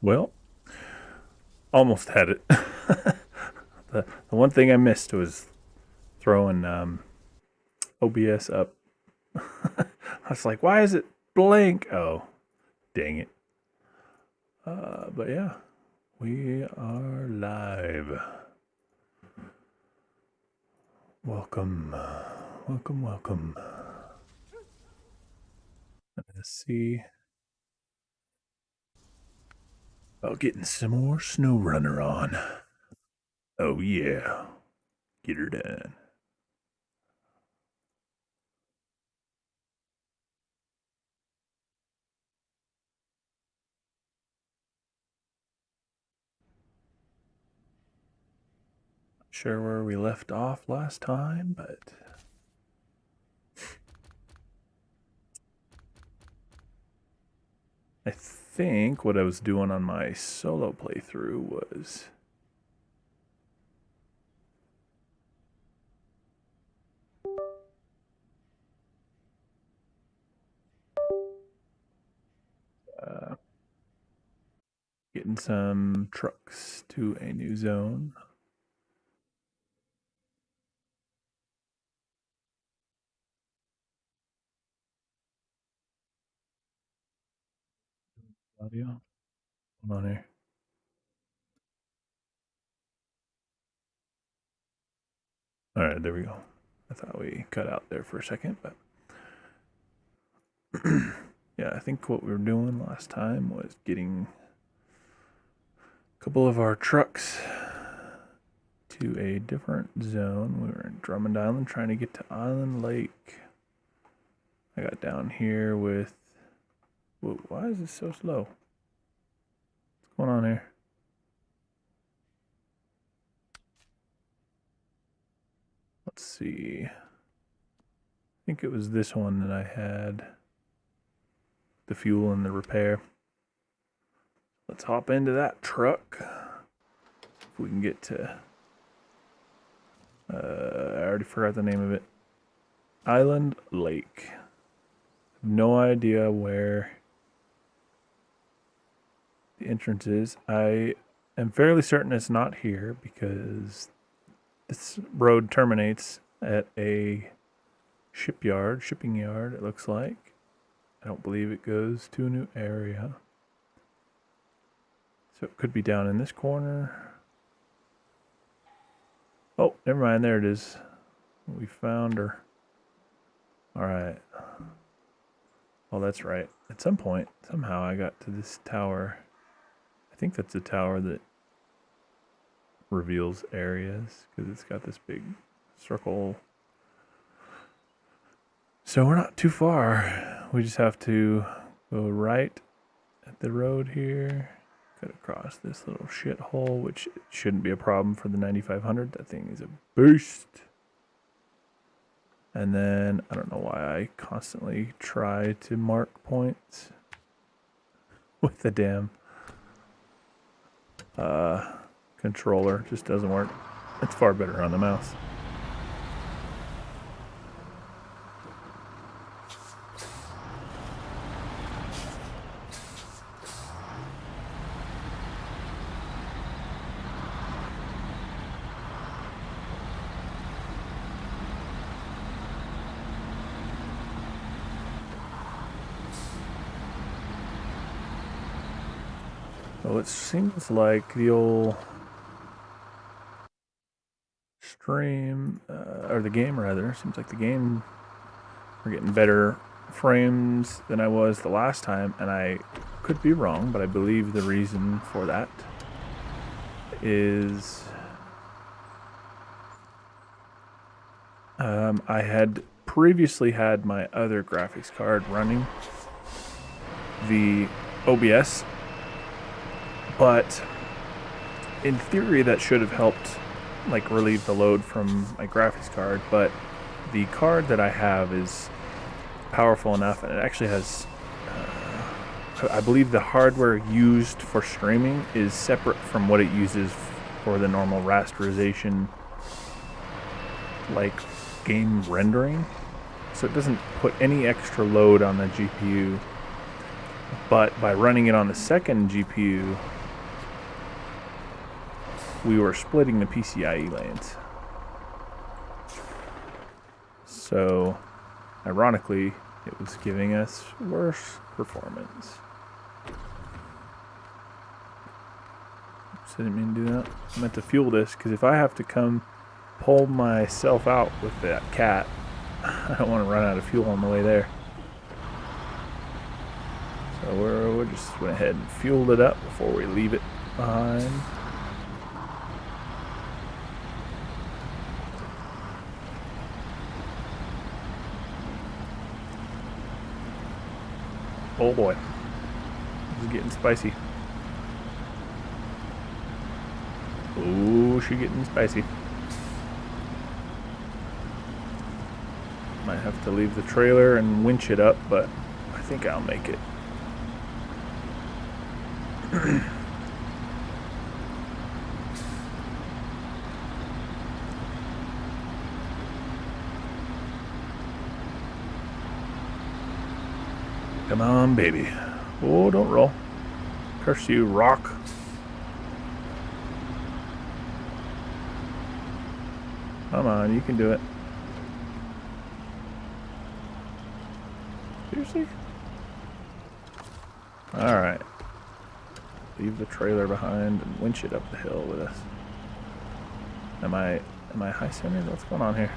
Well, almost had it. The one thing I missed was throwing OBS up. I was like, why is it blank? Oh, dang it. But yeah, we are live. Welcome, welcome. Let's see about getting some more SnowRunner on. Oh yeah, get her done. Not sure where we left off last time, but I think what I was doing on my solo playthrough was getting some trucks to a new zone. Audio. Hold on here. All right, there we go. I thought we cut out there for a second, but yeah, I think what we were doing last time was getting a couple of our trucks to a different zone. We were in Drummond Island trying to get to Island Lake. I got down here with. Whoa, why is this so slow? What's going on here? Let's see. I think it was this one that I had the fuel and the repair. Let's hop into that truck. If we can get to. I already forgot the name of it. Island Lake. No idea where the entrance is. I am fairly certain it's not here because this road terminates at a shipping yard, it looks like. I don't believe it goes to a new area. So it could be down in this corner. Oh, never mind, there it is. We found her. Alright. Oh, that's right. At some point, somehow I got to this tower. I think that's the tower that reveals areas because it's got this big circle. So we're not too far. We just have to go right at the road here, cut across this little shithole, which shouldn't be a problem for the 9500. That thing is a beast. And then I don't know why I constantly try to mark points with the damn controller. Just doesn't work. It's far better on the mouse. So it seems like the old stream, or the game rather, seems like the game, we're getting better frames than I was the last time, and I could be wrong, but I believe the reason for that is I had previously had my other graphics card running the OBS, but in theory that should have helped like relieve the load from my graphics card, but the card that I have is powerful enough, and it actually has I believe the hardware used for streaming is separate from what it uses for the normal rasterization like game rendering, so it doesn't put any extra load on the GPU. But by running it on the second GPU, we were splitting the PCIe lanes. So, ironically, it was giving us worse performance. Oops, I didn't mean to do that. I meant to fuel this, because if I have to come pull myself out with that cat, I don't want to run out of fuel on the way there. So we just went ahead and fueled it up before we leave it behind. Oh boy, this is getting spicy. Oh, she's getting spicy. Might have to leave the trailer and winch it up, but I think I'll make it. Come on, baby. Oh, don't roll. Curse you, rock. Come on, you can do it. Seriously? Alright. Leave the trailer behind and winch it up the hill with us. Am I high centered? What's going on here?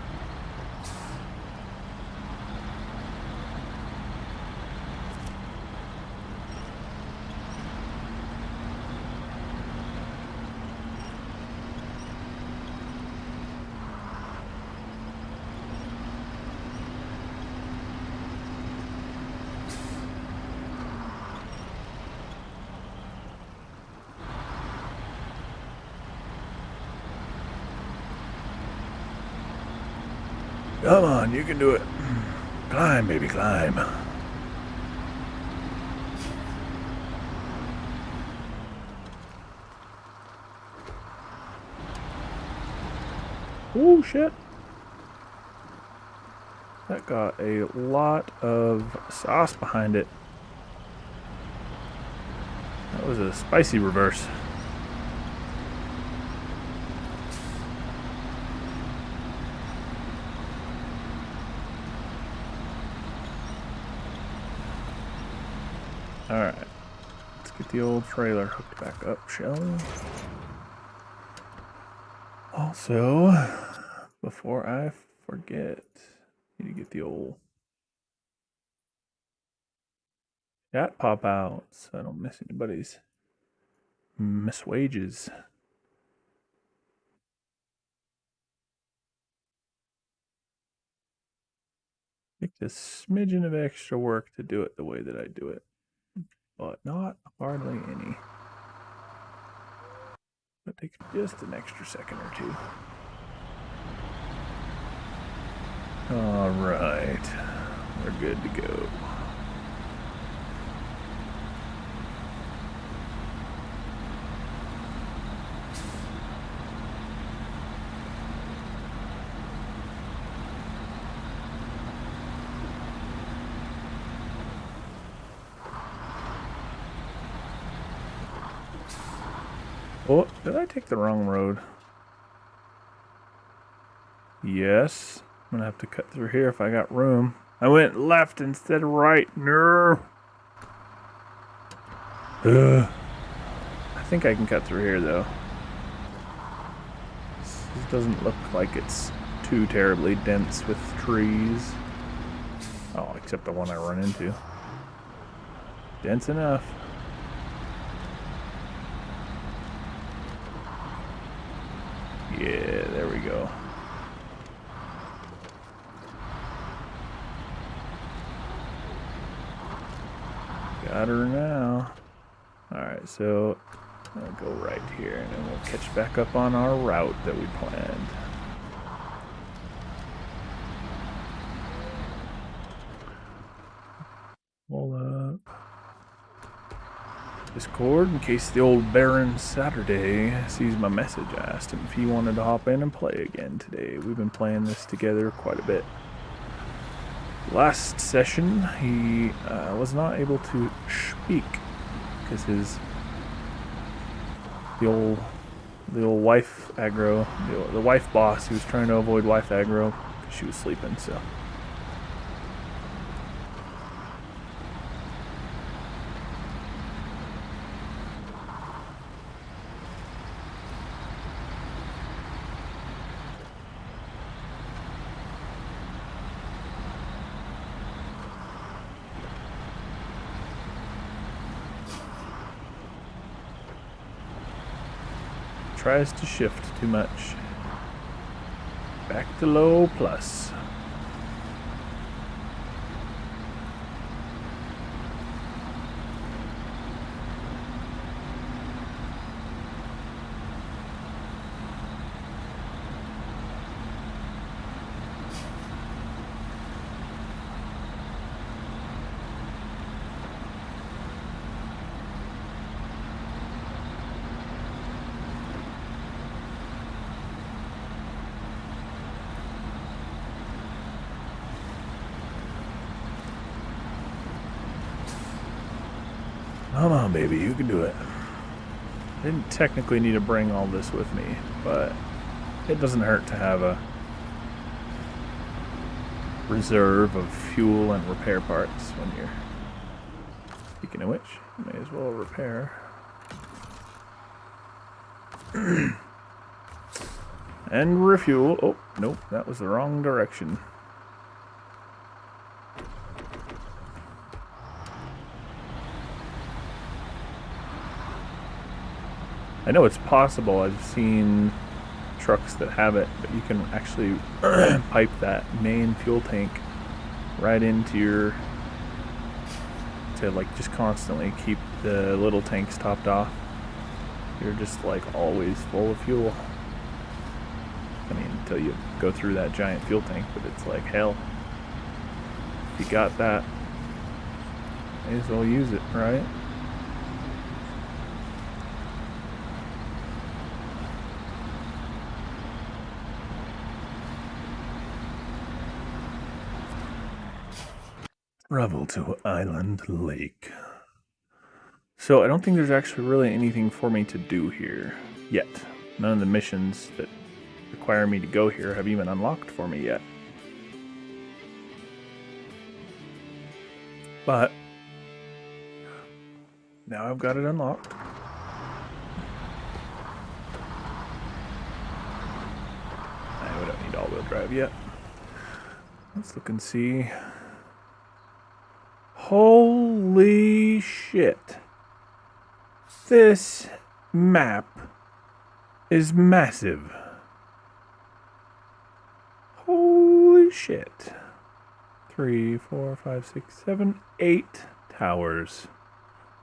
Come on, you can do it. Climb, baby, climb. Oh, shit. That got a lot of sauce behind it. That was a spicy reverse. Alright, let's get the old trailer hooked back up, shall we? Also, before I forget, need to get the old chat pop out so I don't miss anybody's wages. Takes a smidgen of extra work to do it the way that I do it, but not hardly any. That takes just an extra second or two. All right, we're good to go. Oh, did I take the wrong road? Yes. I'm gonna have to cut through here if I got room. I went left instead of right. No. I think I can cut through here though. This doesn't look like it's too terribly dense with trees. Oh, except the one I run into. Dense enough. Yeah, there we go. Got her now. Alright, so I'll go right here and then we'll catch back up on our route that we planned. Hold up. Discord, in case the old Baron Saturday sees my message. I asked him if he wanted to hop in and play again today. We've been playing this together quite a bit. Last session, he was not able to speak because the old wife aggro, the wife boss, he was trying to avoid wife aggro because she was sleeping. So. Tries to shift too much. Back to low plus. Come on, baby, you can do it. I didn't technically need to bring all this with me, but it doesn't hurt to have a reserve of fuel and repair parts when you're... Speaking of which, you may as well repair. And refuel. Oh, nope, that was the wrong direction. I know it's possible. I've seen trucks that have it, but you can actually pipe that main fuel tank right into your... to like just constantly keep the little tanks topped off. You're just like always full of fuel. I mean, until you go through that giant fuel tank, but it's like hell. If you got that, may as well use it, right? Travel to Island Lake. So I don't think there's actually really anything for me to do here yet. None of the missions that require me to go here have even unlocked for me yet. But now I've got it unlocked. We don't need all-wheel drive yet. Let's look and see. Holy shit. This map is massive. Holy shit. 3, 4, 5, 6, 7, 8 towers.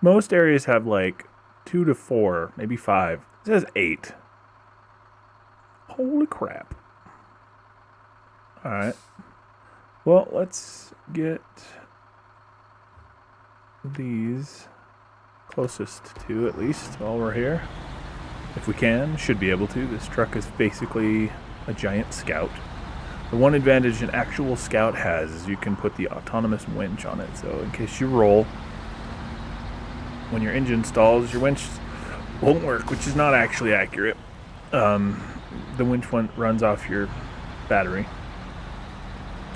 Most areas have like 2 to 4, maybe 5. It says 8. Holy crap. Alright. Well, let's get these closest to, at least while we're here. If we can, should be able to. This truck is basically a giant scout. The one advantage an actual scout has is you can put the autonomous winch on it. So in case you roll, when your engine stalls, your winch won't work, which is not actually accurate. The winch runs off your battery.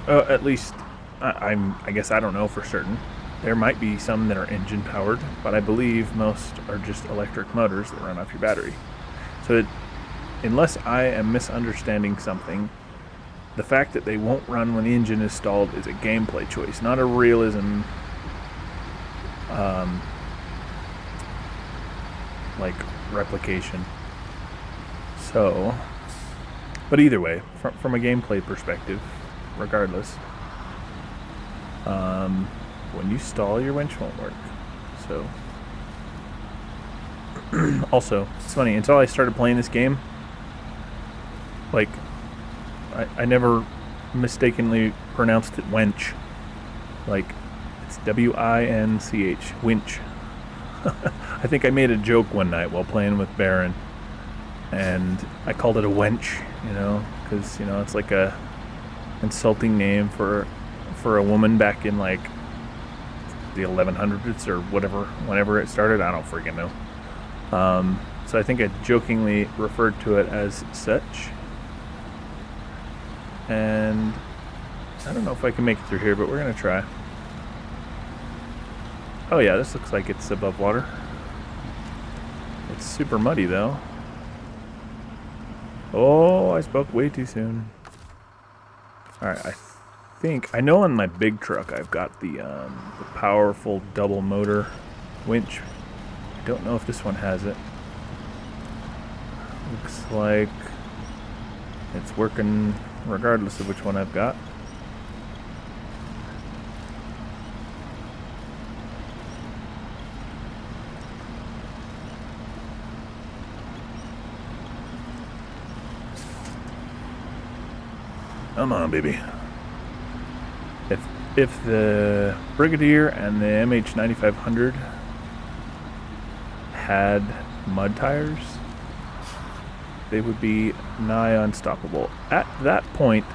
At least, I guess I don't know for certain. There might be some that are engine powered, but I believe most are just electric motors that run off your battery. So unless I am misunderstanding something, the fact that they won't run when the engine is stalled is a gameplay choice, not a realism like replication. So, but either way, from a gameplay perspective, regardless, when you stall, your winch won't work. So, also, it's funny, until I started playing this game, like, I never mistakenly pronounced it wench. Like, it's W-I-N-C-H, winch. I think I made a joke one night while playing with Baron, and I called it a wench, you know, because, you know, it's like a insulting name for for a woman back in like the 1100s or whenever it started. I don't freaking know. So I think I jokingly referred to it as such. And I don't know if I can make it through here, but we're gonna try. Oh yeah, this looks like it's above water. It's super muddy though. Oh, I spoke way too soon. Alright, I know on my big truck I've got the powerful double motor winch. I don't know if this one has it. Looks like it's working regardless of which one I've got. Come on, baby. If the Brigadier and the MH9500 had mud tires, they would be nigh unstoppable. At that point,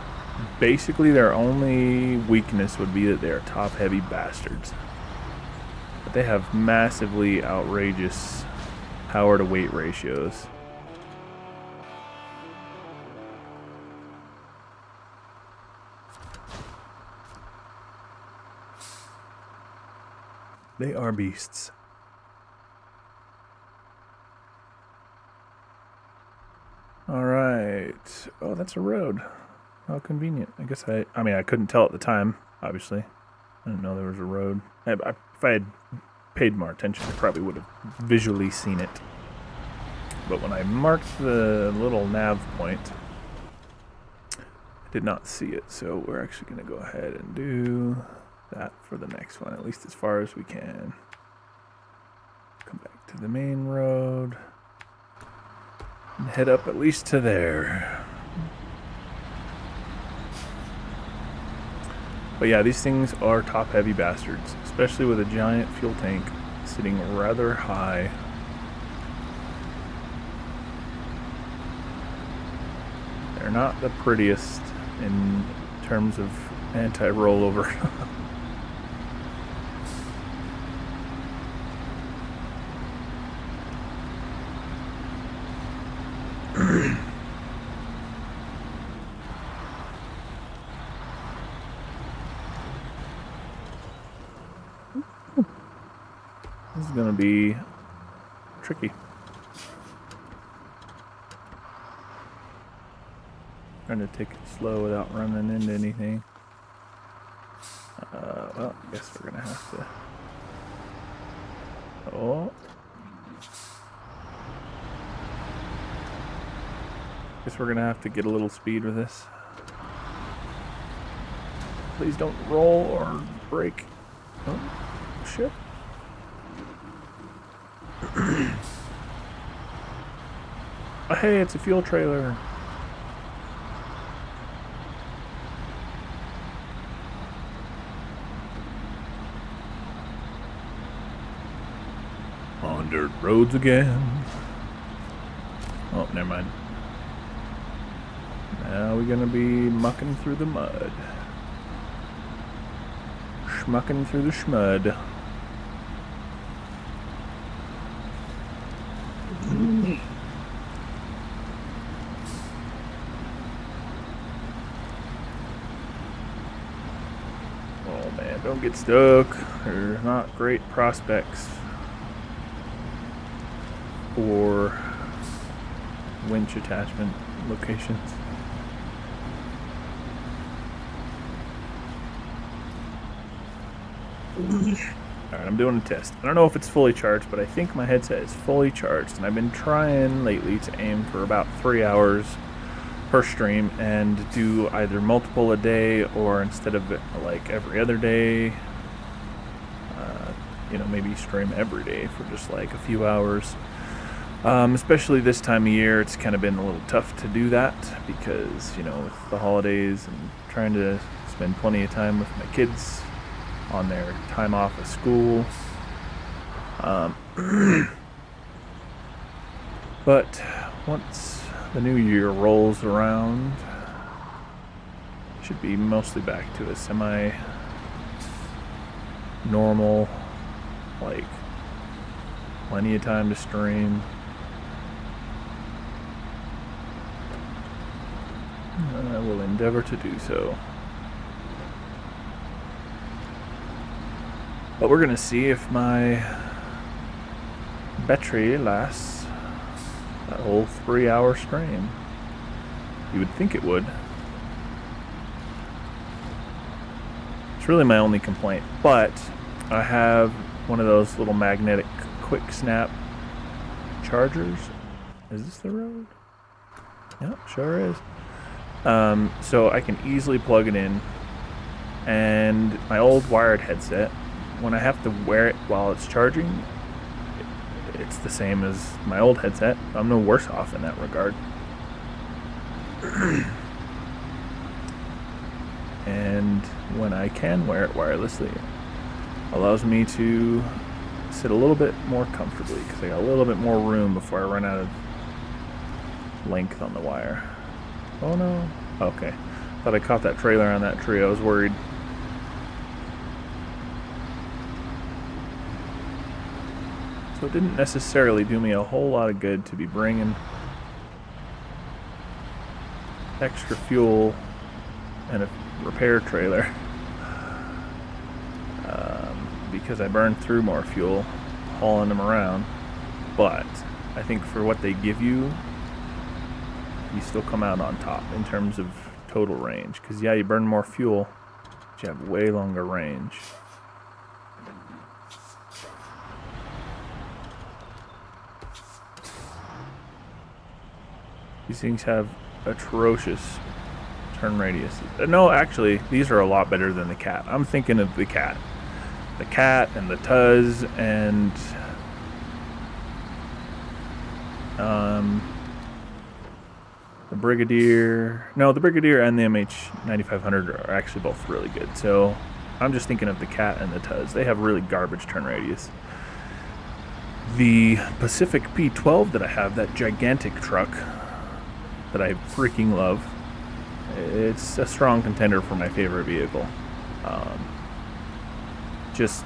basically their only weakness would be that they're top-heavy bastards. But they have massively outrageous power-to-weight ratios. They are beasts. Alright. Oh, that's a road. How convenient. I guess I mean, I couldn't tell at the time, obviously. I didn't know there was a road. If I had paid more attention, I probably would have visually seen it. But when I marked the little nav point, I did not see it. So we're actually going to go ahead and do that for the next one, at least as far as we can. Come back to the main road and head up at least to there. But yeah, these things are top-heavy bastards, especially with a giant fuel tank sitting rather high. They're not the prettiest in terms of anti-rollover. This is gonna be tricky. Trying to take it slow without running into anything. Well, I guess we're gonna have to. Oh. Guess we're gonna have to get a little speed with this. Please don't roll or break. Oh, shit. Oh, hey, it's a fuel trailer. On dirt roads again. Oh, never mind. Now we're gonna be mucking through the mud. Schmucking through the schmud. Oh man, don't get stuck. They're not great prospects for winch attachment locations. Alright, I'm doing a test. I don't know if it's fully charged, but I think my headset is fully charged, and I've been trying lately to aim for about 3 hours per stream and do either multiple a day, or instead of like every other day, maybe stream every day for just like a few hours. Especially this time of year, it's kind of been a little tough to do that because, with the holidays and trying to spend plenty of time with my kids on their time off of school. But once the new year rolls around, Should be mostly back to a semi-normal, like plenty of time to stream. I will endeavor to do so. But we're gonna see if my battery lasts that whole 3-hour stream. You would think it would. It's really my only complaint, but I have one of those little magnetic quick snap chargers. Is this the road? Yep, sure is. So I can easily plug it in, and my old wired headset, when I have to wear it while it's charging, it's the same as my old headset. I'm no worse off in that regard. And when I can wear it wirelessly, it allows me to sit a little bit more comfortably because I got a little bit more room before I run out of length on the wire. Oh no. Okay. Thought I caught that trailer on that tree. I was worried. So it didn't necessarily do me a whole lot of good to be bringing extra fuel and a repair trailer because I burned through more fuel hauling them around. But I think for what they give you, you still come out on top in terms of total range. Because yeah, you burn more fuel, but you have way longer range. These things have atrocious turn radius. No, actually, these are a lot better than the Cat. I'm thinking of the Cat. The Cat and the Tuz and the Brigadier. No, the Brigadier and the MH9500 are actually both really good. So I'm just thinking of the Cat and the Tuz. They have really garbage turn radius. The Pacific P12 that I have, that gigantic truck that I freaking love, it's a strong contender for my favorite vehicle. Just,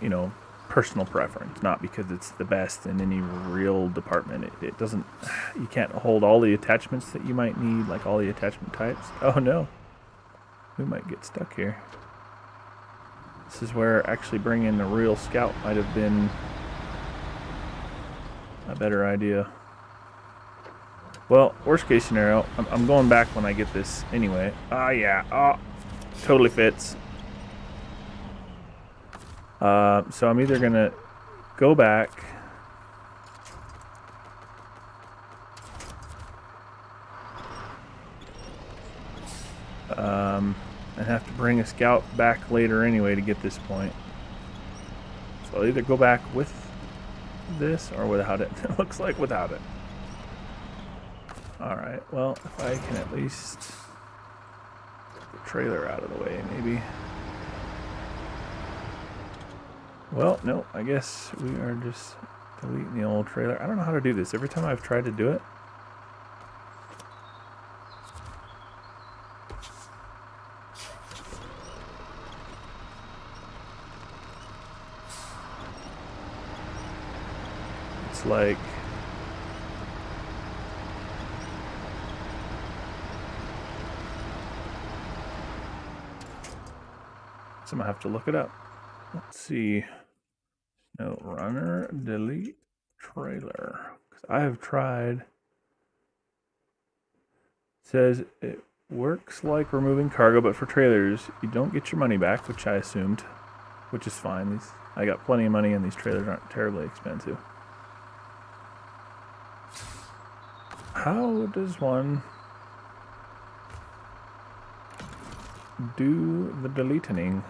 you know, personal preference, not because it's the best in any real department. It doesn't, you can't hold all the attachments that you might need, like all the attachment types. Oh no, we might get stuck here. This is where actually bringing a real scout might have been a better idea. Well, worst case scenario, I'm going back when I get this anyway. Ah, yeah. Oh, totally fits. So I'm either going to go back and have to bring a scout back later anyway to get this point. So I'll either go back with this or without it. It looks like without it. Alright, well, if I can at least get the trailer out of the way, maybe. Well, no, I guess we are just deleting the old trailer. I don't know how to do this. Every time I've tried to do it, it's like I'm gonna have to look it up. Let's see. SnowRunner delete trailer. Because I have tried. It says it works like removing cargo, but for trailers, you don't get your money back, which I assumed, which is fine. I got plenty of money, and these trailers aren't terribly expensive. How does one do the deleting?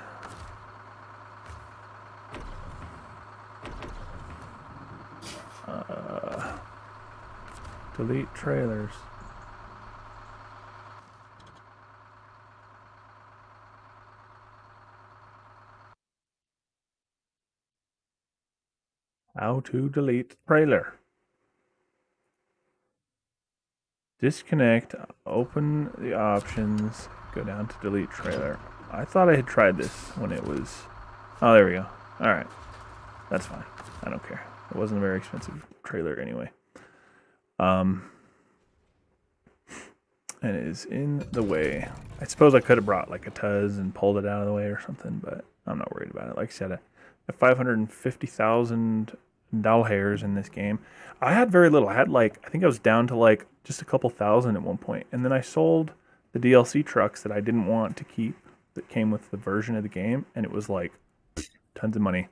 Delete trailers. How to delete trailer. Disconnect, open the options, go down to delete trailer. I thought I had tried this when it was... Oh, there we go. Alright. That's fine. I don't care. It wasn't a very expensive trailer anyway. And it is in the way. I suppose I could have brought like a Tuz and pulled it out of the way or something, but I'm not worried about it. Like I said, I have 550,000 doll hairs in this game. I had very little. I had like, I think I was down to like just a couple thousand at one point. And then I sold the DLC trucks that I didn't want to keep that came with the version of the game. And it was like tons of money.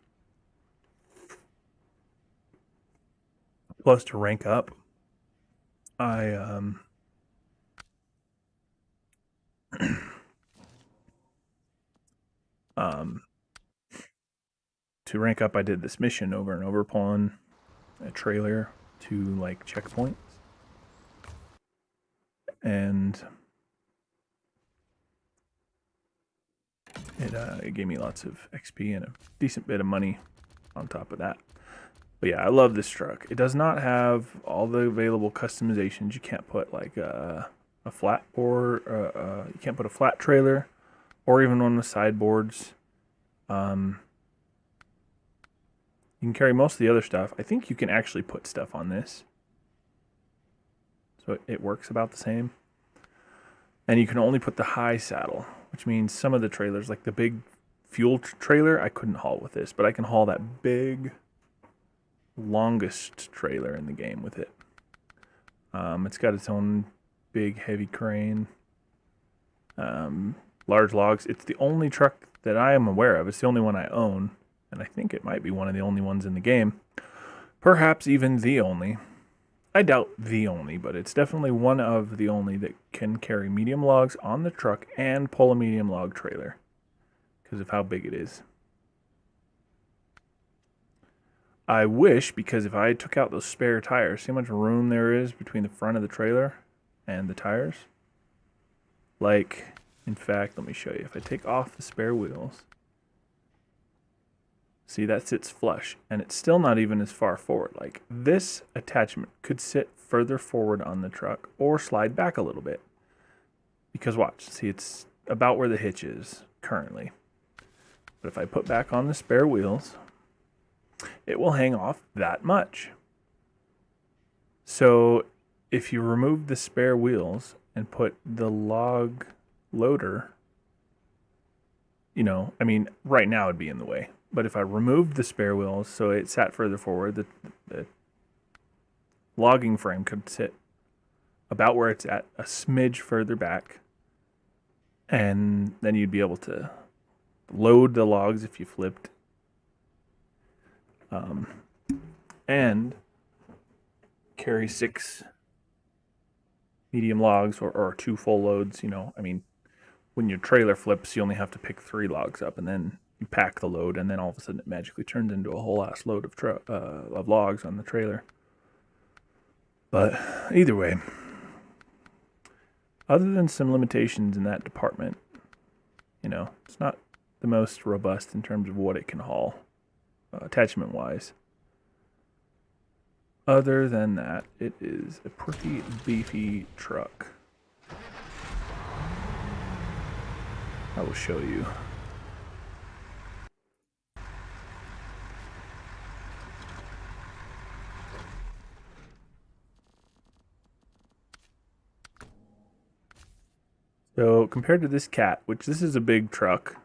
Plus to rank up, I to rank up, I did this mission over and over, pulling a trailer to like checkpoints, and it gave me lots of XP and a decent bit of money on top of that. But yeah, I love this truck. It does not have all the available customizations. You can't put like a flat board, you can't put a flat trailer, or even one with sideboards. You can carry most of the other stuff. I think you can actually put stuff on this, so it works about the same. And you can only put the high saddle, which means some of the trailers, like the big fuel trailer, I couldn't haul with this, but I can haul that big, longest trailer in the game with it. It's got its own big, heavy crane, large logs. It's the only truck that I am aware of. It's the only one I own, and I think it might be one of the only ones in the game. Perhaps even the only. I doubt the only, but it's definitely one of the only that can carry medium logs on the truck and pull a medium log trailer because of how big it is. I wish, because if I took out those spare tires, see how much room there is between the front of the trailer and the tires? Like, in fact, let me show you. If I take off the spare wheels, see, that sits flush, and it's still not even as far forward. Like, this attachment could sit further forward on the truck or slide back a little bit. Because watch, see, it's about where the hitch is currently. But if I put back on the spare wheels, it will hang off that much. So if you remove the spare wheels and put the log loader, you know, I mean, right now it'd be in the way. But if I removed the spare wheels so it sat further forward, the logging frame could sit about where it's at, a smidge further back. And then you'd be able to load the logs if you flipped. And carry 6 medium logs or 2 full loads. You know, I mean, when your trailer flips, you only have to pick 3 logs up, and then you pack the load, and then all of a sudden it magically turns into a whole ass load of logs on the trailer. But either way, other than some limitations in that department, you know, it's not the most robust in terms of what it can haul, attachment wise. Other than that, it is a pretty beefy truck. I will show you. So compared to this cat, which this is a big truck,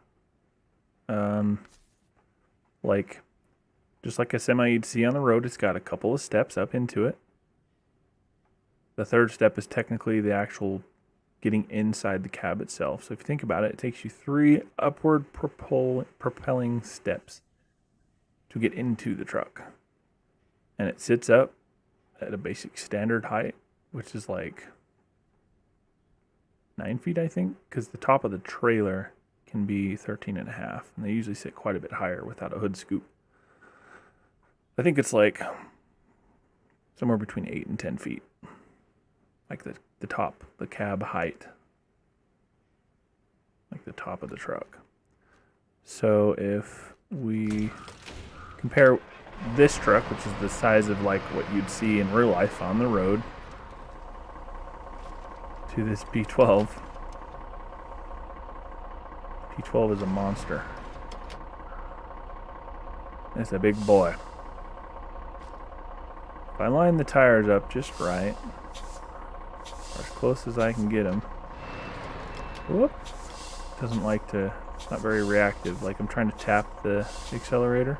like just like a semi you'd see on the road, it's got a couple of steps up into it. The third step is technically the actual getting inside the cab itself. So if you think about it, it takes you 3 upward propelling steps to get into the truck. And it sits up at a basic standard height, which is like 9 feet, I think, because the top of the trailer can be 13.5, and they usually sit quite a bit higher without a hood scoop. I think it's like somewhere between 8 and 10 feet, like the top, the cab height, like the top of the truck. So if we compare this truck, which is the size of like what you'd see in real life on the road, to this P12. P12 is a monster. It's a big boy. If I line the tires up just right, or as close as I can get them. Whoop. Doesn't like to, it's not very reactive. Like I'm trying to tap the accelerator,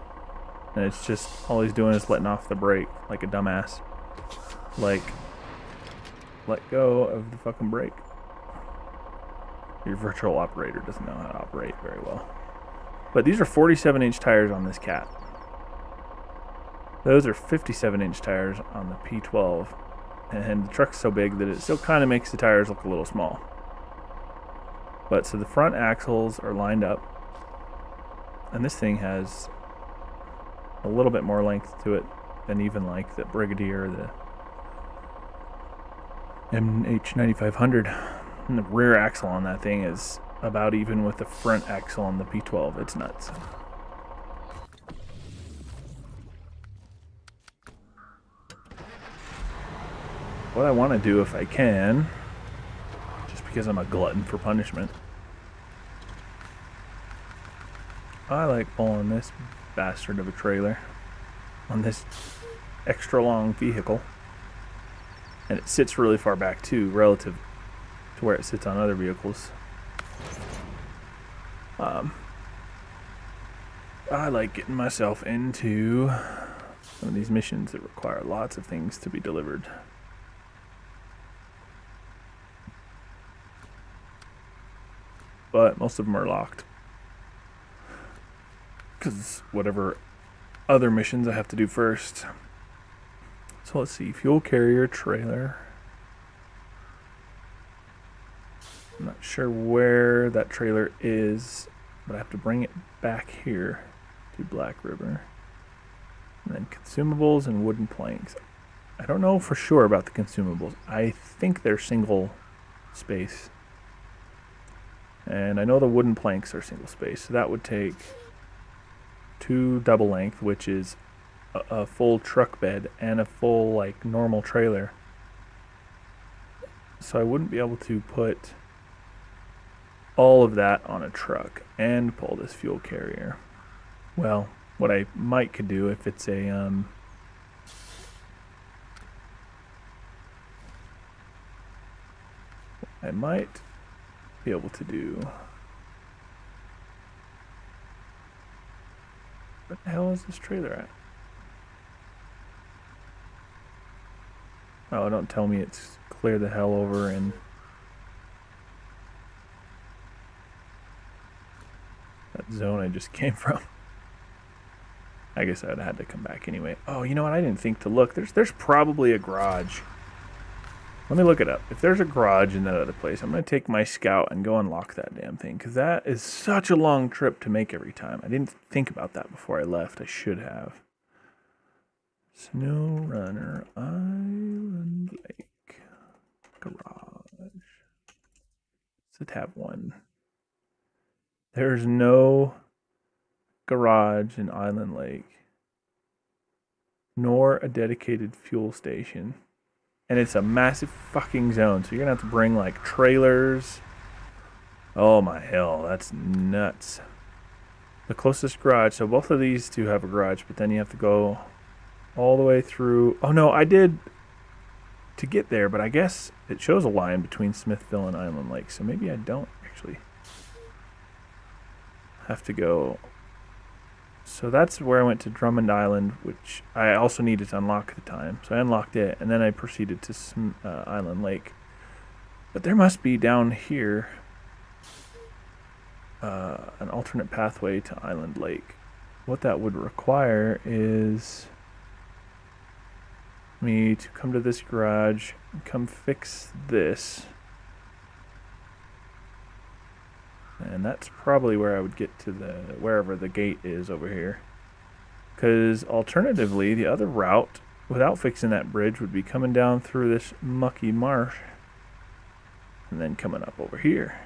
and it's just, all he's doing is letting off the brake like a dumbass. Like, let go of the fucking brake. Your virtual operator doesn't know how to operate very well. But these are 47-inch tires on this cat. Those are 57-inch tires on the P12. And the truck's so big that it still kind of makes the tires look a little small. But so the front axles are lined up. And this thing has a little bit more length to it than even like the Brigadier or the MH9500. And the rear axle on that thing is about even with the front axle on the P12. It's nuts. What I want to do, if I can, just because I'm a glutton for punishment, I like pulling this bastard of a trailer on this extra long vehicle. And it sits really far back too, relative to where it sits on other vehicles. I like getting myself into some of these missions that require lots of things to be delivered. But most of them are locked. Because whatever other missions I have to do first. So let's see, fuel carrier trailer. I'm not sure where that trailer is, but I have to bring it back here to Black River. And then consumables and wooden planks. I don't know for sure about the consumables. I think they're single space. And I know the wooden planks are single space, so that would take 2 double length, which is a full truck bed and a full like normal trailer. So I wouldn't be able to put all of that on a truck and pull this fuel carrier. Well, what I might could do if it's a I might be able to do. What the hell is this trailer at? Oh, don't tell me it's clear the hell over and that zone I just came from. I guess I would have had to come back anyway. Oh, you know what? I didn't think to look. There's probably a garage. Let me look it up. If there's a garage in that other place, I'm going to take my Scout and go unlock that damn thing. Because that is such a long trip to make every time. I didn't think about that before I left. I should have. SnowRunner Island Lake Garage. It's a tab 1. There's no garage in Island Lake. Nor a dedicated fuel station. And it's a massive fucking zone, so you're gonna have to bring like trailers. Oh my hell, that's nuts. The closest garage, so both of these two have a garage, but then you have to go all the way through. Oh no, I did to get there, but I guess it shows a line between Smithville and Island Lake, so maybe I don't actually have to go. So that's where I went to Drummond Island, which I also needed to unlock at the time. So I unlocked it, and then I proceeded to Island Lake. But there must be down here an alternate pathway to Island Lake. What that would require is me to come to this garage and come fix this. And that's probably where I would get to wherever the gate is over here. Because alternatively, the other route, without fixing that bridge, would be coming down through this mucky marsh and then coming up over here.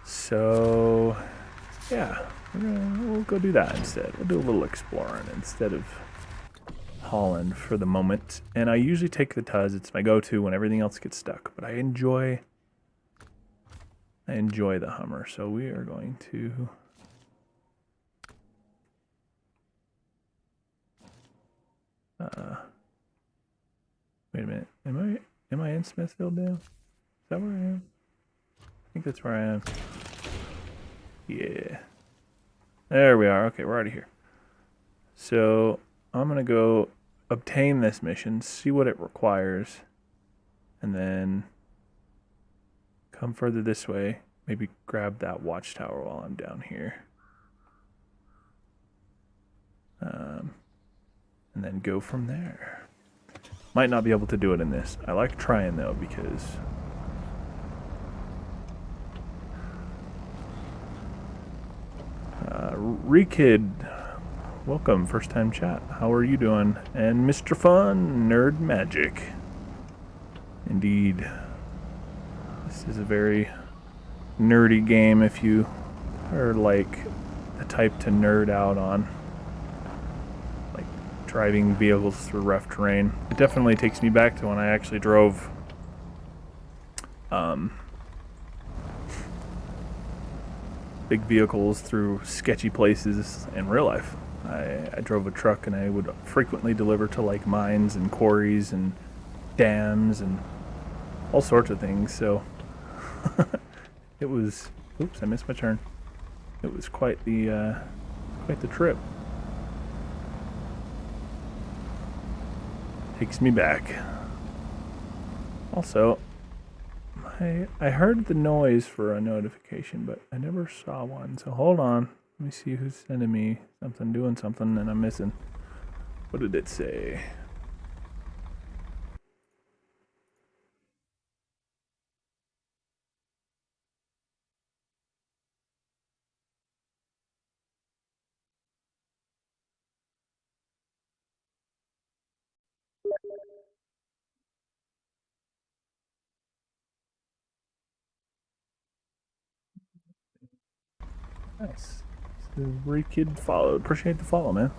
So, yeah, we'll go do that instead. We'll do a little exploring instead of Holland for the moment, and I usually take the Tuz. It's my go-to when everything else gets stuck, but I enjoy the Hummer, so we are going to wait a minute. Am I in Smithfield now? Is that where I am? I think that's where I am. Yeah. There we are. Okay, we're already here. So I'm gonna go obtain this mission, see what it requires, and then come further this way. Maybe grab that watchtower while I'm down here. And then go from there. Might not be able to do it in this. I like trying though because Rekid, welcome, first time chat. How are you doing? And Mr. Fun, Nerd Magic. Indeed. This is a very nerdy game if you are like the type to nerd out on like driving vehicles through rough terrain. It definitely takes me back to when I actually drove big vehicles through sketchy places in real life. I drove a truck and I would frequently deliver to like mines and quarries and dams and all sorts of things, so it was, oops, I missed my turn. It was quite the trip. Takes me back. Also, I heard the noise for a notification, but I never saw one. So hold on. Let me see who's sending me something, doing something, and I'm missing. What did it say? Nice. So Rekid followed. Appreciate the follow, man.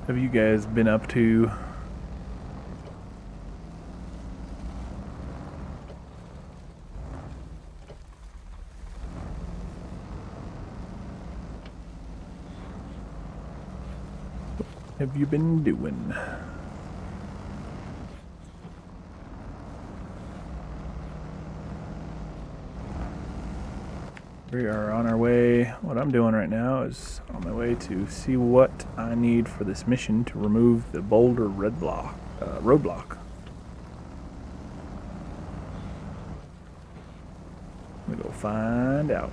Have you guys been up to? Have you been doing? We are on our way. What I'm doing right now is on my way to see what I need for this mission to remove the boulder roadblock. I'm gonna go find out.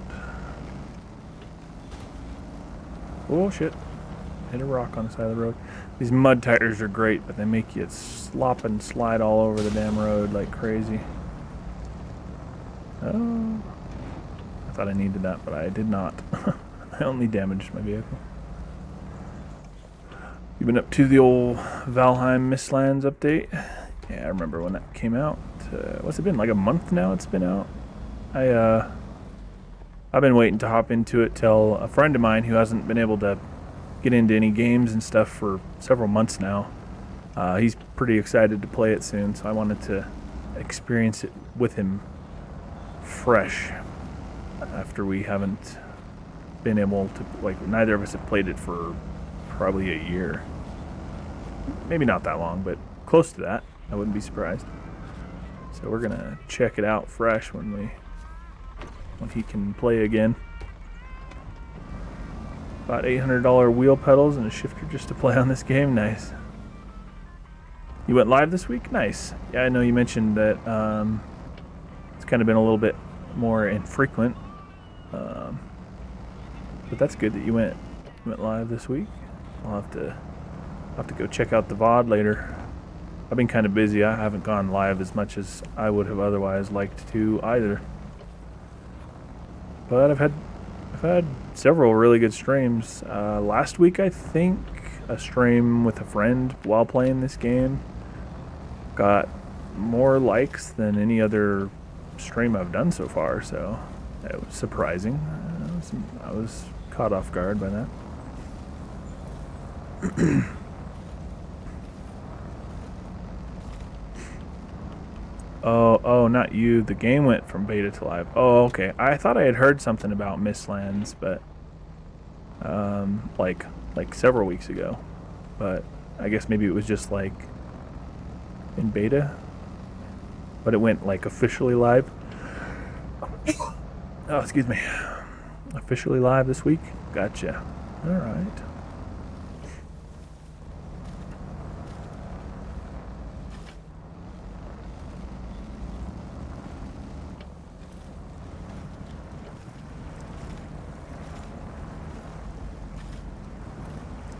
Oh shit. Hit a rock on the side of the road. These mud tires are great, but they make you slop and slide all over the damn road like crazy. Oh. I thought I needed that, but I did not. I only damaged my vehicle. You been up to the old Valheim Mistlands update? Yeah, I remember when that came out. What's it been, like a month now it's been out? I've been waiting to hop into it till a friend of mine who hasn't been able to get into any games and stuff for several months now. He's pretty excited to play it soon, so I wanted to experience it with him fresh after we haven't been able to, like, neither of us have played it for probably a year. Maybe not that long, but close to that. I wouldn't be surprised. So we're gonna check it out fresh when he can play again. About $800 wheel pedals and a shifter just to play on this game. Nice. You went live this week? Nice. Yeah, I know you mentioned that it's kind of been a little bit more infrequent. But that's good that you went live this week. I'll have to go check out the VOD later. I've been kind of busy. I haven't gone live as much as I would have otherwise liked to either. But I've had several really good streams. Last week, I think, a stream with a friend while playing this game got more likes than any other stream I've done so far, so it was surprising. I was caught off guard by that. Oh, not you. The game went from beta to live. Oh, okay. I thought I had heard something about Mistlands, but like several weeks ago. But I guess maybe it was just like in beta, but it went like officially live. Oh, excuse me. Officially live this week. Gotcha. All right.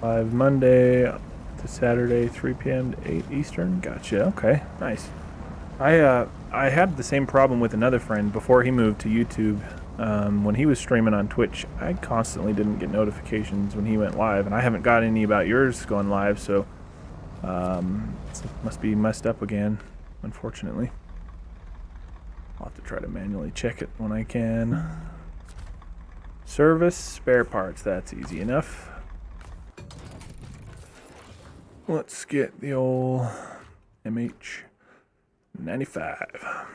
Live Monday to Saturday, 3 p.m. to 8 Eastern. Gotcha. Okay, nice. I had the same problem with another friend before he moved to YouTube. When he was streaming on Twitch, I constantly didn't get notifications when he went live, and I haven't got any about yours going live, so it must be messed up again, unfortunately. I'll have to try to manually check it when I can. Service, spare parts, that's easy enough. Let's get the old MH95.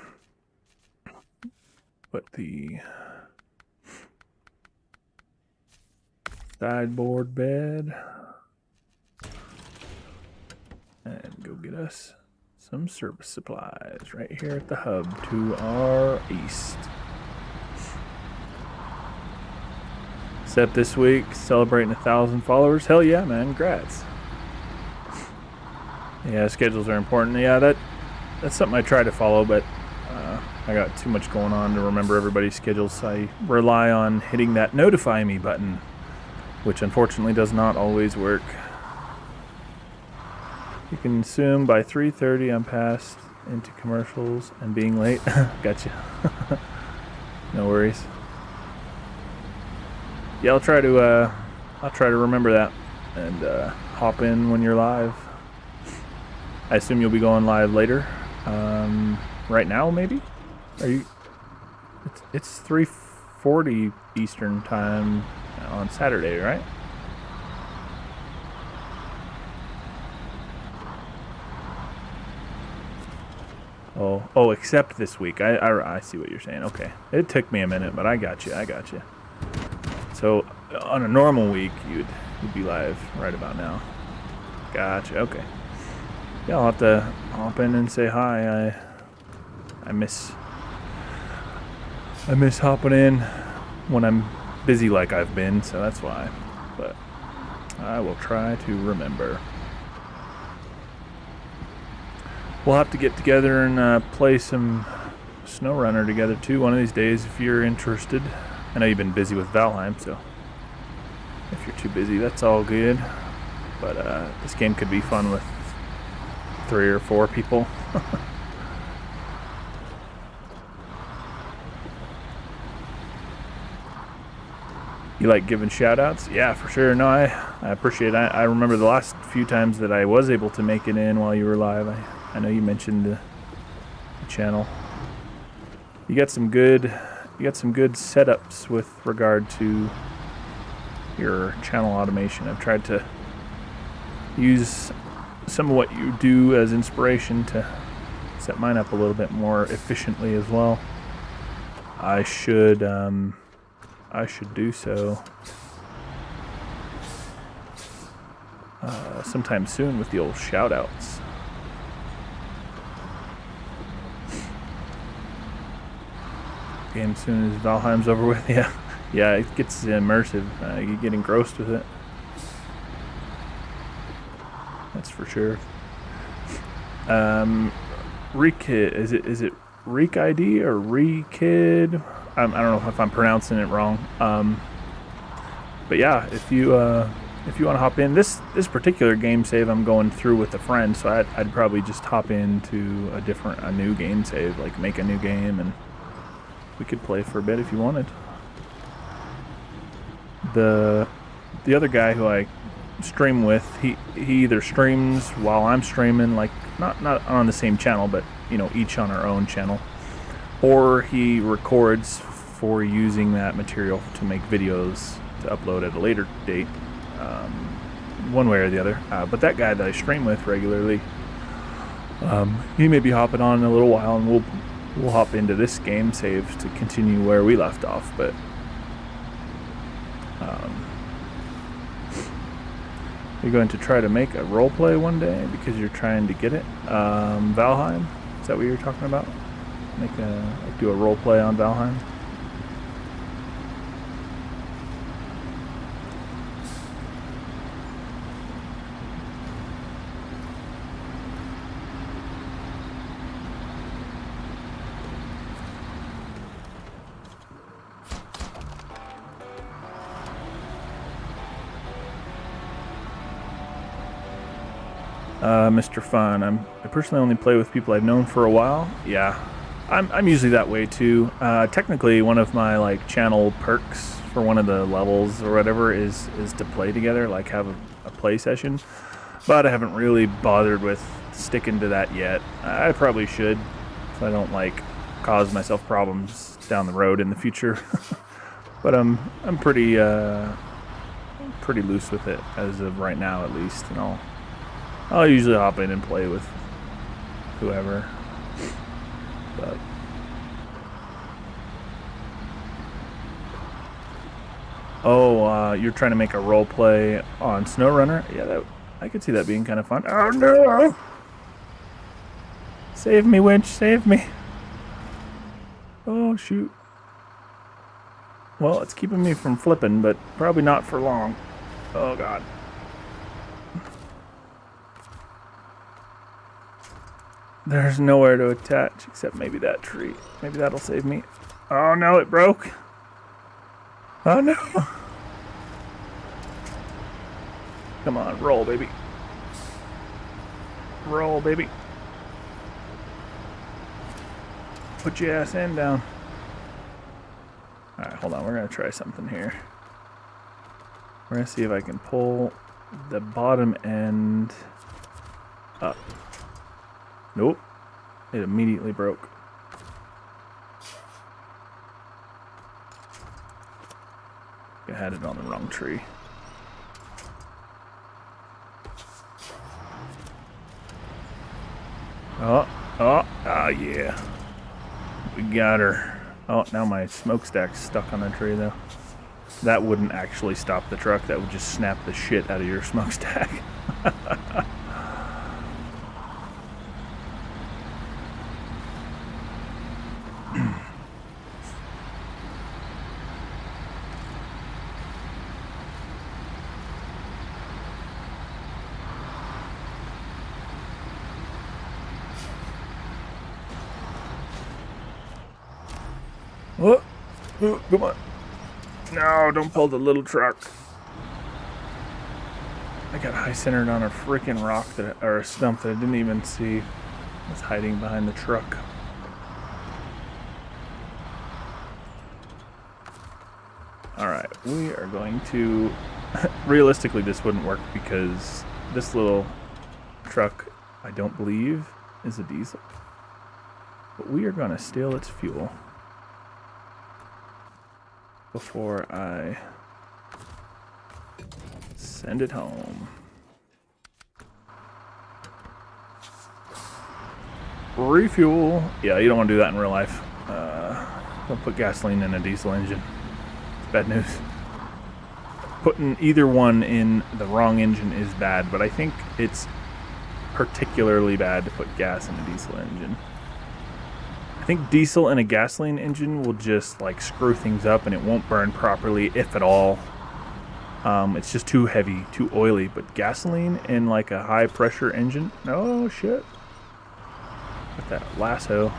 Put the sideboard bed and go get us some service supplies right here at the hub to our east. Except this week, celebrating 1,000 followers. Hell yeah, man, congrats. Yeah, schedules are important. Yeah, that's something I try to follow, but I got too much going on to remember everybody's schedules. I rely on hitting that notify me button, which unfortunately does not always work. You can assume by 3:30 I'm past into commercials and being late. Gotcha. No worries. Yeah, I'll try to remember that and hop in when you're live. I assume you'll be going live later. Right now, maybe? Are you? It's 3:40 Eastern time on Saturday, right? Oh, except this week. I see what you're saying. Okay, it took me a minute, but I got you. So on a normal week, you'd be live right about now. Gotcha. Okay. Yeah, I'll have to hop in and say hi. I miss hopping in when I'm busy like I've been, so that's why. But I will try to remember. We'll have to get together and play some SnowRunner together too one of these days if you're interested. I know you've been busy with Valheim, so if you're too busy, that's all good. But this game could be fun with 3 or 4 people. You like giving shout outs? Yeah, for sure. No, I appreciate it. I remember the last few times that I was able to make it in while you were live. I know you mentioned the channel. You got some good setups with regard to your channel automation. I've tried to use some of what you do as inspiration to set mine up a little bit more efficiently as well. I should do so sometime soon with the old shout outs. Game soon as Valheim's over with. Yeah, it gets immersive. You get engrossed with it. That's for sure. Rekid, is it Reek ID or Rekid? I don't know if I'm pronouncing it wrong. But yeah, if you want to hop in, this particular game save I'm going through with a friend, so I'd probably just hop into a new game save, like make a new game, and we could play for a bit if you wanted. The other guy who I stream with, he either streams while I'm streaming, like not on the same channel, but each on our own channel, or he records for using that material to make videos to upload at a later date, one way or the other. But that guy that I stream with regularly, he may be hopping on in a little while, and we'll hop into this game save to continue where we left off. But you're going to try to make a role play one day because you're trying to get it. Valheim, is that what you're talking about? Do a role play on Valheim? Mr. Fun, I personally only play with people I've known for a while. Yeah, I'm usually that way too. Technically, one of my like channel perks for one of the levels or whatever is to play together, like have a play session. But I haven't really bothered with sticking to that yet. I probably should, so I don't like cause myself problems down the road in the future. But I'm pretty loose with it as of right now, at least, and I'll usually hop in and play with whoever. But you're trying to make a role play on SnowRunner? Yeah, I could see that being kind of fun. Oh no! Save me, winch! Save me! Oh shoot! Well, it's keeping me from flipping, but probably not for long. Oh god. There's nowhere to attach except maybe that tree. Maybe that'll save me. Oh no, it broke. Oh no. Come on, roll, baby. Roll, baby. Put your ass in down. Alright, hold on. We're going to try something here. We're going to see if I can pull the bottom end up. Nope. It immediately broke. I had it on the wrong tree. Oh, yeah. We got her. Oh, now my smokestack's stuck on the tree, though. That wouldn't actually stop the truck. That would just snap the shit out of your smokestack. Oh, come on. No, don't pull the little truck. I got high centered on a freaking rock or a stump that I didn't even see. It was hiding behind the truck. Alright, we are going to... Realistically, this wouldn't work because this little truck, I don't believe, is a diesel. But we are going to steal its fuel before I send it home. Refuel. Yeah, you don't want to do that in real life. Don't put gasoline in a diesel engine. It's bad news. Putting either one in the wrong engine is bad, but I think it's particularly bad to put gas in a diesel engine. I think diesel in a gasoline engine will just like screw things up and it won't burn properly, if at all. It's just too heavy, too oily. But gasoline in like a high pressure engine, oh shit. Got that lasso.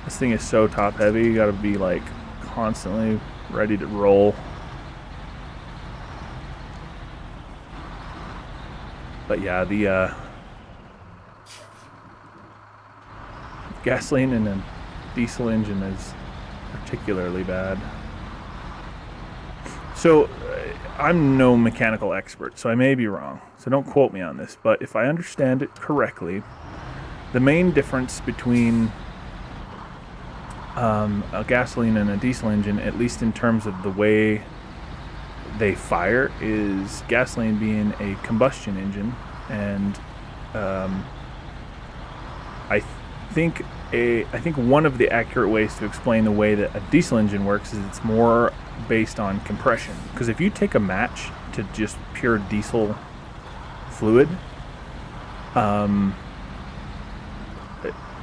This thing is so top heavy, you gotta be like constantly ready to roll. But yeah, the gasoline in a diesel engine is particularly bad. So I'm no mechanical expert, so I may be wrong. So don't quote me on this. But if I understand it correctly, the main difference between a gasoline and a diesel engine, at least in terms of the way they fire, is gasoline being a combustion engine, and I think one of the accurate ways to explain the way that a diesel engine works is it's more based on compression. Because if you take a match to just pure diesel fluid,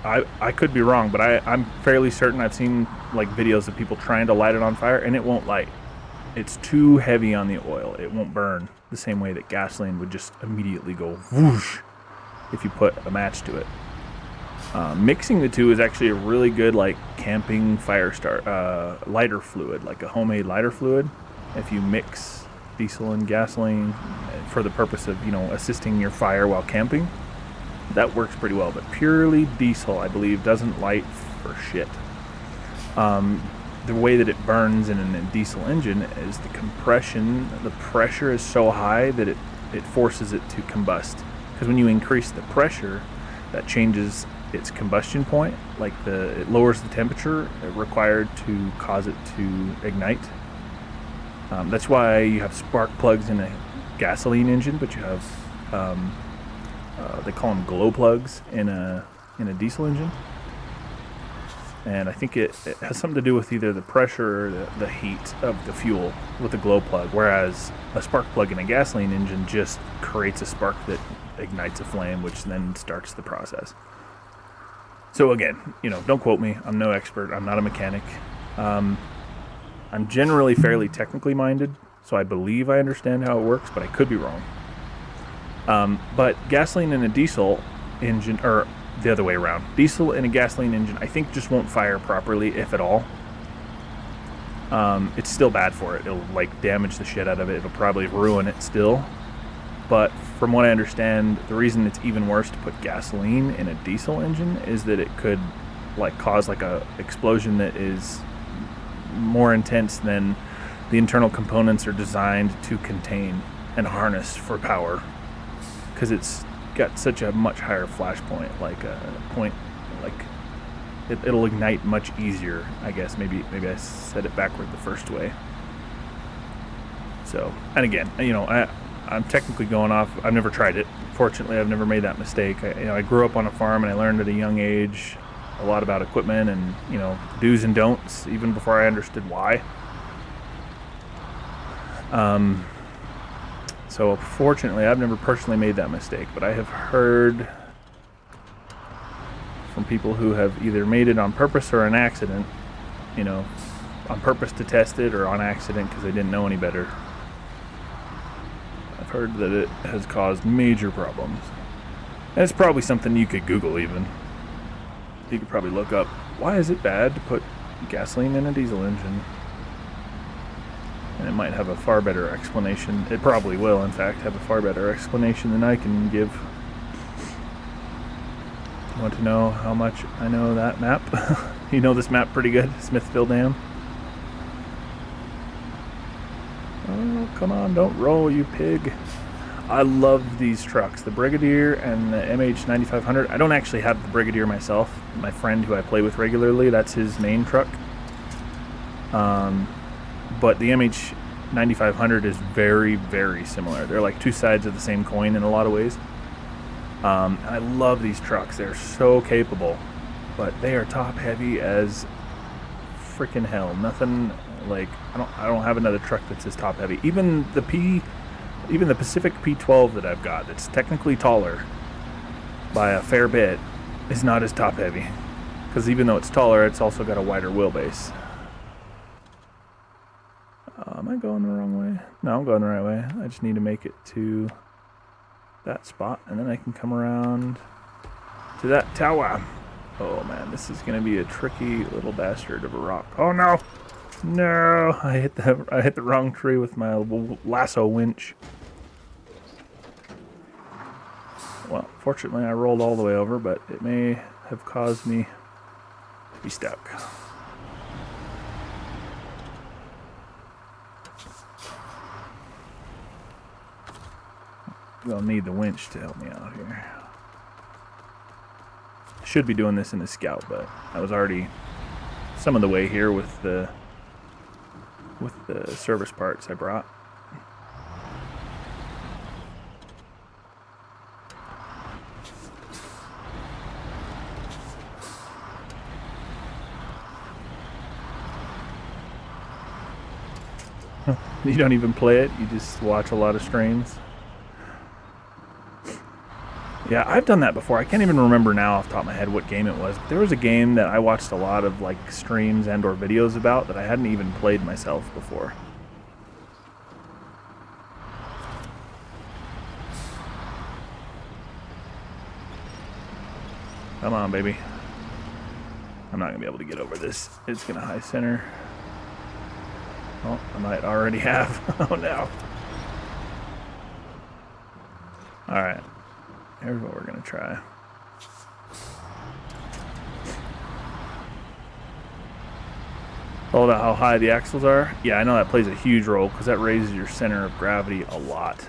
I could be wrong, but I'm fairly certain I've seen like videos of people trying to light it on fire and it won't light. It's too heavy on the oil. It won't burn the same way that gasoline would just immediately go whoosh if you put a match to it. Mixing the two is actually a really good like camping fire start lighter fluid, like a homemade lighter fluid. If you mix diesel and gasoline for the purpose of, assisting your fire while camping, that works pretty well. But purely diesel, I believe, doesn't light for shit. The way that it burns in a diesel engine is the compression. The pressure is so high that it forces it to combust. Because when you increase the pressure, that changes its combustion point. Like it lowers the temperature required to cause it to ignite. That's why you have spark plugs in a gasoline engine, but you have they call them glow plugs in a diesel engine. And I think it has something to do with either the pressure or the heat of the fuel with the glow plug, whereas a spark plug in a gasoline engine just creates a spark that ignites a flame, which then starts the process. So again, don't quote me. I'm no expert. I'm not a mechanic. I'm generally fairly technically minded, so I believe I understand how it works, but I could be wrong. But gasoline in a diesel engine, or the other way around, diesel in a gasoline engine, I think just won't fire properly, if at all. It's still bad for it. It'll damage the shit out of it. It'll probably ruin it still. But from what I understand, the reason it's even worse to put gasoline in a diesel engine is that it could cause a explosion that is more intense than the internal components are designed to contain and harness for power, because it's got such a much higher flash point, it'll ignite much easier, I guess. Maybe I said it backward the first way. So, and again, I'm technically going off. I've never tried it. Fortunately, I've never made that mistake. I grew up on a farm, and I learned at a young age a lot about equipment and, do's and don'ts, even before I understood why. So fortunately, I've never personally made that mistake, but I have heard from people who have either made it on purpose or an accident, on purpose to test it or on accident because they didn't know any better. I've heard that it has caused major problems. And it's probably something you could Google even. You could probably look up, why is it bad to put gasoline in a diesel engine? And it might have a far better explanation. It probably will, in fact, have a far better explanation than I can give. You want to know how much I know that map? You know this map pretty good, Smithville Dam. Oh, come on, don't roll, you pig. I love these trucks, the Brigadier and the MH9500. I don't actually have the Brigadier myself. My friend who I play with regularly, that's his main truck. But the MH9500 is very, very similar. They're like two sides of the same coin in a lot of ways. I love these trucks. They're so capable, but they are top heavy as freaking hell. Nothing like I don't have another truck that's as top heavy. Even the Pacific P12 that I've got, that's technically taller by a fair bit, is not as top heavy. Because even though it's taller, it's also got a wider wheelbase. Am I going the wrong way? No, I'm going the right way. I just need to make it to that spot, and then I can come around to that tower. Oh man, this is going to be a tricky little bastard of a rock. Oh no! No! I hit the wrong tree with my lasso winch. Well, fortunately I rolled all the way over, but it may have caused me to be stuck. We'll need the winch to help me out here. I should be doing this in the Scout, but I was already some of the way here with the service parts I brought. You don't even play it, you just watch a lot of streams. Yeah, I've done that before. I can't even remember now off the top of my head what game it was. But there was a game that I watched a lot of like streams and or videos about that I hadn't even played myself before. Come on, baby. I'm not going to be able to get over this. It's going to high center. Oh, I might already have. Oh, no. Alright. Here's what we're going to try. All about how high the axles are. Yeah, I know that plays a huge role because that raises your center of gravity a lot.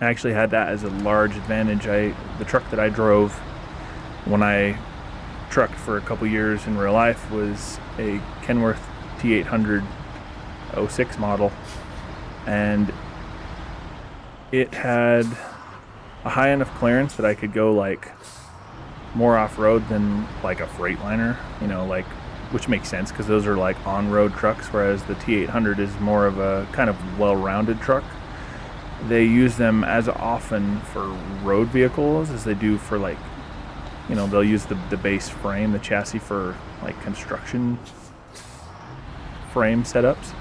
I actually had that as a large advantage. The truck that I drove when I trucked for a couple years in real life was a Kenworth T800 06 model, and it had a high enough clearance that I could go like more off-road than like a Freightliner, you know, like, which makes sense because those are like on-road trucks, whereas the T800 is more of a kind of well-rounded truck. They use them as often for road vehicles as they do for like, you know, they'll use the base frame, the chassis for like construction frame setups.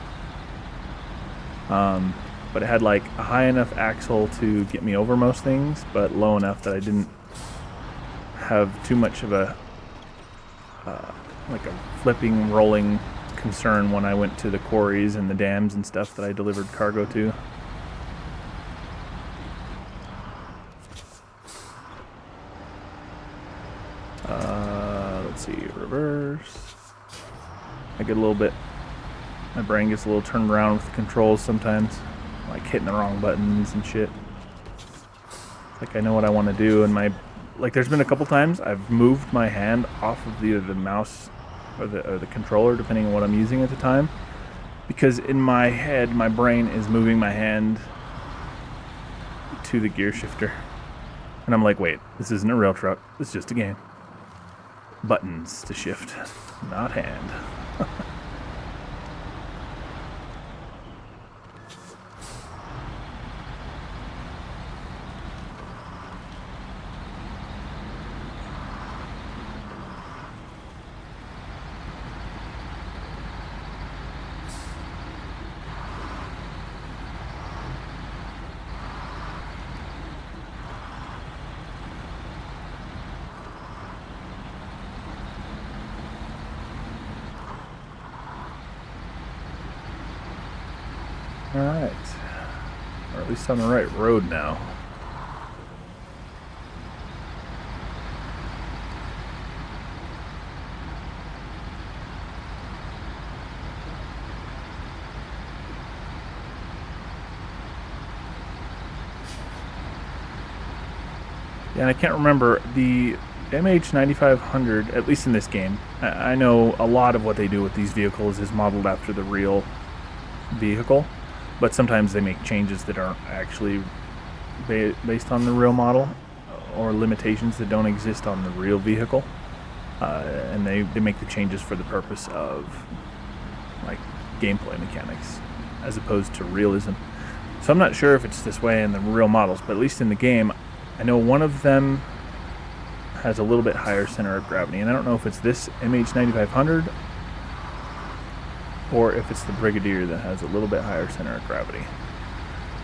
But it had like a high enough axle to get me over most things, but low enough that I didn't have too much of a like a flipping, rolling concern when I went to the quarries and the dams and stuff that I delivered cargo to. Let's see, reverse. I get a little bit, my brain gets a little turned around with the controls sometimes, like hitting the wrong buttons and shit. Like I know what I want to do, and like there's been a couple times I've moved my hand off of either the mouse or the controller, depending on what I'm using at the time, because in my head my brain is moving my hand to the gear shifter, and I'm like, wait, this isn't a real truck, it's just a game. Buttons to shift, not hand. Alright, or at least on the right road now. Yeah, and I can't remember, the MH9500, at least in this game, I know a lot of what they do with these vehicles is modeled after the real vehicle. But sometimes they make changes that aren't actually based on the real model, or limitations that don't exist on the real vehicle. And they make the changes for the purpose of like gameplay mechanics as opposed to realism. So I'm not sure if it's this way in the real models, but at least in the game, I know one of them has a little bit higher center of gravity. And I don't know if it's this MH9500 or if it's the Brigadier that has a little bit higher center of gravity.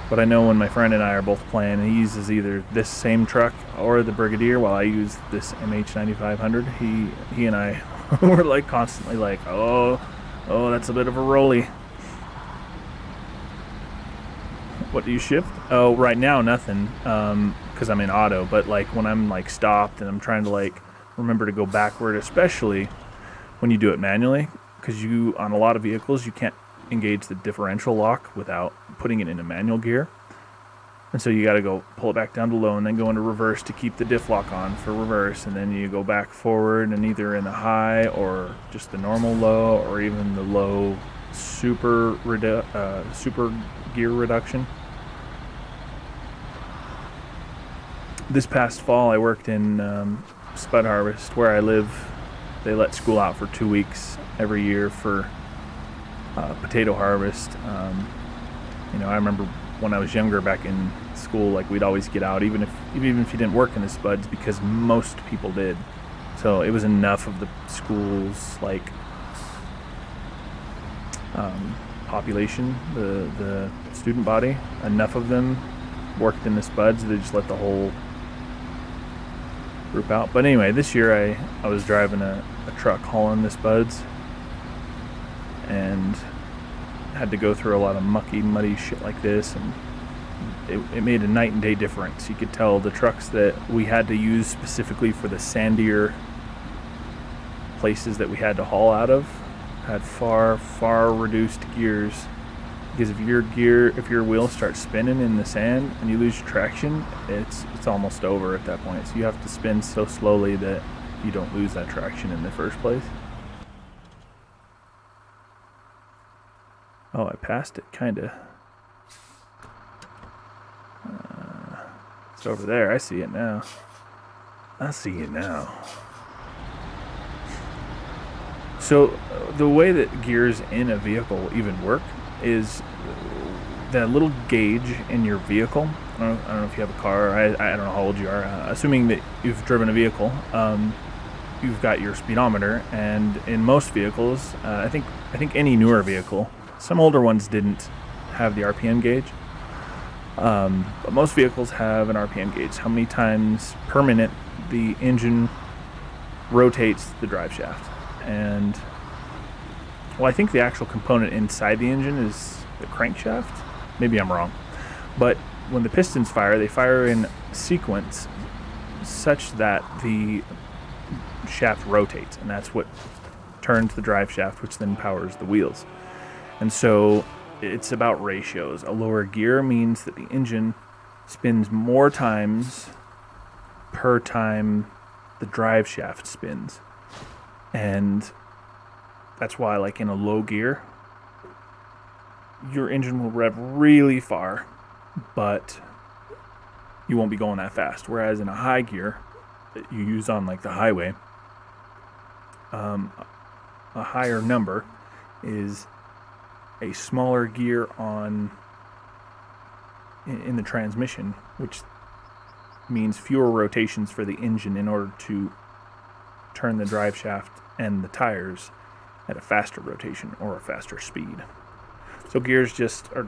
But I know when my friend and I are both playing, he uses either this same truck or the Brigadier while I use this MH9500. He and I were like constantly like, oh, that's a bit of a rolly. What do you shift? Oh, right now nothing, because I'm in auto. But like when I'm like stopped and I'm trying to like remember to go backward, especially when you do it manually, because on a lot of vehicles you can't engage the differential lock without putting it in a manual gear. And so you got to go pull it back down to low and then go into reverse to keep the diff lock on for reverse. And then you go back forward and either in the high or just the normal low or even the low super gear reduction. This past fall I worked in Spud Harvest where I live. They let school out for 2 weeks every year for potato harvest. You know, I remember when I was younger back in school, like we'd always get out even if you didn't work in the spuds because most people did. So it was enough of the school's like population, the student body, enough of them worked in the spuds. They just let the whole group out. But anyway, this year I was driving a truck hauling the spuds and had to go through a lot of mucky, muddy shit like this, and it made a night and day difference. You could tell the trucks that we had to use specifically for the sandier places that we had to haul out of had far reduced gears, because if your wheels start spinning in the sand and you lose traction, it's almost over at that point. So you have to spin so slowly that you don't lose that traction in the first place. Oh, I passed it, kinda. It's over there. I see it now. So the way that gears in a vehicle even work is that little gauge in your vehicle. I don't know if you have a car. I don't know how old you are. Assuming that you've driven a vehicle, you've got your speedometer, and in most vehicles, I think any newer vehicle, some older ones didn't have the RPM gauge, but most vehicles have an RPM gauge. How many times per minute the engine rotates the drive shaft. And well, I think the actual component inside the engine is the crankshaft. Maybe I'm wrong. But when the pistons fire, they fire in sequence such that the shaft rotates, and that's what turns the drive shaft, which then powers the wheels. And so it's about ratios. A lower gear means that the engine spins more times per time the drive shaft spins. And that's why, like in a low gear, your engine will rev really far, but you won't be going that fast. Whereas in a high gear that you use on like the highway, a higher number is a smaller gear in the transmission, which means fewer rotations for the engine in order to turn the drive shaft and the tires at a faster rotation or a faster speed. So gears just are,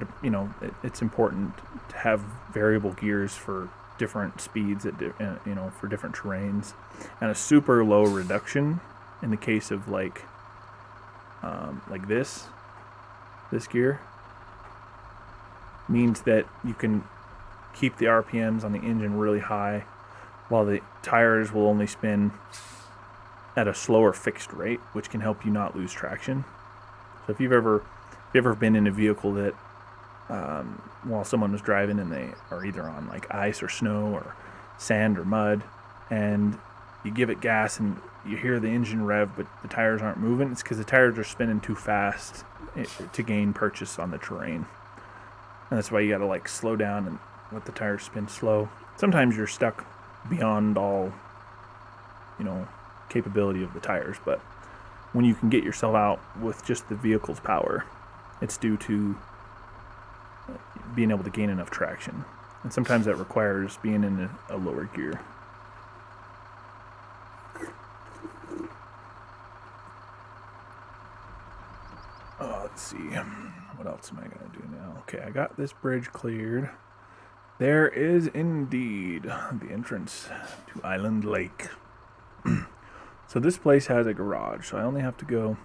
it's important to have variable gears for different speeds at for different terrains. And a super low reduction in the case of like this gear means that you can keep the RPMs on the engine really high while the tires will only spin at a slower fixed rate, which can help you not lose traction. So if you've ever been in a vehicle that while someone was driving and they are either on like ice or snow or sand or mud, and you give it gas and you hear the engine rev but the tires aren't moving, it's because the tires are spinning too fast to gain purchase on the terrain. And that's why you gotta like slow down and let the tires spin slow. Sometimes you're stuck beyond all capability of the tires, but when you can get yourself out with just the vehicle's power, it's due to being able to gain enough traction. And sometimes that requires being in a lower gear. Let's see. What else am I going to do now? Okay, I got this bridge cleared. There is indeed the entrance to Island Lake. So this place has a garage, so I only have to go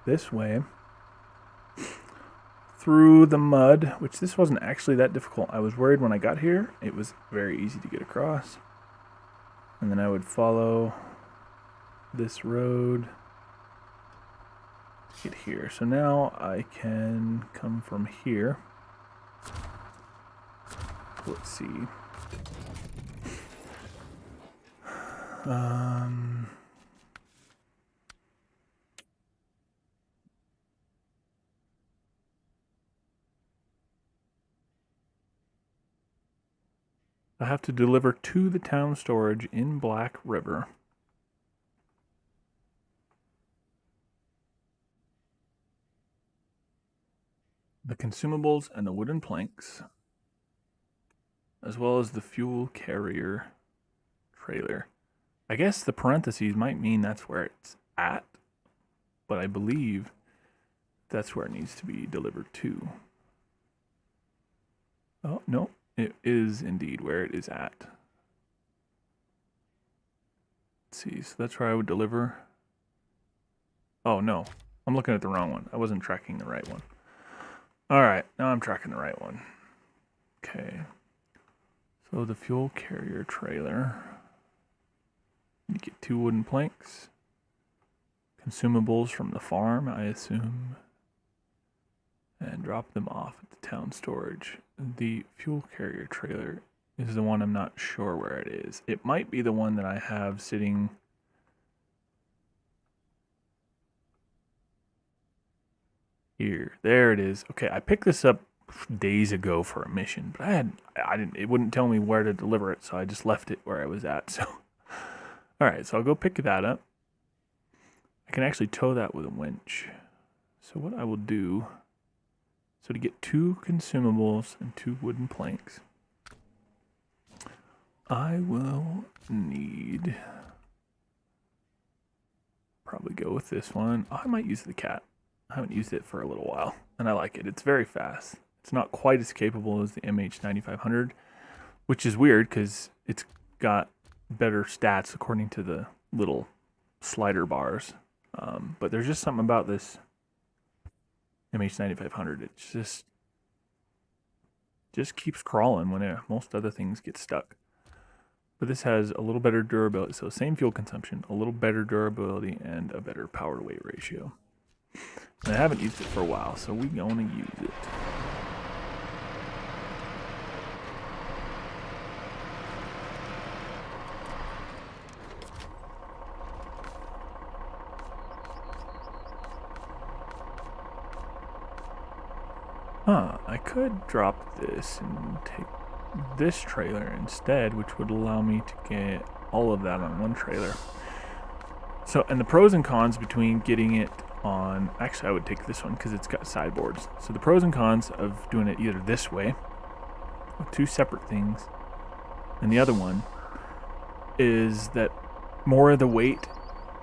this way through the mud, which this wasn't actually that difficult. I was worried when I got here. It was very easy to get across. And then I would follow this road to get here. So now I can come from here Let's see. I have to deliver to the town storage in Black River. The consumables and the wooden planks, as well as the fuel carrier trailer. I guess the parentheses might mean that's where it's at, but I believe that's where it needs to be delivered to. Oh, no, it is indeed where it is at. Let's see, so that's where I would deliver. Oh, no, I'm looking at the wrong one. I wasn't tracking the right one. All right, now I'm tracking the right one. Okay, so the fuel carrier trailer. You get 2 wooden planks, consumables from the farm, I assume, and drop them off at the town storage. The fuel carrier trailer is the one I'm not sure where it is. It might be the one that I have sitting here. There it is. Okay, I picked this up days ago for a mission, but it wouldn't tell me where to deliver it, so I just left it where I was at. So all right, so I'll go pick that up. I can actually tow that with a winch. So what I will do, so to get 2 consumables and 2 wooden planks, I will need, probably go with this one. Oh, I might use the cat. I haven't used it for a little while, and I like it. It's very fast. It's not quite as capable as the MH9500, which is weird because it's got better stats according to the little slider bars. But there's just something about this MH9500. It just keeps crawling when most other things get stuck. But this has a little better durability. So same fuel consumption, a little better durability, and a better power to weight ratio. And I haven't used it for a while, so we're going to use it. I could drop this and take this trailer instead, which would allow me to get all of that on one trailer. So, and the pros and cons between getting it on, actually I would take this one because it's got sideboards. So the pros and cons of doing it either this way, with 2 separate things, and the other one is that more of the weight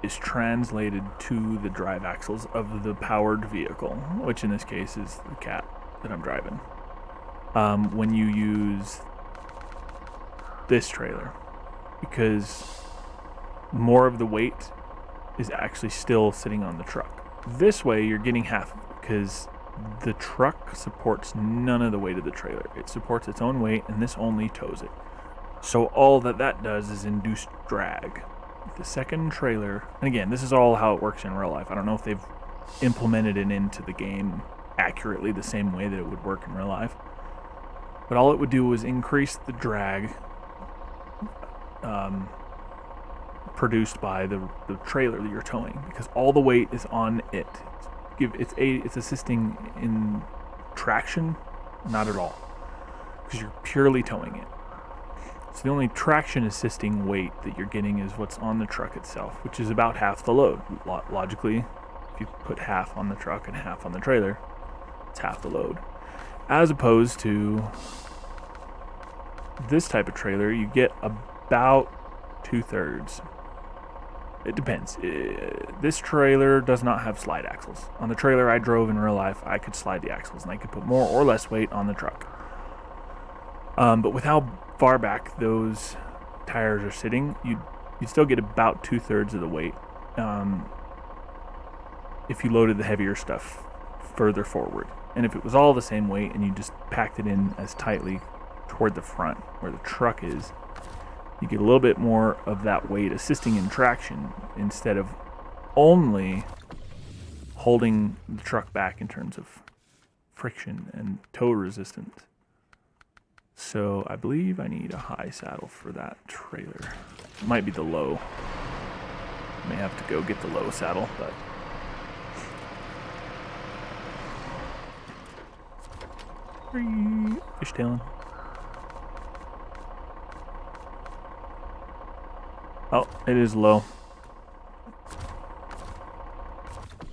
is translated to the drive axles of the powered vehicle, which in this case is the cat that I'm driving. When you use this trailer, because more of the weight is actually still sitting on the truck. This way you're getting half of it because the truck supports none of the weight of the trailer. It supports its own weight, and this only tows it. So all that does is induce drag. The second trailer, and again, this is all how it works in real life. I don't know if they've implemented it into the game accurately the same way that it would work in real life. But all it would do was increase the drag produced by the trailer that you're towing, because all the weight is on it. It's assisting in traction, not at all, because you're purely towing it. So the only traction assisting weight that you're getting is what's on the truck itself, which is about half the load. Logically, if you put half on the truck and half on the trailer, it's half the load. As opposed to this type of trailer, you get about 2/3. It depends. This trailer does not have slide axles. On the trailer I drove in real life, I could slide the axles and I could put more or less weight on the truck. But with how far back those tires are sitting, you still get about 2/3 of the weight if you loaded the heavier stuff further forward. And if it was all the same weight and you just packed it in as tightly toward the front where the truck is, you get a little bit more of that weight assisting in traction instead of only holding the truck back in terms of friction and tow resistance. So I believe I need a high saddle for that trailer. It might be the low. May have to go get the low saddle, but fishtailing. Oh, it is low.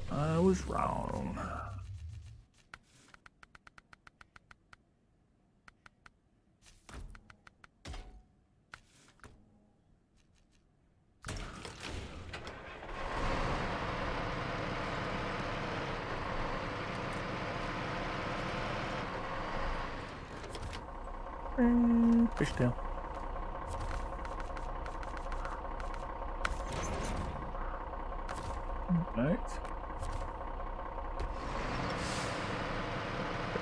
I was wrong. Fishtail. Alright.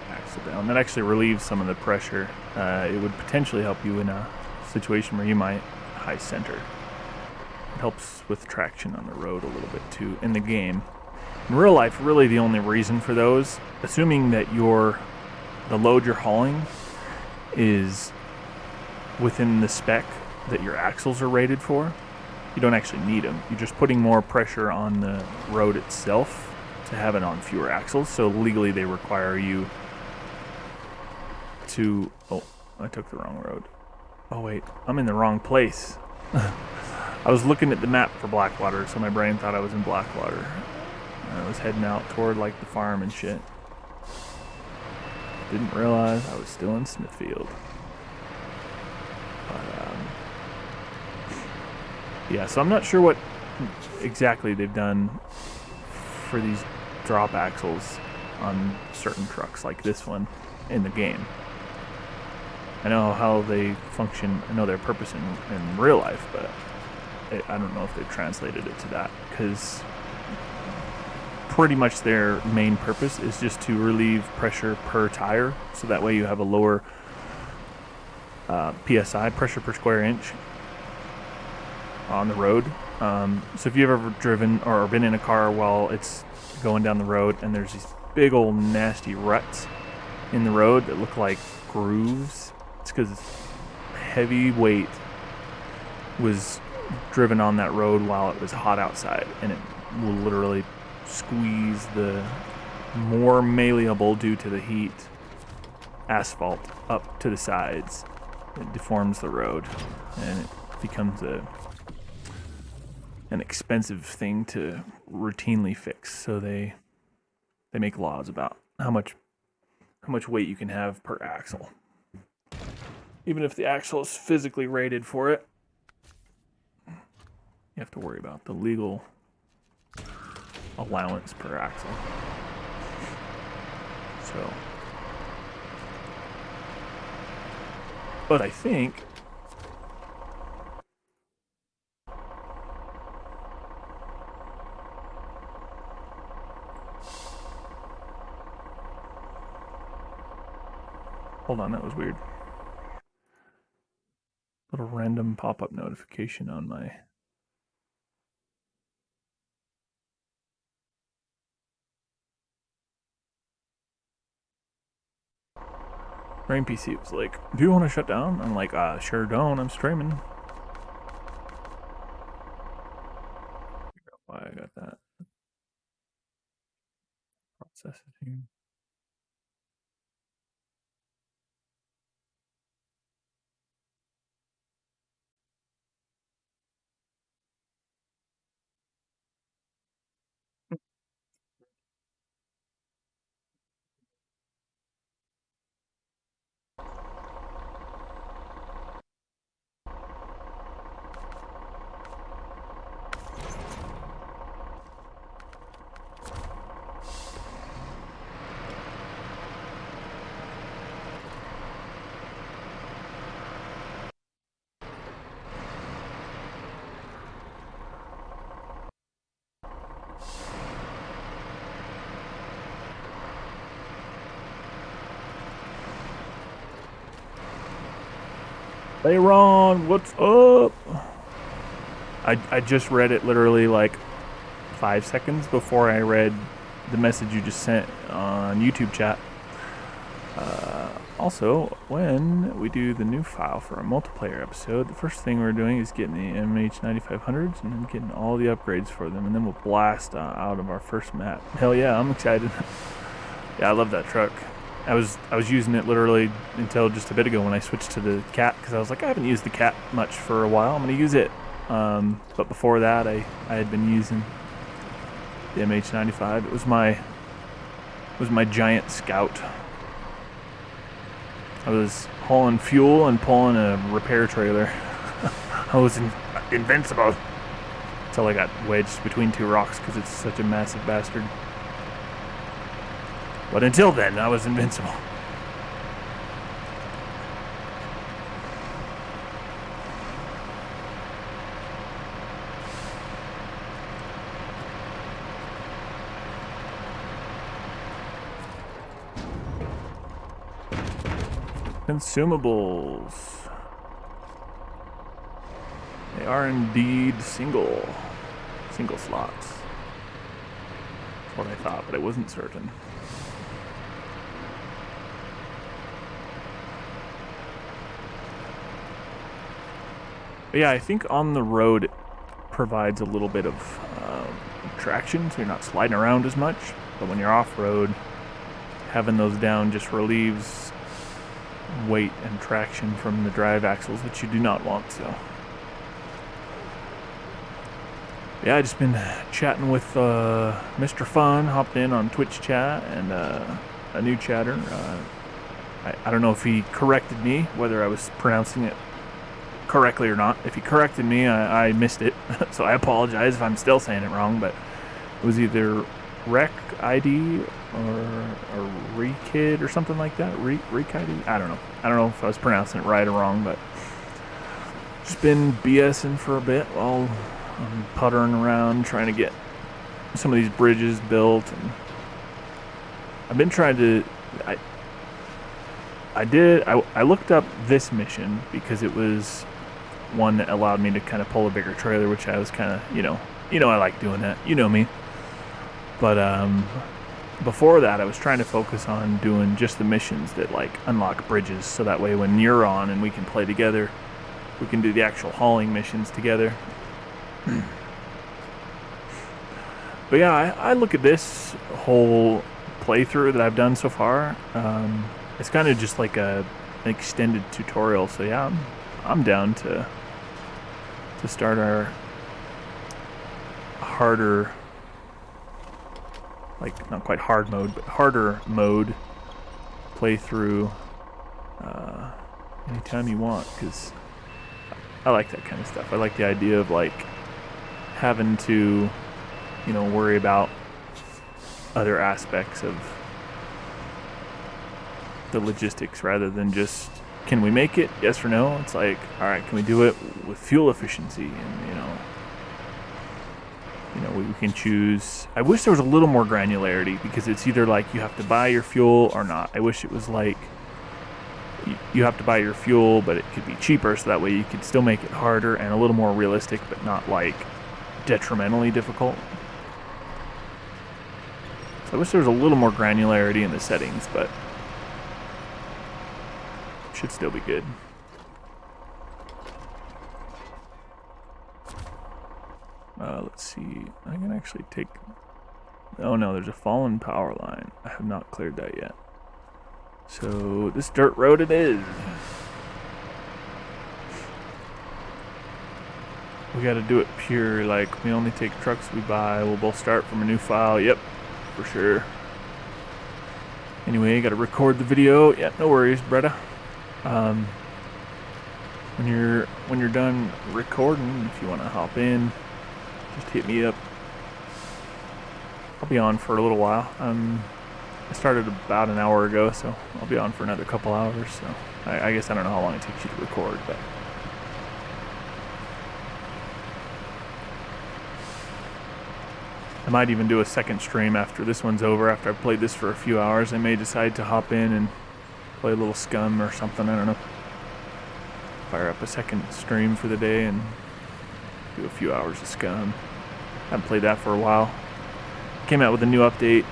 Axle down. That actually relieves some of the pressure. It would potentially help you in a situation where you might high center. It helps with traction on the road a little bit too in the game. In real life, really the only reason for those, assuming that the load you're hauling is within the spec that your axles are rated for, you don't actually need them. You're just putting more pressure on the road itself to have it on fewer axles. So legally they require you to... Oh, I took the wrong road. Oh wait, I'm in the wrong place. I was looking at the map for Blackwater, so my brain thought I was in Blackwater. I was heading out toward like the farm and shit. Didn't realize I was still in Smithfield. But, yeah, so I'm not sure what exactly they've done for these drop axles on certain trucks like this one in the game. I know how they function, I know their purpose in real life, but I don't know if they've translated it to that, because pretty much their main purpose is just to relieve pressure per tire, so that way you have a lower PSI, pressure per square inch, on the road. So if you've ever driven or been in a car while it's going down the road and there's these big old nasty ruts in the road that look like grooves, it's because heavy weight was driven on that road while it was hot outside, and it will literally squeeze the more malleable due to the heat asphalt up to the sides. It deforms the road and it becomes an expensive thing to routinely fix. So they make laws about how much weight you can have per axle, even if the axle is physically rated for it. You have to worry about the legal allowance per axle. So, but I think hold on, that was weird. Little random pop-up notification on my Brain PC was like, do you want to shut down? I'm like, sure don't, I'm streaming. Figure out why I got that. Processing. Hey Ron, what's up? I just read it literally like 5 seconds before I read the message you just sent on YouTube chat. Also, when we do the new file for a multiplayer episode, the first thing we're doing is getting the MH9500s and then getting all the upgrades for them, and then we'll blast out of our first map. Hell yeah, I'm excited. Yeah, I love that truck. I was using it literally until just a bit ago when I switched to the Cat, because I was like, I haven't used the Cat much for a while. I'm going to use it. But before that, I had been using the MH95. It was my giant scout. I was hauling fuel and pulling a repair trailer. I was invincible until I got wedged between two rocks because it's such a massive bastard. But until then, I was invincible. Consumables. They are indeed single slots. That's what I thought, but I wasn't certain. But yeah, I think on the road it provides a little bit of traction, so you're not sliding around as much. But when you're off-road, having those down just relieves weight and traction from the drive axles, which you do not want. So yeah, I just been chatting with Mr. Fun, hopped in on Twitch chat, and a new chatter. I don't know if he corrected me, whether I was pronouncing it correctly or not. If he corrected me, I missed it, so I apologize if I'm still saying it wrong, but it was either Rec ID or Rekid or something like that. Rek ID? I don't know if I was pronouncing it right or wrong, but just been BSing for a bit while I'm puttering around trying to get some of these bridges built, and I've been trying to I looked up this mission because it was one that allowed me to kind of pull a bigger trailer, which I was kind of, I like doing that, you know me. But before that, I was trying to focus on doing just the missions that like unlock bridges, so that way when you're on and we can play together, we can do the actual hauling missions together. But yeah, I look at this whole playthrough that I've done so far. It's kind of just like an extended tutorial. So yeah, I'm down to start our harder, like not quite hard mode, but harder mode playthrough anytime you want, because I like that kind of stuff. I like the idea of like having to, worry about other aspects of the logistics rather than just, can we make it, yes or no? It's like, all right, can we do it with fuel efficiency? And we can choose. I wish there was a little more granularity, because it's either like you have to buy your fuel or not. I wish it was like you have to buy your fuel, but it could be cheaper, so that way you could still make it harder and a little more realistic, but not like detrimentally difficult. So I wish there was a little more granularity in the settings, but it should still be good. Let's see. I can actually take... Oh no, there's a fallen power line. I have not cleared that yet. So this dirt road it is. We gotta do it pure, like we only take trucks we buy. We'll both start from a new file. Yep, for sure. Anyway, gotta record the video. Yeah, no worries, Bretta. When you're done recording, if you wanna hop in, just hit me up. I'll be on for a little while. I started about an hour ago, so I'll be on for another couple hours. So I guess I don't know how long it takes you to record, but I might even do a second stream after this one's over. After I've played this for a few hours, I may decide to hop in and play a little Scum or something. I don't know. Fire up a second stream for the day and do a few hours of Scum. Haven't played that for a while. Came out with a new update,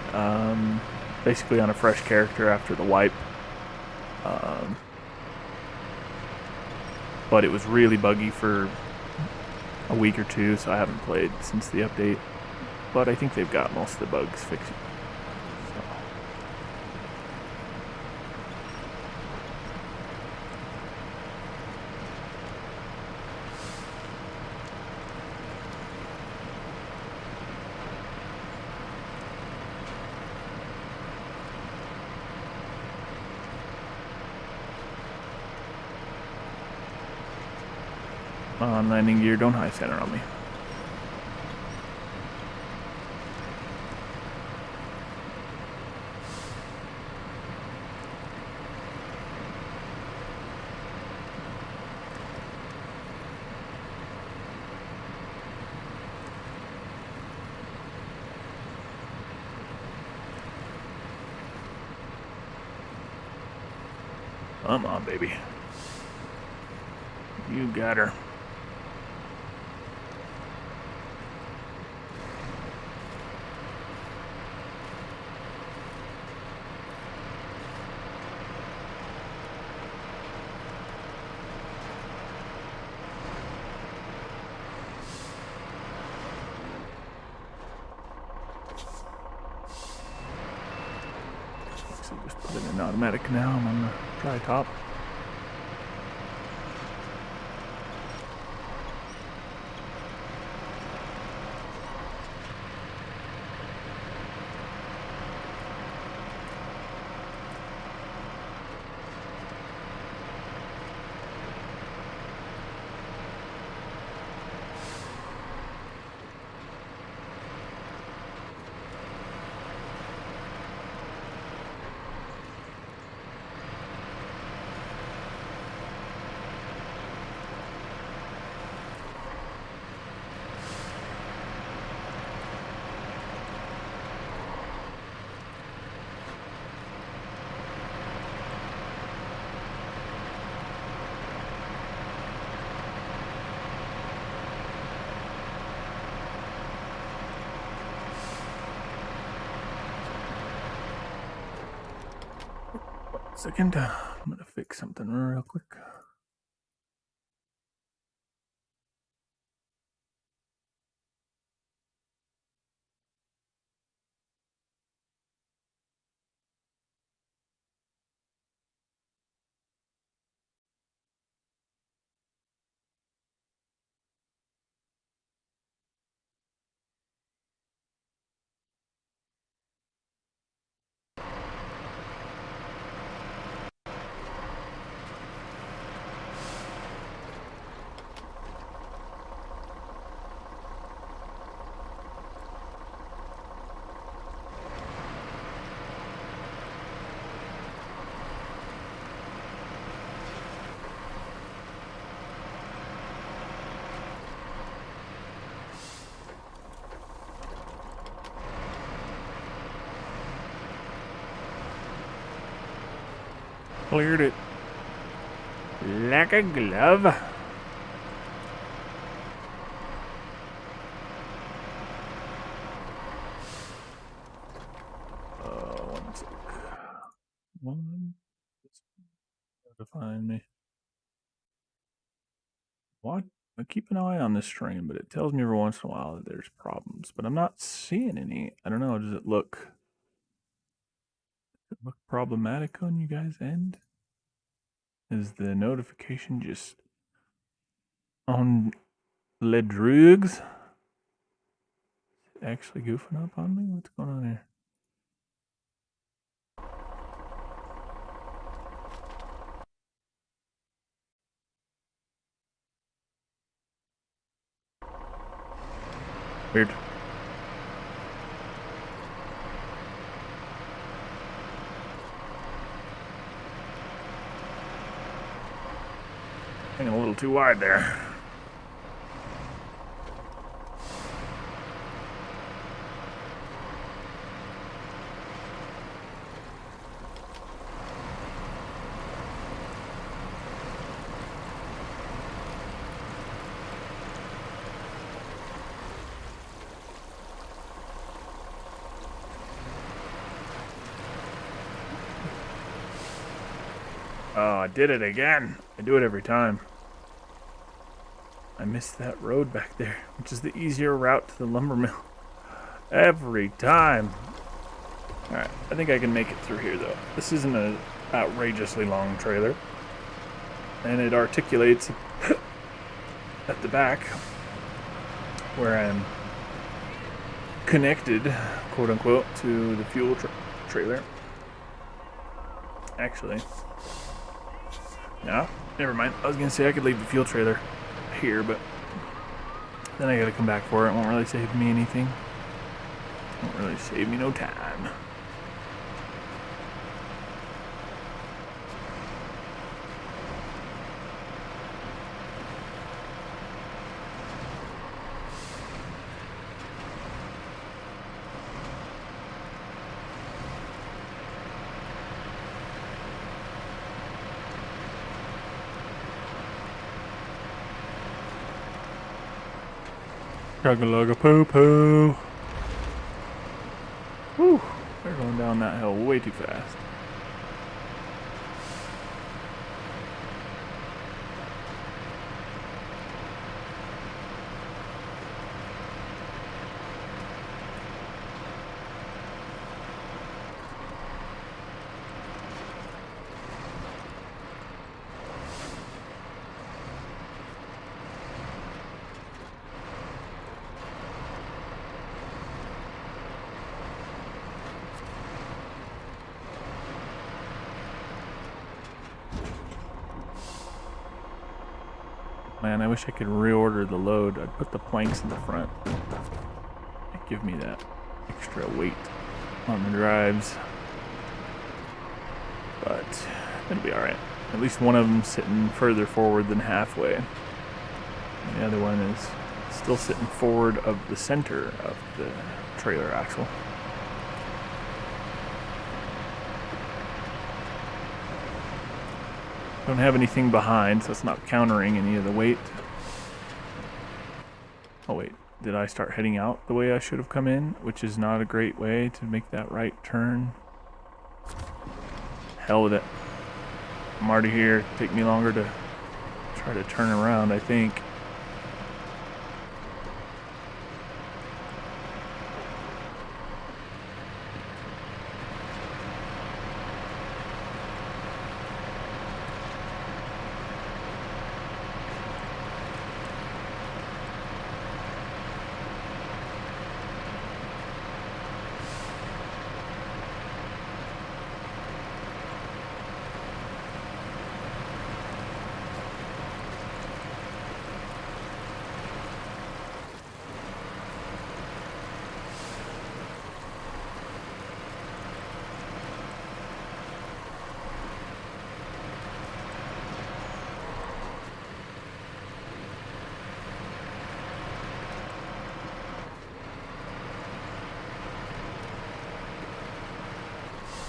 basically on a fresh character after the wipe. But it was really buggy for a week or two, so I haven't played since the update. But I think they've got most of the bugs fixed. So. On landing gear, don't high center on me. Come on, baby. You got her. So just put it in automatic now. I'm on the dry top. Second, I'm gonna fix something real quick. Cleared it like a glove. One sec. One. To find me. What? I keep an eye on this stream, but it tells me every once in a while that there's problems. But I'm not seeing any. I don't know. Does it look problematic on you guys' end? Is the notification just on le drugs? Actually goofing up on me? What's going on here? Weird. Hanging a little too wide there. Oh, I did it again. I do it every time. I missed that road back there, which is the easier route to the lumber mill. Every time. Alright, I think I can make it through here, though. This isn't an outrageously long trailer. And it articulates at the back, where I'm connected, quote-unquote, to the fuel trailer. Actually, no, never mind. I was going to say I could leave the fuel trailer here, but then I got to come back for it. It won't really save me anything. Won't really save me no time. Chug-a-lug poo-poo. Whew, they're going down that hill way too fast. Man, I wish I could reorder the load. I'd put the planks in the front. It'd give me that extra weight on the drives. But it'll be alright. At least one of them's sitting further forward than halfway. And the other one is still sitting forward of the center of the trailer axle. Don't have anything behind, so it's not countering any of the weight. Oh wait, did I start heading out the way I should have come in? Which is not a great way to make that right turn. Hell with it. I'm already here. Take me longer to try to turn around, I think.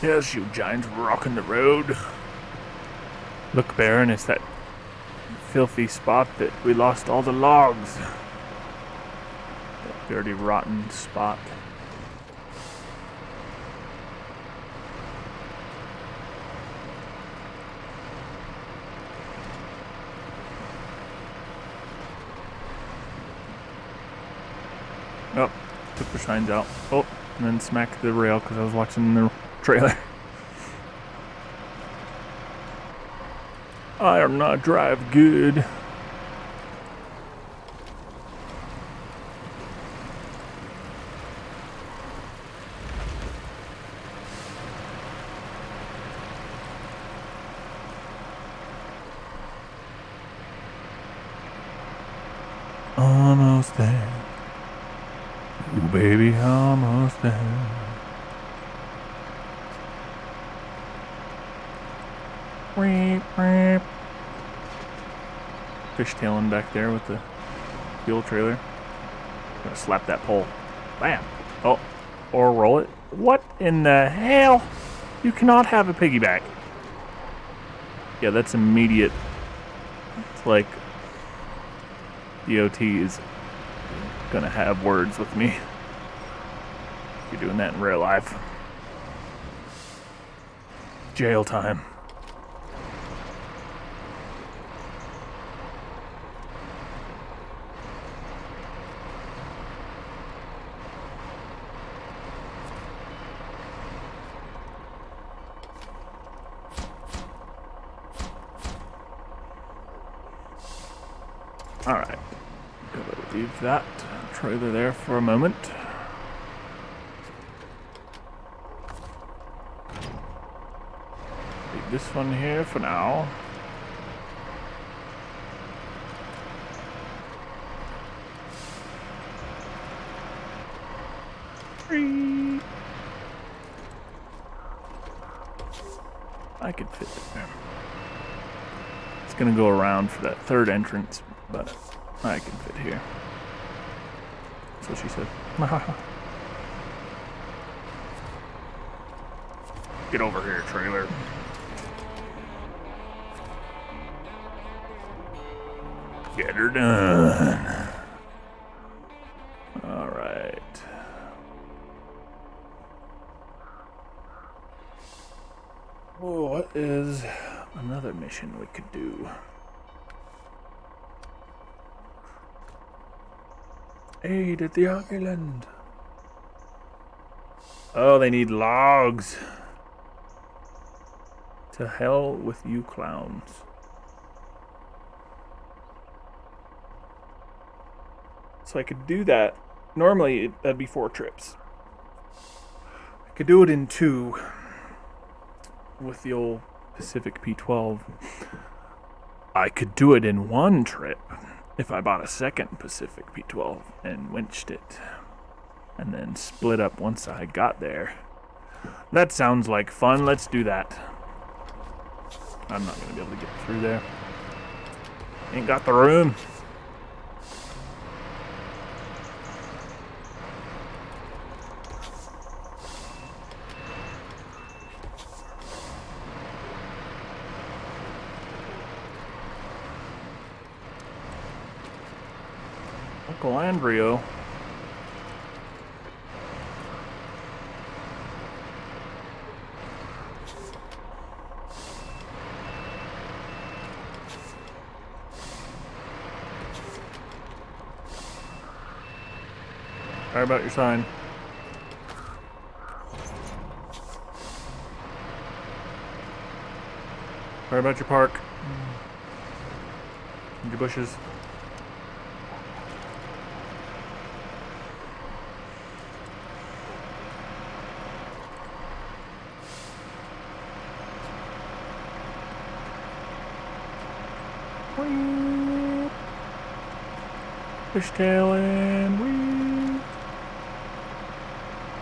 Yes, you giants rocking the road. Look, Baron, it's that filthy spot that we lost all the logs. That dirty, rotten spot. Oh, took the signs out. Oh, and then smacked the rail because I was watching the trailer. I am not drive good. Almost there. Ooh, baby, almost there. Fishtailing back there with the fuel trailer. Gonna slap that pole. Bam. Oh, or roll it. What in the hell? You cannot have a piggyback. Yeah, that's immediate. It's like DOT is gonna have words with me. You're doing that in real life. Jail time. Alright. Gotta leave that trailer there for a moment. Leave this one here for now. I could fit there. It's gonna go around for that third entrance, but I can fit here. That's what she said. Get over here, trailer. Get her done. All right. Oh, what is another mission we could do? Aid at the island. Oh, they need logs. To hell with you clowns. So I could do that. Normally, that'd be 4 trips. I could do it in 2 with the old Pacific P12. I could do it in 1 trip if I bought a second Pacific P12 and winched it. And then split up once I got there. That sounds like fun. Let's do that. I'm not going to be able to get through there. Ain't got the room. Uncle Andrio. Sorry about your sign. Sorry about your park. And your bushes. Fishtailing. Wee.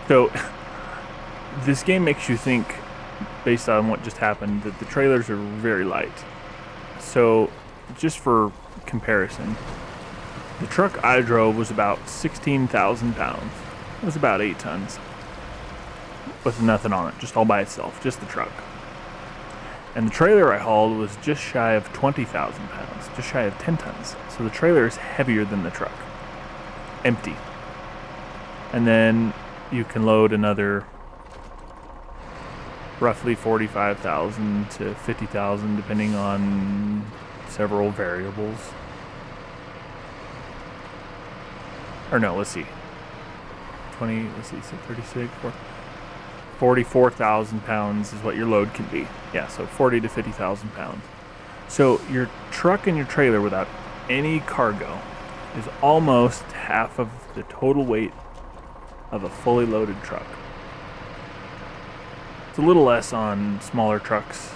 So, this game makes you think, based on what just happened, that the trailers are very light. So, just for comparison, the truck I drove was about 16,000 pounds. It was about 8 tons. With nothing on it, just all by itself, just the truck. And the trailer I hauled was just shy of 20,000 pounds, just shy of 10 tons. So the trailer is heavier than the truck. Empty. And then you can load another roughly 45,000 to 50,000 depending on several variables. Or no, let's see. 20, let's see, so 36, 44,000 pounds is what your load can be. Yeah, so 40 to 50,000 pounds. So your truck and your trailer without any cargo is almost half of the total weight of a fully loaded truck. It's a little less on smaller trucks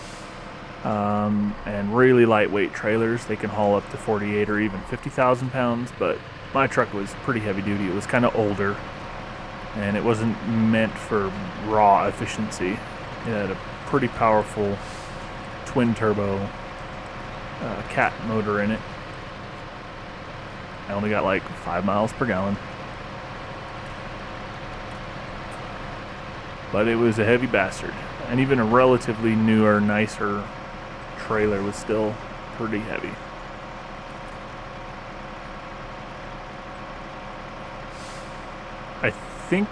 and really lightweight trailers. They can haul up to 48 or even 50,000 pounds, but my truck was pretty heavy duty. It was kind of older. And it wasn't meant for raw efficiency. It had a pretty powerful twin-turbo cat motor in it. I only got like 5 miles per gallon. But it was a heavy bastard. And even a relatively newer, nicer trailer was still pretty heavy. I think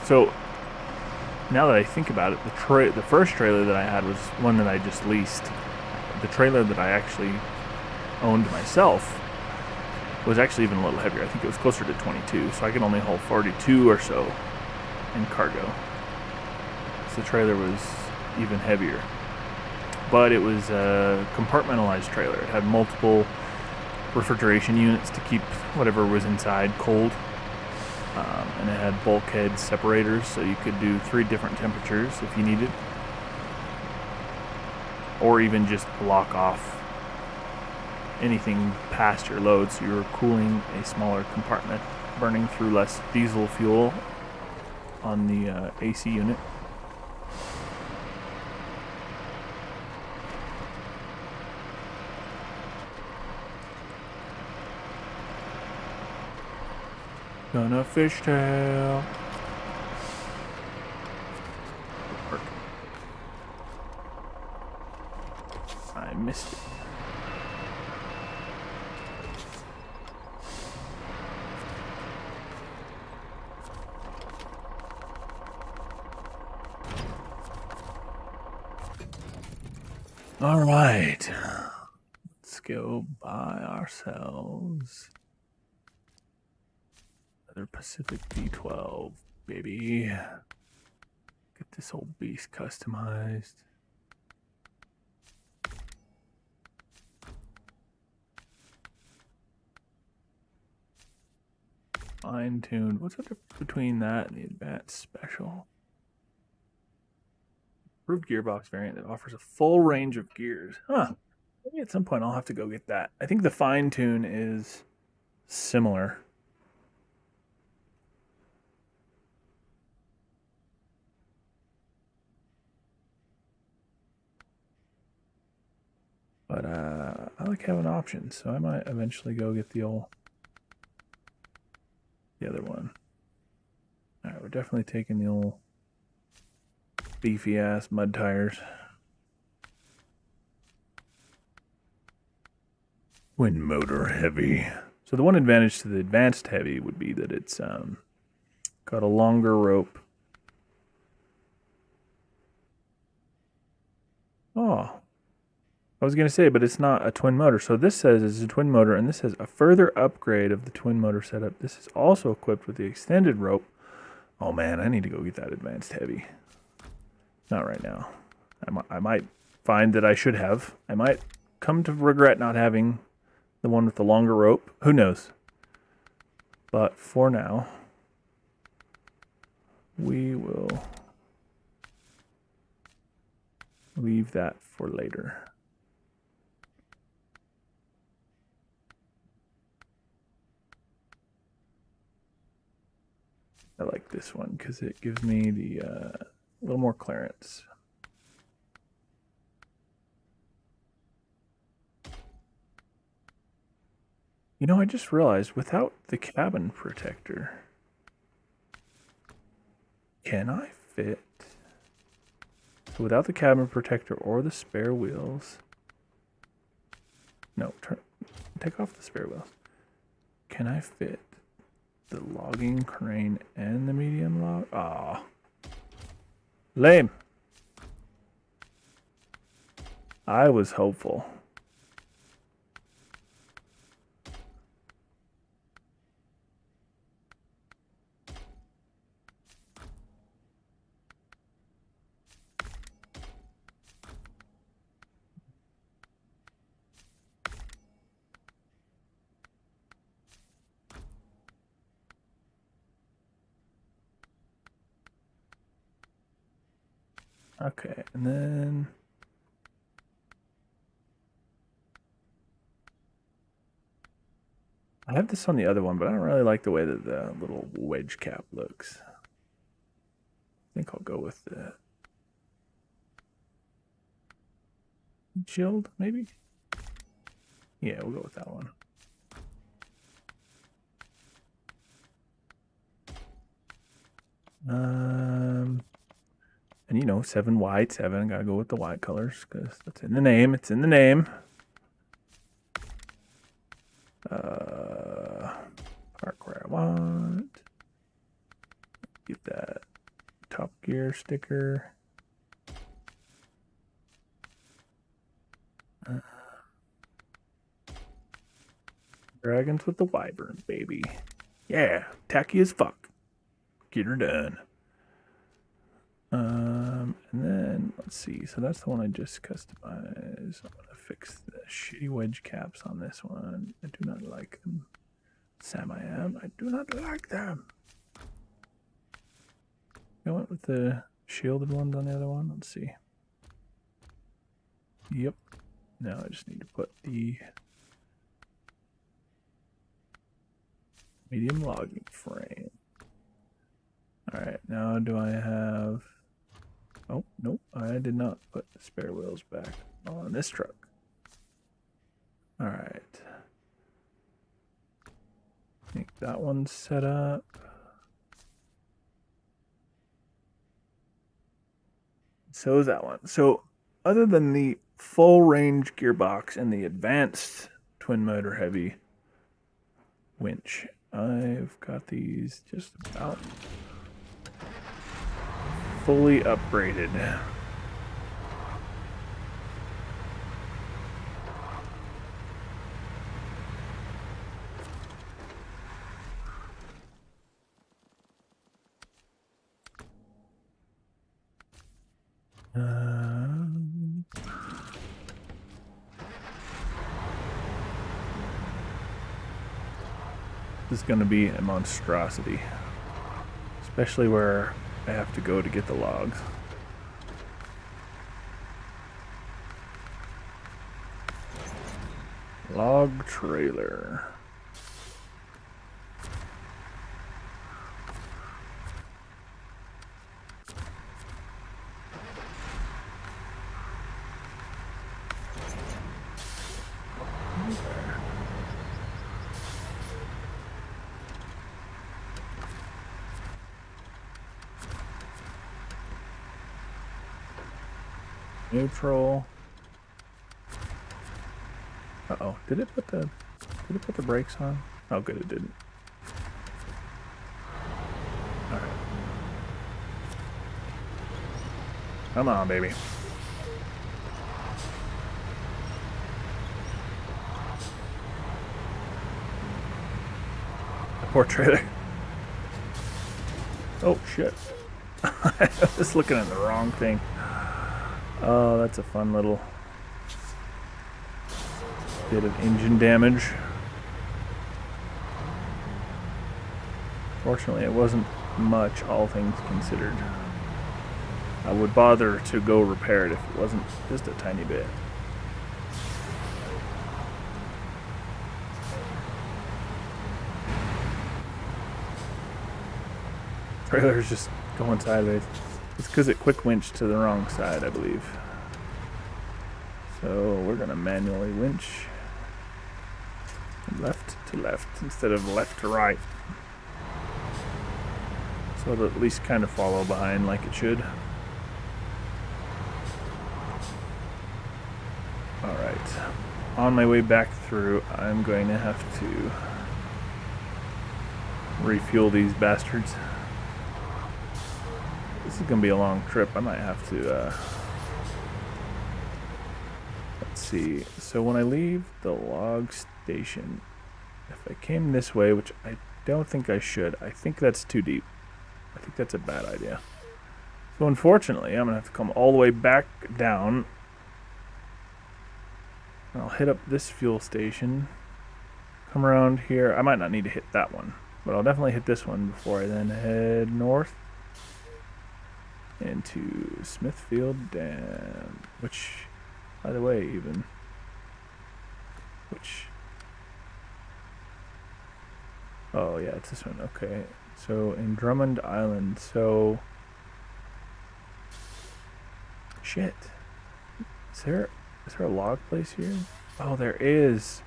so. Now that I think about it, the first trailer that I had was one that I just leased. The trailer that I actually owned myself was actually even a little heavier. I think it was closer to 22, so I could only haul 42 or so in cargo. So the trailer was even heavier. but it was a compartmentalized trailer. It had multiple refrigeration units to keep whatever was inside cold. And it had bulkhead separators, so you could do 3 different temperatures if you needed. Or even just block off anything past your load, so you were cooling a smaller compartment, burning through less diesel fuel on the AC unit. Gonna fishtail. I missed it. All right, let's go buy ourselves another Pacific V12, baby. Get this old beast customized. Fine-tuned. What's the difference between that and the advanced special? Improved gearbox variant that offers a full range of gears. Huh. Maybe at some point I'll have to go get that. I think the fine-tune is similar. But I like having options, so I might eventually go get the other one. All right, we're definitely taking the old beefy ass mud tires. Twin motor heavy. So the one advantage to the advanced heavy would be that it's got a longer rope. Oh, I was going to say, but it's not a twin motor. So this says it's a twin motor, and this says a further upgrade of the twin motor setup. This is also equipped with the extended rope. Oh man, I need to go get that advanced heavy. Not right now. I might find that I should have. I might come to regret not having the one with the longer rope. Who knows? But for now, we will leave that for later. I like this one because it gives me the a little more clearance. You know, I just realized without the cabin protector, can I fit? So without the cabin protector or the spare wheels, no, take off the spare wheels. Can I fit the logging crane and the medium log? Ah, lame. I was hopeful. Okay, and then I have this on the other one, but I don't really like the way that the little wedge cap looks. I think I'll go with the shield, maybe? Yeah, we'll go with that one. And you know, 7 white, 7. Gotta go with the white colors because that's in the name. It's in the name. Park where I want. Get that Top Gear sticker. Dragons with the wyvern, baby. Yeah, tacky as fuck. Get her done. And then let's see. So that's the one I just customized. I'm gonna fix the shitty wedge caps on this one. I do not like them. Sam, I do not like them. I went with the shielded ones on the other one. Let's see. Yep. Now I just need to put the medium logging frame. Alright, now do I have... Oh, nope, I did not put the spare wheels back on this truck. Alright. I think that one's set up. So is that one. So, other than the full range gearbox and the advanced twin motor heavy winch, I've got these just about fully upgraded. This is going to be a monstrosity, especially where I have to go to get the logs. Log trailer. Neutral. Uh-oh. Did it put the brakes on? Oh good, it didn't. Alright. Come on, baby. The poor trailer. Oh shit. I was looking at the wrong thing. Oh, that's a fun little bit of engine damage. Fortunately, it wasn't much, all things considered. I would bother to go repair it if it wasn't just a tiny bit. Trailer's just going sideways. It's because it quick winched to the wrong side, I believe. So we're gonna manually winch from left to left instead of left to right. So it'll at least kind of follow behind like it should. Alright. On my way back through, I'm going to have to refuel these bastards. This is going to be a long trip. I might have to, let's see. So when I leave the log station, if I came this way, which I don't think I should, I think that's too deep. I think that's a bad idea. So unfortunately, I'm going to have to come all the way back down. I'll hit up this fuel station. Come around here. I might not need to hit that one, but I'll definitely hit this one before I then head north into Smithfield Dam, which, by the way, oh yeah, it's this one. Okay, so in Drummond Island. So shit, is there a log place here? Oh, there is.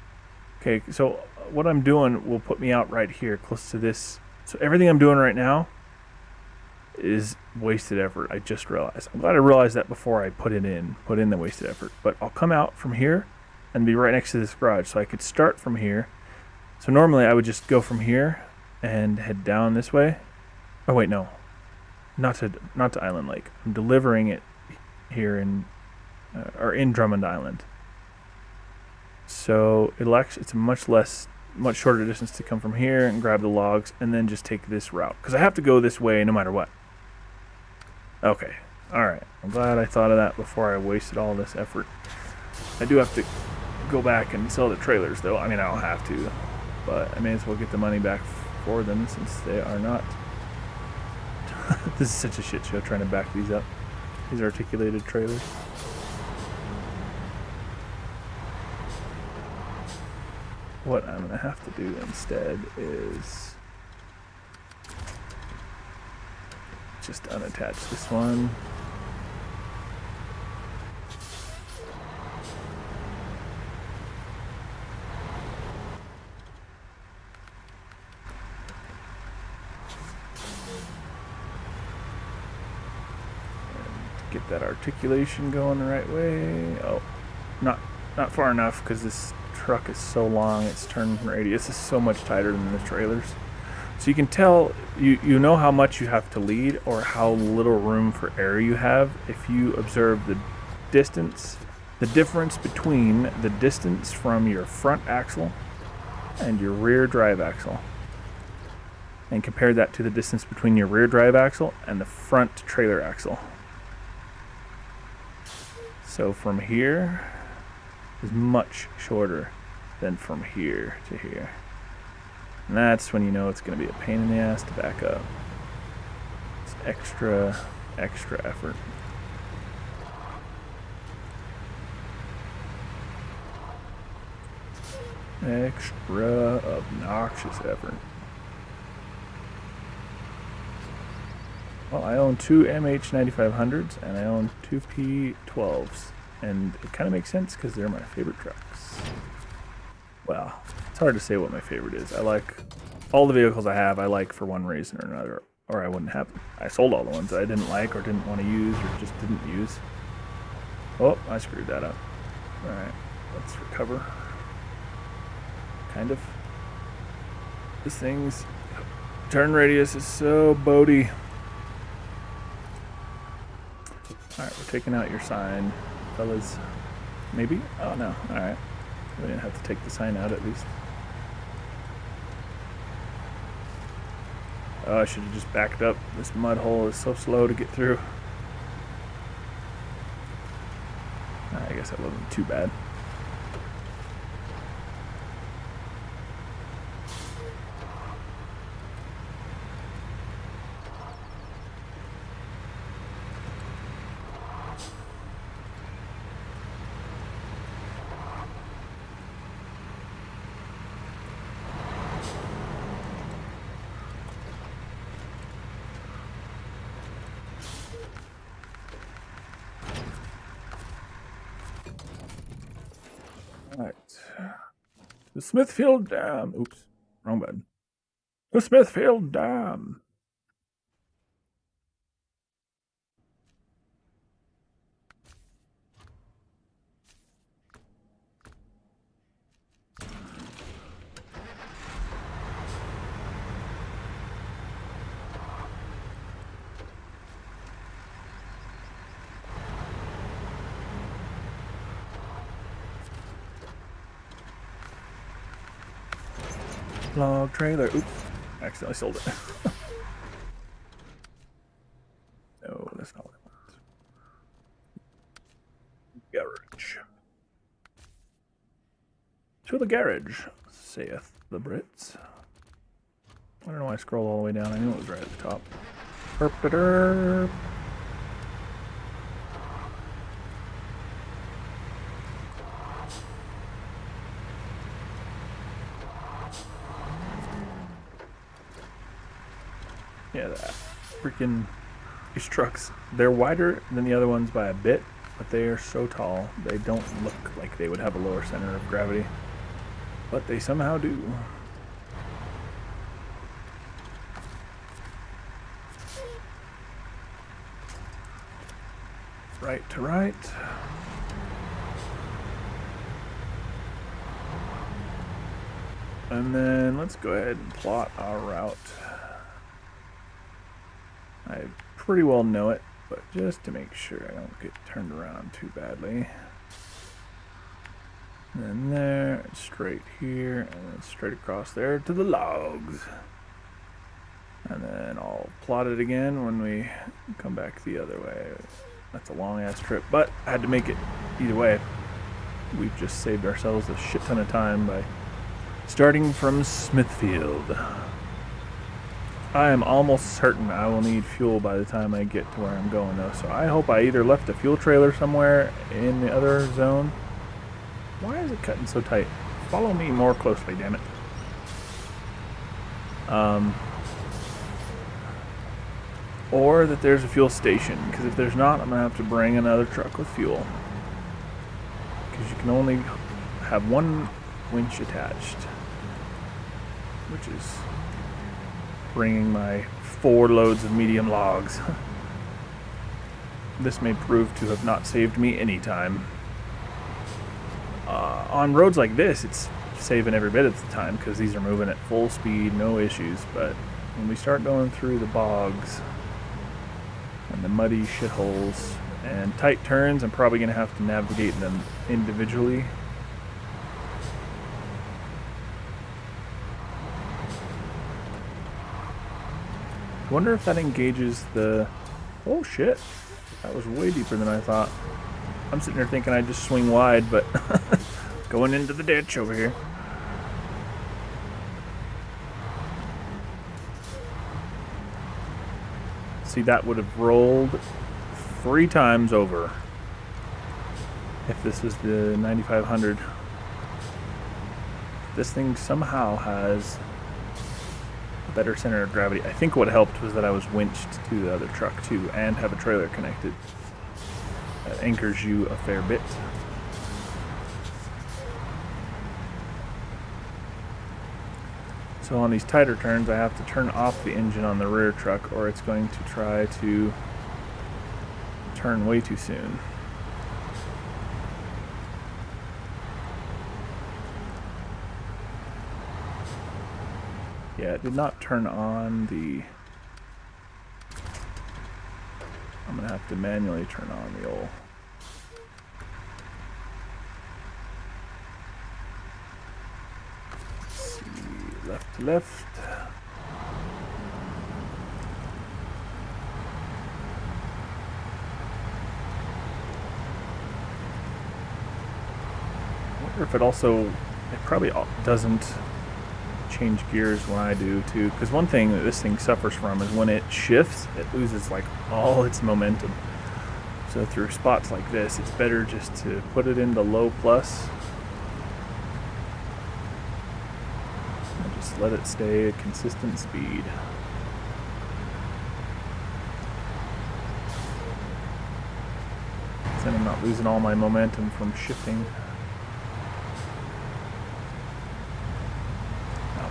Okay, so what I'm doing will put me out right here close to this. So everything I'm doing right now is wasted effort. I just realized. I'm glad I realized that before I put in the wasted effort. But I'll come out from here and be right next to this garage, so I could start from here. So normally I would just go from here and head down this way. Oh wait, no, not to Island Lake. I'm delivering it here in Drummond Island. So it's a much shorter distance to come from here and grab the logs and then just take this route, because I have to go this way no matter what. Okay. Alright. I'm glad I thought of that before I wasted all this effort. I do have to go back and sell the trailers, though. I mean, I don't have to, but I may as well get the money back for them since they are not. This is such a shit show trying to back these up. These articulated trailers. What I'm going to have to do instead is just unattach this one. Get that articulation going the right way. Oh, not far enough because this truck is so long. Its turn radius is so much tighter than the trailers. So you can tell, you know how much you have to lead or how little room for error you have if you observe the distance, the difference between the distance from your front axle and your rear drive axle. And compare that to the distance between your rear drive axle and the front trailer axle. So from here is much shorter than from here to here. And that's when you know it's going to be a pain in the ass to back up. It's extra effort. Extra obnoxious effort. Well, I own two MH9500s and I own two P12s. And it kind of makes sense because they're my favorite trucks. Well, it's hard to say what my favorite is. I like all the vehicles I have, I like for one reason or another, or I wouldn't have them. I sold all the ones that I didn't like or didn't want to use or just didn't use. Oh, I screwed that up. Alright, let's recover. Kind of. This thing's turn radius is so boaty. Alright, we're taking out your sign, fellas. Maybe? Oh no, alright. We didn't have to take the sign out at least. Oh, I should have just backed up. This mud hole is so slow to get through. I guess that wasn't too bad. Alright. The Smithfield Dam. Oops. Wrong button. The Smithfield Dam. Log trailer. Oops. Accidentally sold it. No, that's not what I want. Garage. To the garage, saith the Brits. I don't know why I scrolled all the way down. I knew it was right at the top. Herp-a-derp. Yeah, that freaking, these trucks, they're wider than the other ones by a bit, but they are so tall, they don't look like they would have a lower center of gravity. But they somehow do. Right to right. And then let's go ahead and plot our route. I pretty well know it, but just to make sure I don't get turned around too badly. And then there, straight here, and then straight across there to the logs. And then I'll plot it again when we come back the other way. That's a long ass trip, but I had to make it either way. We've just saved ourselves a shit ton of time by starting from Smithfield. I am almost certain I will need fuel by the time I get to where I'm going though, so I hope I either left a fuel trailer somewhere in the other zone. Why is it cutting so tight? Follow me more closely, damn it. Or that there's a fuel station, because if there's not, I'm going to have to bring another truck with fuel. Because you can only have one winch attached, which is bringing my 4 loads of medium logs. This may prove to have not saved me any time. On roads like this, it's saving every bit of the time because these are moving at full speed, no issues. But when we start going through the bogs and the muddy shitholes and tight turns, I'm probably going to have to navigate them individually. I wonder if that engages the... Oh shit, that was way deeper than I thought. I'm sitting here thinking I'd just swing wide, but going into the ditch over here. See, that would have rolled 3 times over if this was the 9500. This thing somehow has a better center of gravity. I think what helped was that I was winched to the other truck too and have a trailer connected. That anchors you a fair bit. So on these tighter turns, I have to turn off the engine on the rear truck or it's going to try to turn way too soon. Yeah, it did not turn on the... I'm going to have to manually turn on the old... Let's see, left to left. I wonder if it also... It probably doesn't change gears when I do too, because one thing that this thing suffers from is when it shifts, it loses like all its momentum. So through spots like this, it's better just to put it into low plus and just let it stay at consistent speed. Then I'm not losing all my momentum from shifting.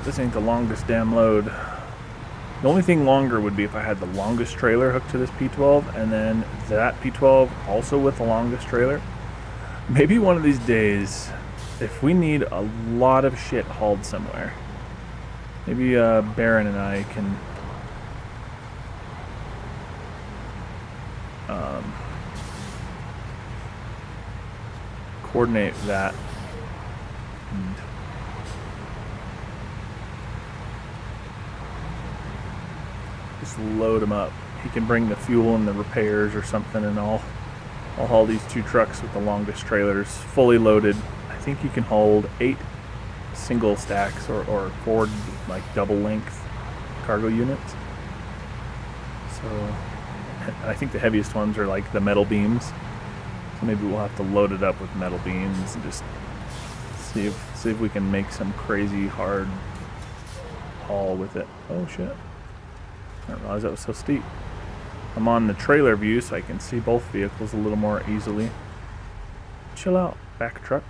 This ain't the longest damn load. The only thing longer would be if I had the longest trailer hooked to this P12 and then that P12 also with the longest trailer. Maybe one of these days, if we need a lot of shit hauled somewhere, maybe Baron and I can coordinate that. And just load them up. He can bring the fuel and the repairs or something, and I'll haul these 2 trucks with the longest trailers fully loaded. I think you can hold 8 single stacks or 4 like double length cargo units. So I think the heaviest ones are like the metal beams. So maybe we'll have to load it up with metal beams and just see if we can make some crazy hard haul with it. Oh shit. I didn't realize that was so steep. I'm on the trailer view so I can see both vehicles a little more easily. Chill out, back truck.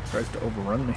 Tries to overrun me.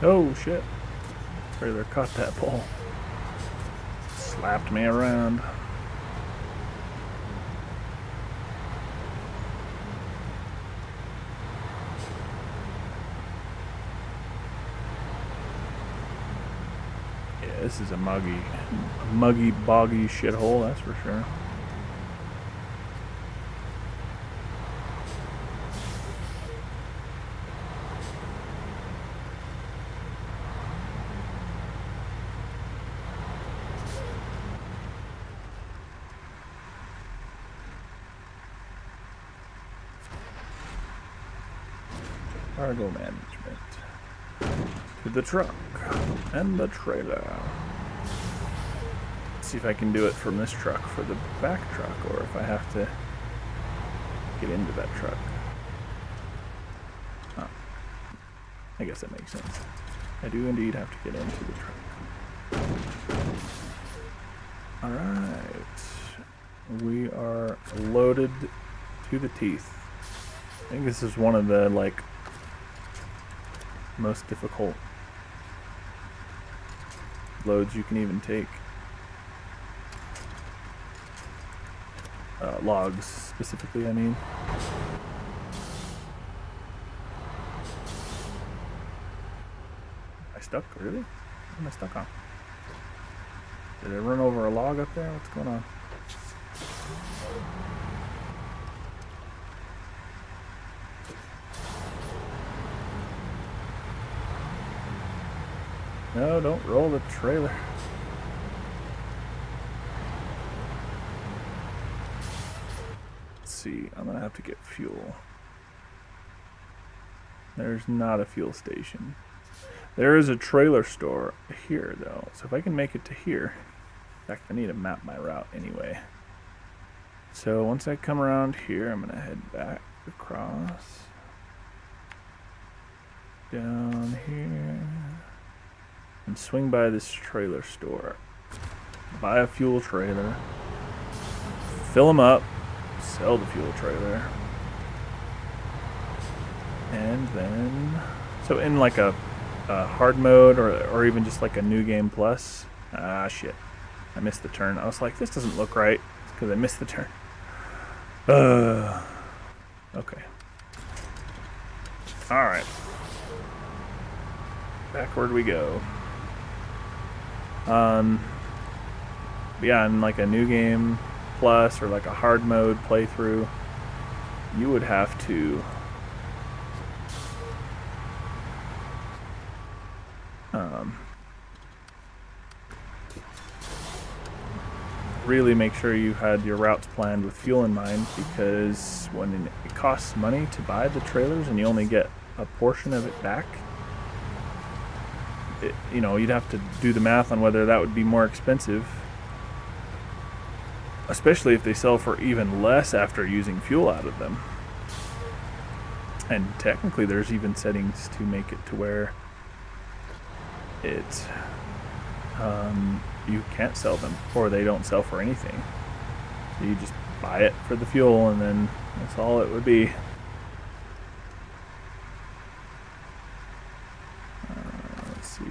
Oh shit. Trailer caught that pole. Slapped me around. Yeah, this is a muggy, boggy shithole, that's for sure. Cargo management. To the truck and the trailer. Let's see if I can do it from this truck for the back truck, or if I have to get into that truck. Oh, I guess that makes sense. I do indeed have to get into the truck. Alright. We are loaded to the teeth. I think this is one of the, like, most difficult loads you can even take. Logs, specifically, I mean. Am I stuck? Really? What am I stuck on? Did I run over a log up there? What's going on? No, don't roll the trailer. Let's see, I'm gonna have to get fuel. There's not a fuel station. There is a trailer store here, though. So if I can make it to here, in fact, I need to map my route anyway. So once I come around here, I'm gonna head back across. Down here. And swing by this trailer store. Buy a fuel trailer. Fill them up. Sell the fuel trailer. And then... So in like a hard mode or even just like a new game plus. Ah, shit. I missed the turn. I was like, this doesn't look right. It's because I missed the turn. Okay. Alright. Backward we go. Yeah, in like a new game plus or like a hard mode playthrough, you would have to really make sure you had your routes planned with fuel in mind, because when it costs money to buy the trailers and you only get a portion of it back, you know, you'd have to do the math on whether that would be more expensive, especially if they sell for even less after using fuel out of them. And technically there's even settings to make it to where it you can't sell them, or they don't sell for anything. So you just buy it for the fuel, and then that's all it would be. Let's see.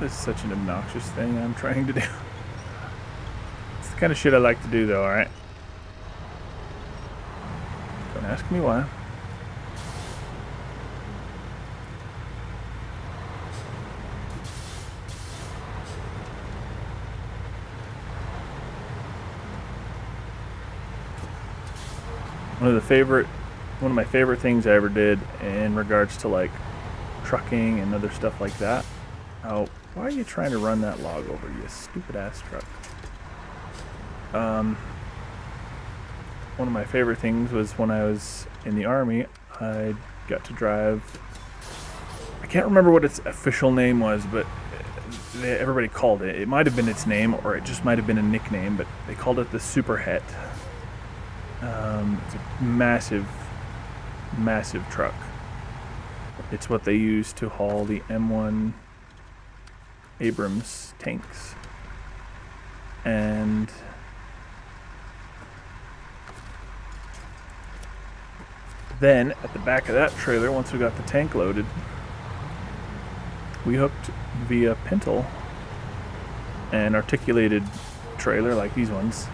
This is such an obnoxious thing I'm trying to do. It's the kind of shit I like to do, though, alright? Don't ask me why. One of my favorite things I ever did in regards to like trucking and other stuff like that. Oh, why are you trying to run that log over, you stupid ass truck? One of my favorite things was when I was in the Army, I got to drive, I can't remember what its official name was, but everybody called it. It might have been its name, or it just might have been a nickname, but they called it the Super Het. It's a massive, massive truck. It's what they use to haul the M1 Abrams tanks. And then at the back of that trailer, once we got the tank loaded, we hooked via pintle an articulated trailer like these ones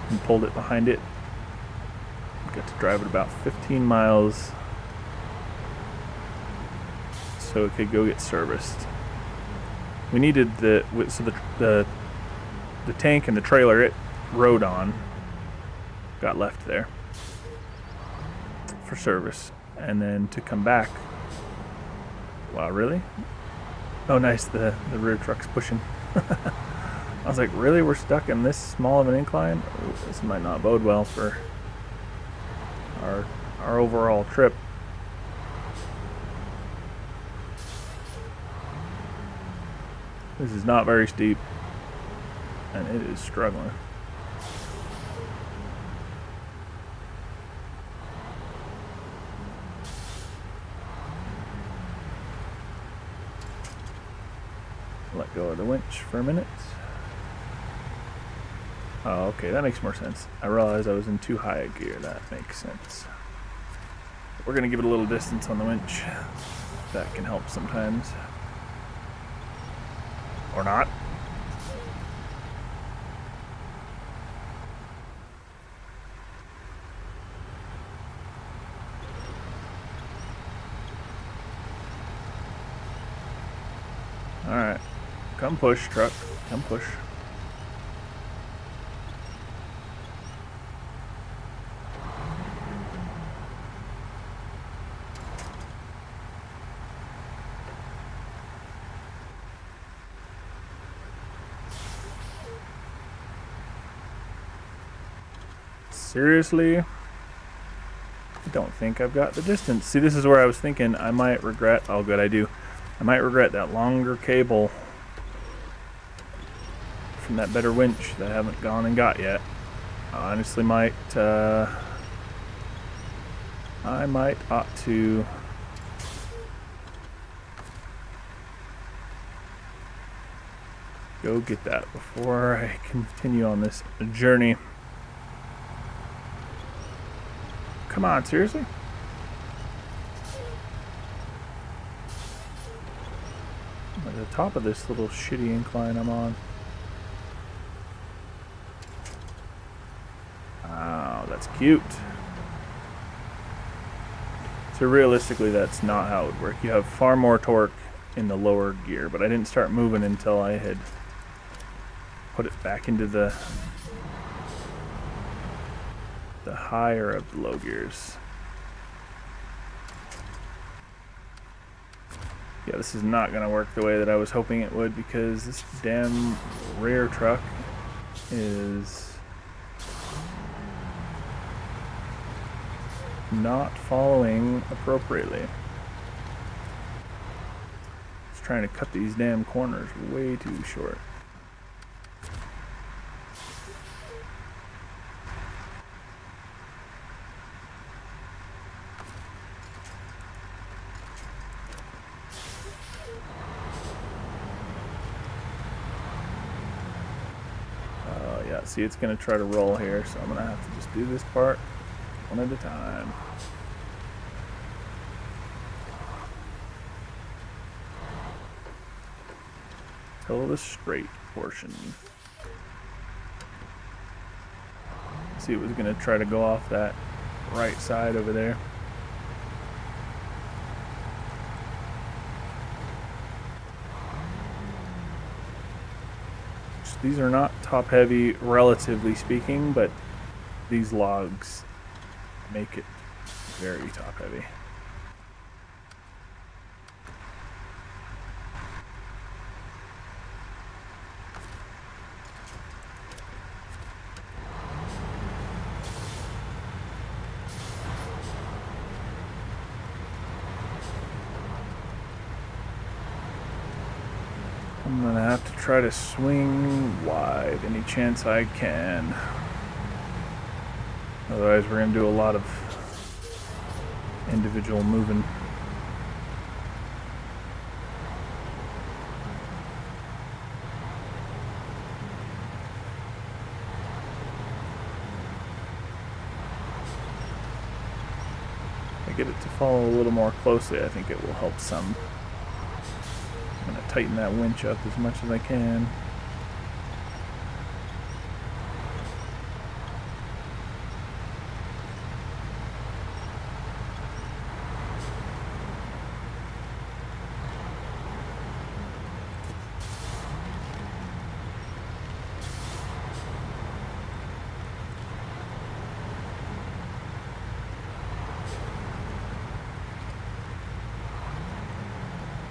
and pulled it behind it. Got to drive it about 15 miles so it could go get serviced. We needed the tank and the trailer it rode on got left there for service, and then to come back. Wow, really? Oh, nice. The rear truck's pushing. I was like, really? We're stuck in this small of an incline? Ooh, this might not bode well for our overall trip. This is not very steep, and it is struggling. Let go of the winch for a minute. Oh, okay, that makes more sense. I realized I was in too high a gear. That makes sense. We're gonna give it a little distance on the winch. That can help sometimes. Or not. Alright. Come push, truck. Come push. Seriously? I don't think I've got the distance. See, this is where I was thinking I might regret. Oh, good, I do. I might regret that longer cable from that better winch that I haven't gone and got yet. I honestly might, I might ought to go get that before I continue on this journey. Come on, seriously? I'm at the top of this little shitty incline I'm on. Wow, that's cute. So realistically, that's not how it would work. You have far more torque in the lower gear, but I didn't start moving until I had put it back into the higher of the low gears. Yeah, this is not going to work the way that I was hoping it would, because this damn rear truck is not following appropriately. It's trying to cut these damn corners way too short. See, it's going to try to roll here, so I'm going to have to just do this part one at a time. Till the straight portion. See, it was going to try to go off that right side over there. These are not top heavy, relatively speaking, but these logs make it very top heavy. I'm gonna have to try to swing wide any chance I can. Otherwise, we're going to do a lot of individual moving. If I get it to follow a little more closely, I think it will help some. I'm going to tighten that winch up as much as I can.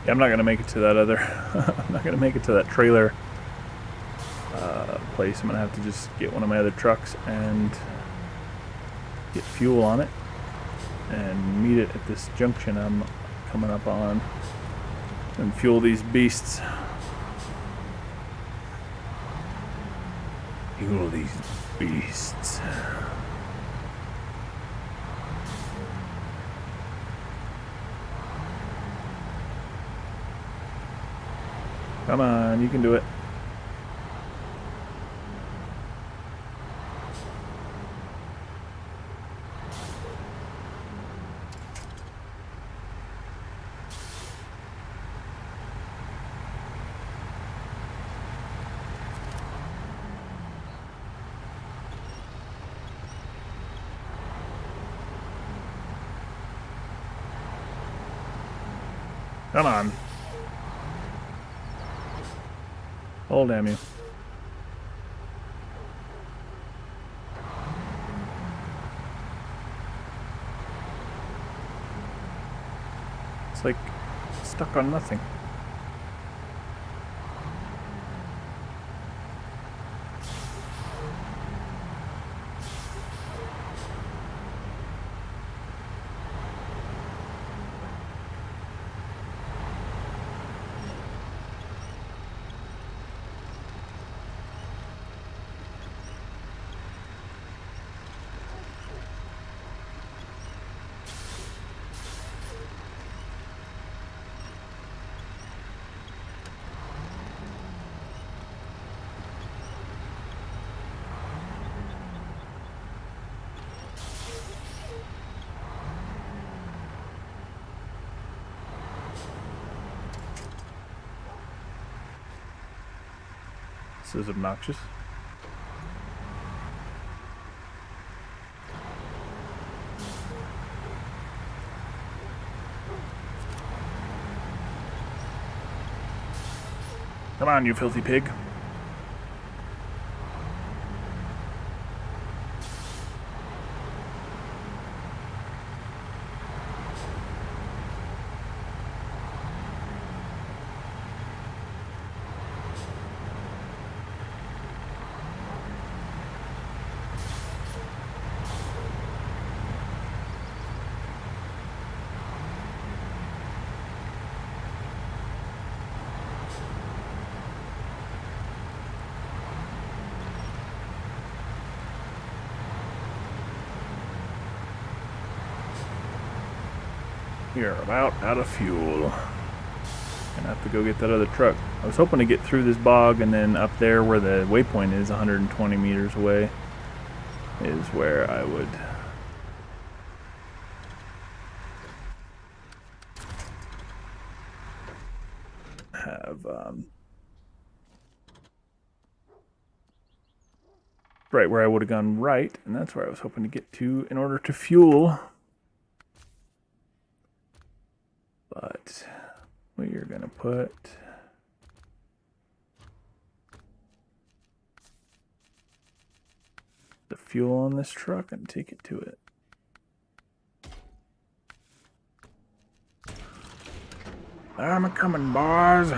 Yeah, I'm not going to make it to that other... I'm not going to make it to that trailer place. I'm going to have to just get one of my other trucks and get fuel on it and meet it at this junction I'm coming up on and fuel these beasts. Fuel these beasts. Come on, you can do it. Come on. Oh, damn you. It's like stuck on nothing. This is obnoxious. Come on, you filthy pig. You're about out of fuel. Gonna have to go get that other truck. I was hoping to get through this bog and then up there where the waypoint is 120 meters away is where I would have right where I would have gone right, and that's where I was hoping to get to in order to fuel. But we are going to put the fuel on this truck and take it to it. I'm a coming, boys.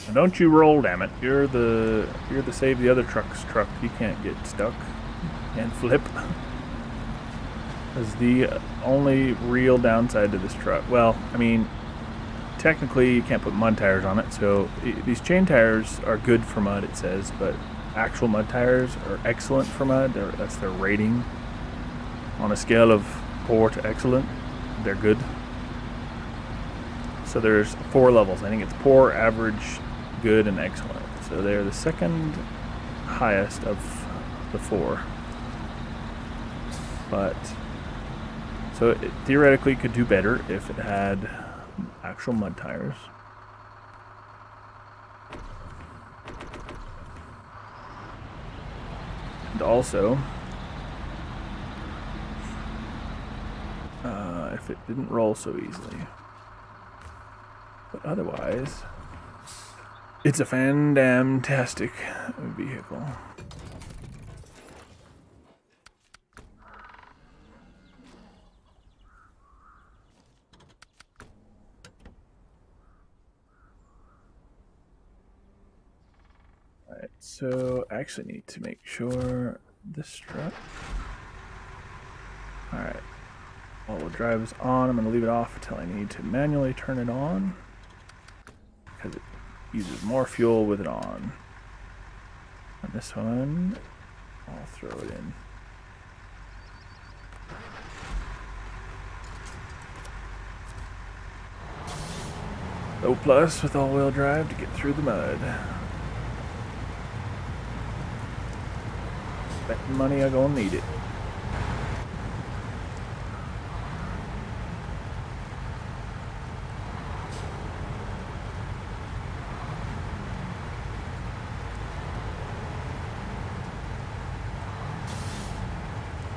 And don't you roll, damn it. You're the save the other truck's truck. You can't get stuck and flip. Is the only real downside to this truck. Well, I mean, technically you can't put mud tires on it, so these chain tires are good for mud, it says, but actual mud tires are excellent for mud. That's their rating. On a scale of poor to excellent, they're good. So there's 4 levels. I think it's poor, average, good, and excellent. So they're the second highest of the 4. But so it theoretically could do better if it had actual mud tires. And also, if it didn't roll so easily. But otherwise, it's a fan-damn-tastic vehicle. Alright, so I actually need to make sure this strut. Alright. All-wheel drive is on. I'm going to leave it off until I need to manually turn it on, because it uses more fuel with it on. And this one, I'll throw it in. O plus with all-wheel drive to get through the mud. Bet money I'm gonna need it.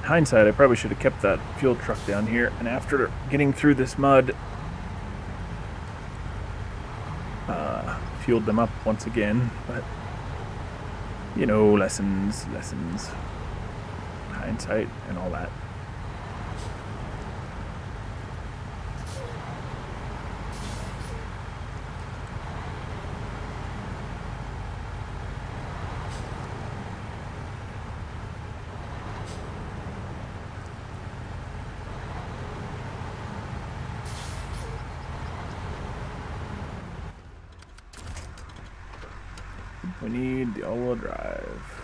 Hindsight, I probably should have kept that fuel truck down here, and after getting through this mud, fueled them up once again. But you know, lessons, hindsight, and all that. We need the all-wheel drive.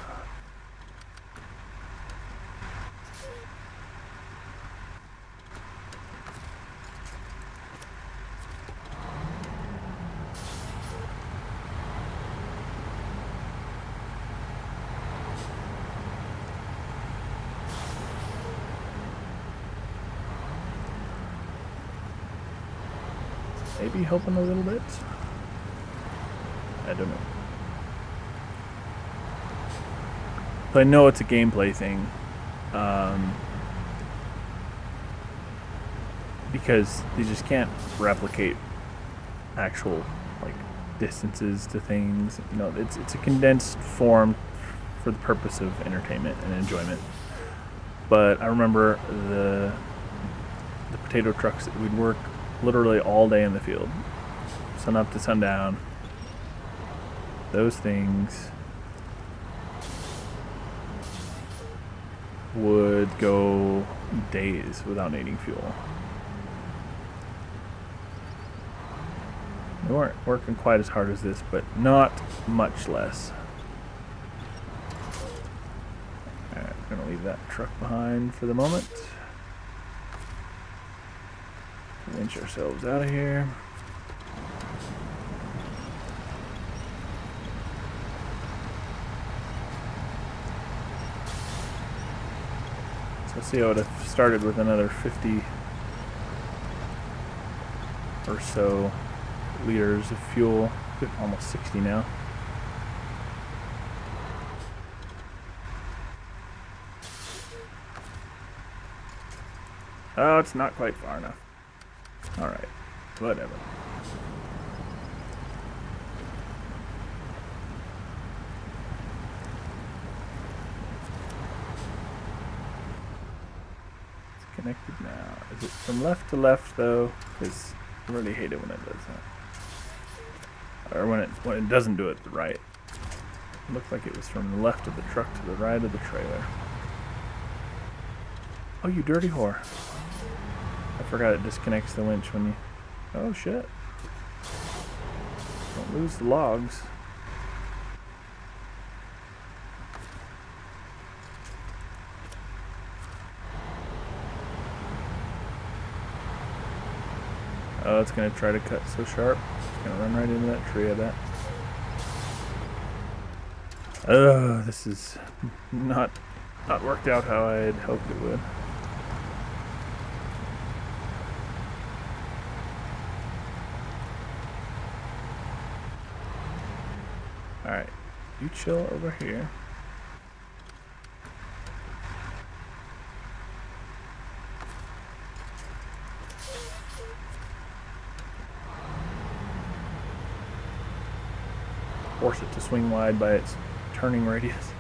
Maybe helping a little bit. I don't know. But I know it's a gameplay thing, because you just can't replicate actual like distances to things. You know, it's a condensed form for the purpose of entertainment and enjoyment. But I remember the potato trucks that we'd work literally all day in the field, sun up to sundown. Those things would go days without needing fuel. They weren't working quite as hard as this, but not much less. Alright, we're gonna leave that truck behind for the moment. Winch ourselves out of here. Let's see, I would have started with another 50 or so liters of fuel. Almost 60 now. Oh, it's not quite far enough. Alright, whatever. Connected now. Is it from left to left though? Because I really hate it when it does that. Or when it doesn't do it right. It looked like it was from the left of the truck to the right of the trailer. Oh, you dirty whore. I forgot it disconnects the winch when you... Oh, shit. Don't lose the logs. Oh, it's going to try to cut so sharp. It's going to run right into that tree, I bet. Oh, this is not worked out how I had hoped it would. Alright, you chill over here. Force it to swing wide by its turning radius.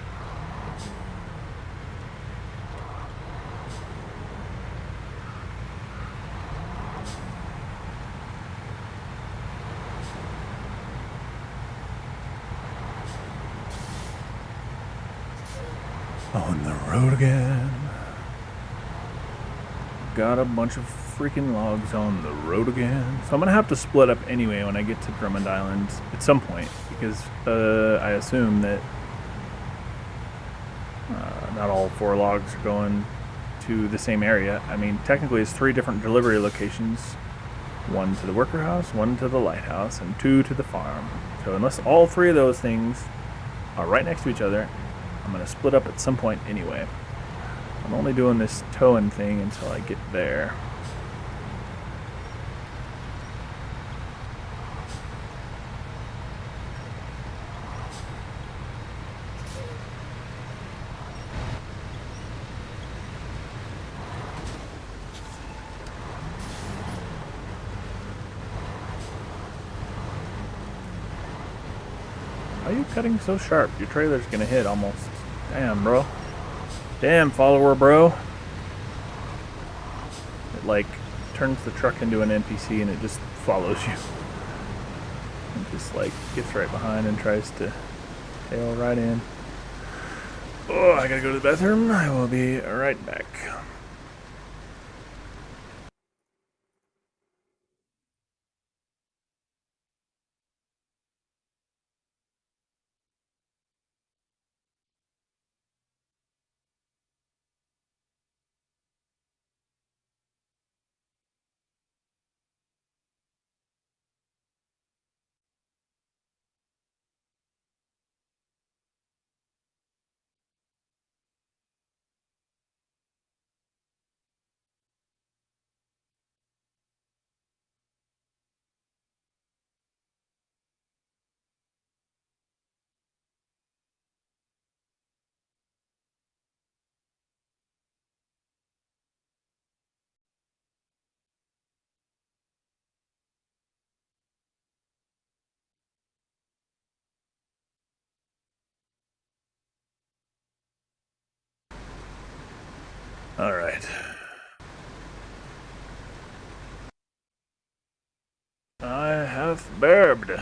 On the road again. Got a bunch of freaking logs on the road again. So I'm gonna have to split up anyway when I get to Drummond Island at some point, because I assume that not all 4 logs are going to the same area. I mean, technically it's 3 different delivery locations. 1 to the worker house, 1 to the lighthouse, and 2 to the farm. So unless all 3 of those things are right next to each other, I'm going to split up at some point anyway. I'm only doing this towing thing until I get there. Why are you cutting so sharp? Your trailer's going to hit almost. Damn, bro. Damn, follower, bro. It, like, turns the truck into an NPC and it just follows you. And just, like, gets right behind and tries to tail right in. Oh, I gotta go to the bathroom. I will be right back. All right. I have burbed.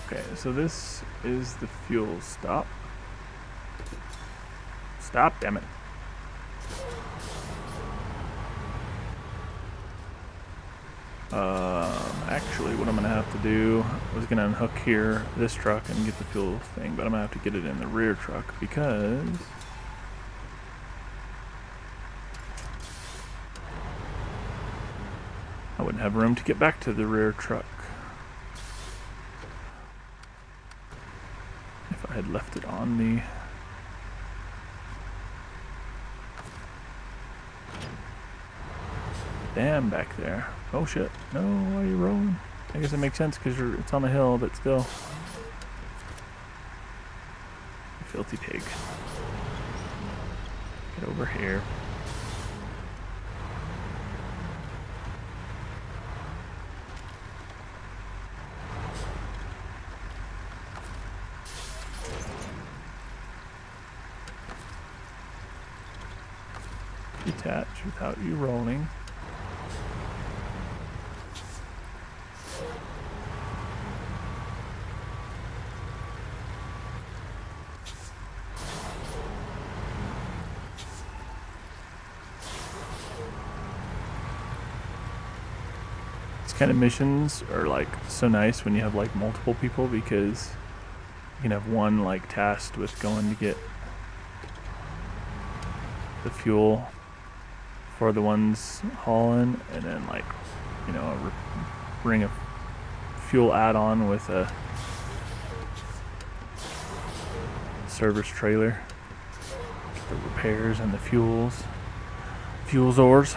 Okay, so this is the fuel stop. Stop, damn it. Actually, what I'm gonna have to do, I was gonna unhook here this truck and get the fuel thing, but I'm gonna have to get it in the rear truck because I wouldn't have room to get back to the rear truck if I had left it on the dam back there. Oh shit. No, why are you rolling? I guess it makes sense because it's on the hill, but still. You filthy pig. Get over here. Detach without you rolling. These kind of missions are like so nice when you have like multiple people because you can have one like tasked with going to get the fuel for the ones hauling, and then like, you know, bring a fuel add-on with a service trailer, the repairs and the fuel ores.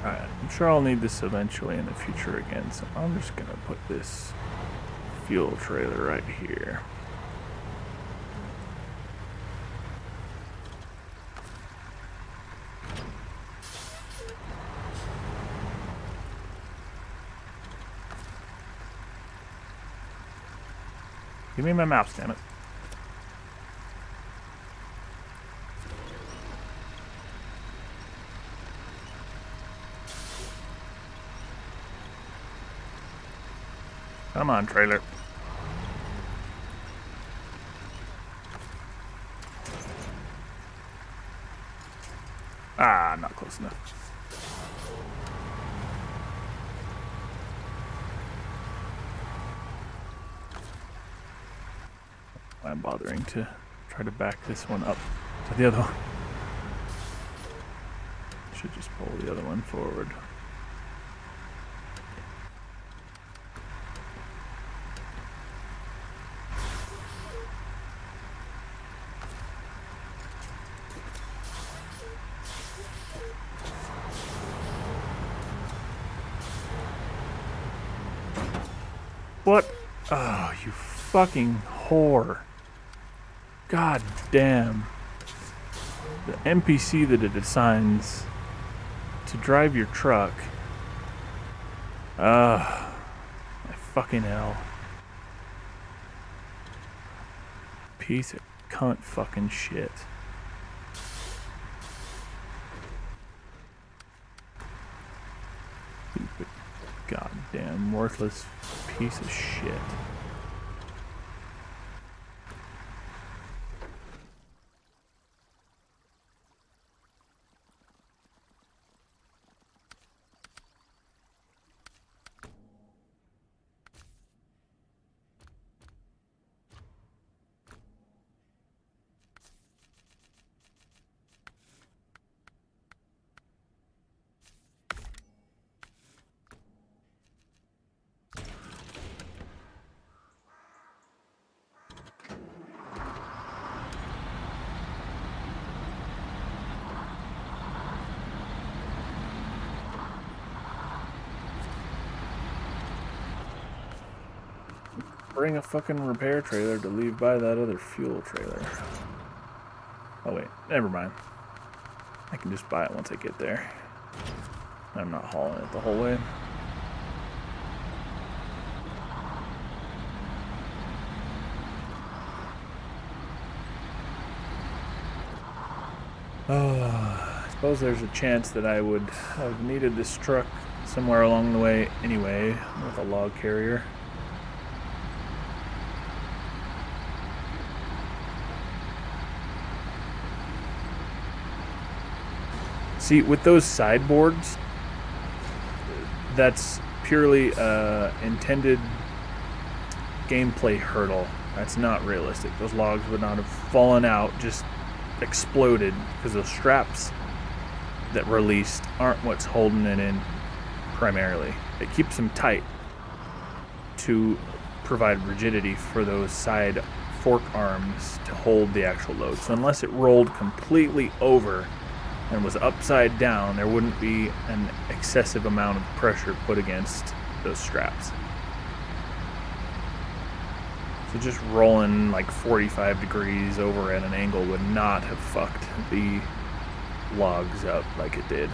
Alright, I'm sure I'll need this eventually in the future again, so I'm just gonna put this fuel trailer right here. Give me my mouse, damn it. Come on, trailer. Ah, not close enough. I'm bothering to try to back this one up to the other one. Should just pull the other one forward. What? Oh, you fucking whore. God damn. The NPC that it assigns to drive your truck. My fucking hell. Piece of cunt fucking shit. Stupid, goddamn worthless piece of shit. Bring a fucking repair trailer to leave by that other fuel trailer. Oh wait, never mind. I can just buy it once I get there. I'm not hauling it the whole way. Oh, suppose there's a chance that I would have needed this truck somewhere along the way anyway with a log carrier. See, with those sideboards, that's purely intended gameplay hurdle. That's not realistic. Those logs would not have fallen out, just exploded, because those straps that released aren't what's holding it in primarily. It keeps them tight to provide rigidity for those side fork arms to hold the actual load. So unless it rolled completely over and was upside down, there wouldn't be an excessive amount of pressure put against those straps. So just rolling like 45 degrees over at an angle would not have fucked the logs up like it did.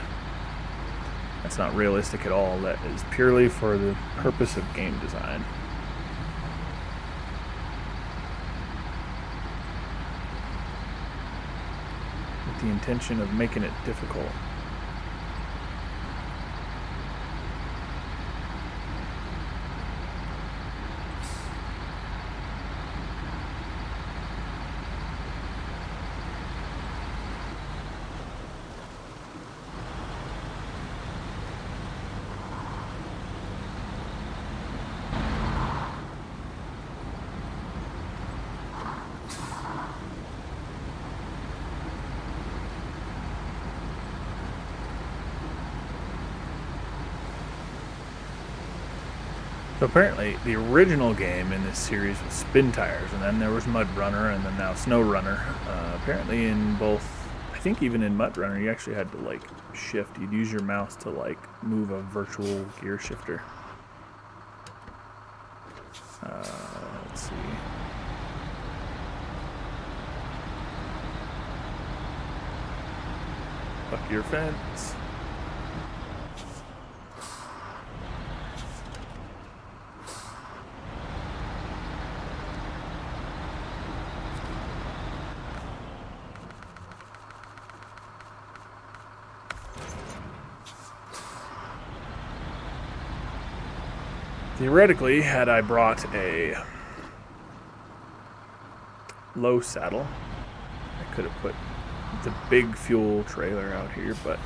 That's not realistic at all. That is purely for the purpose of game design. With the intention of making it difficult. So apparently, the original game in this series was Spin Tires, and then there was Mud Runner, and then now SnowRunner. Apparently in both, I think even in Mud Runner, you actually had to like shift. You'd use your mouse to like move a virtual gear shifter. Let's see. Fuck your fence. Theoretically, had I brought a low saddle, I could have put the big fuel trailer out here, but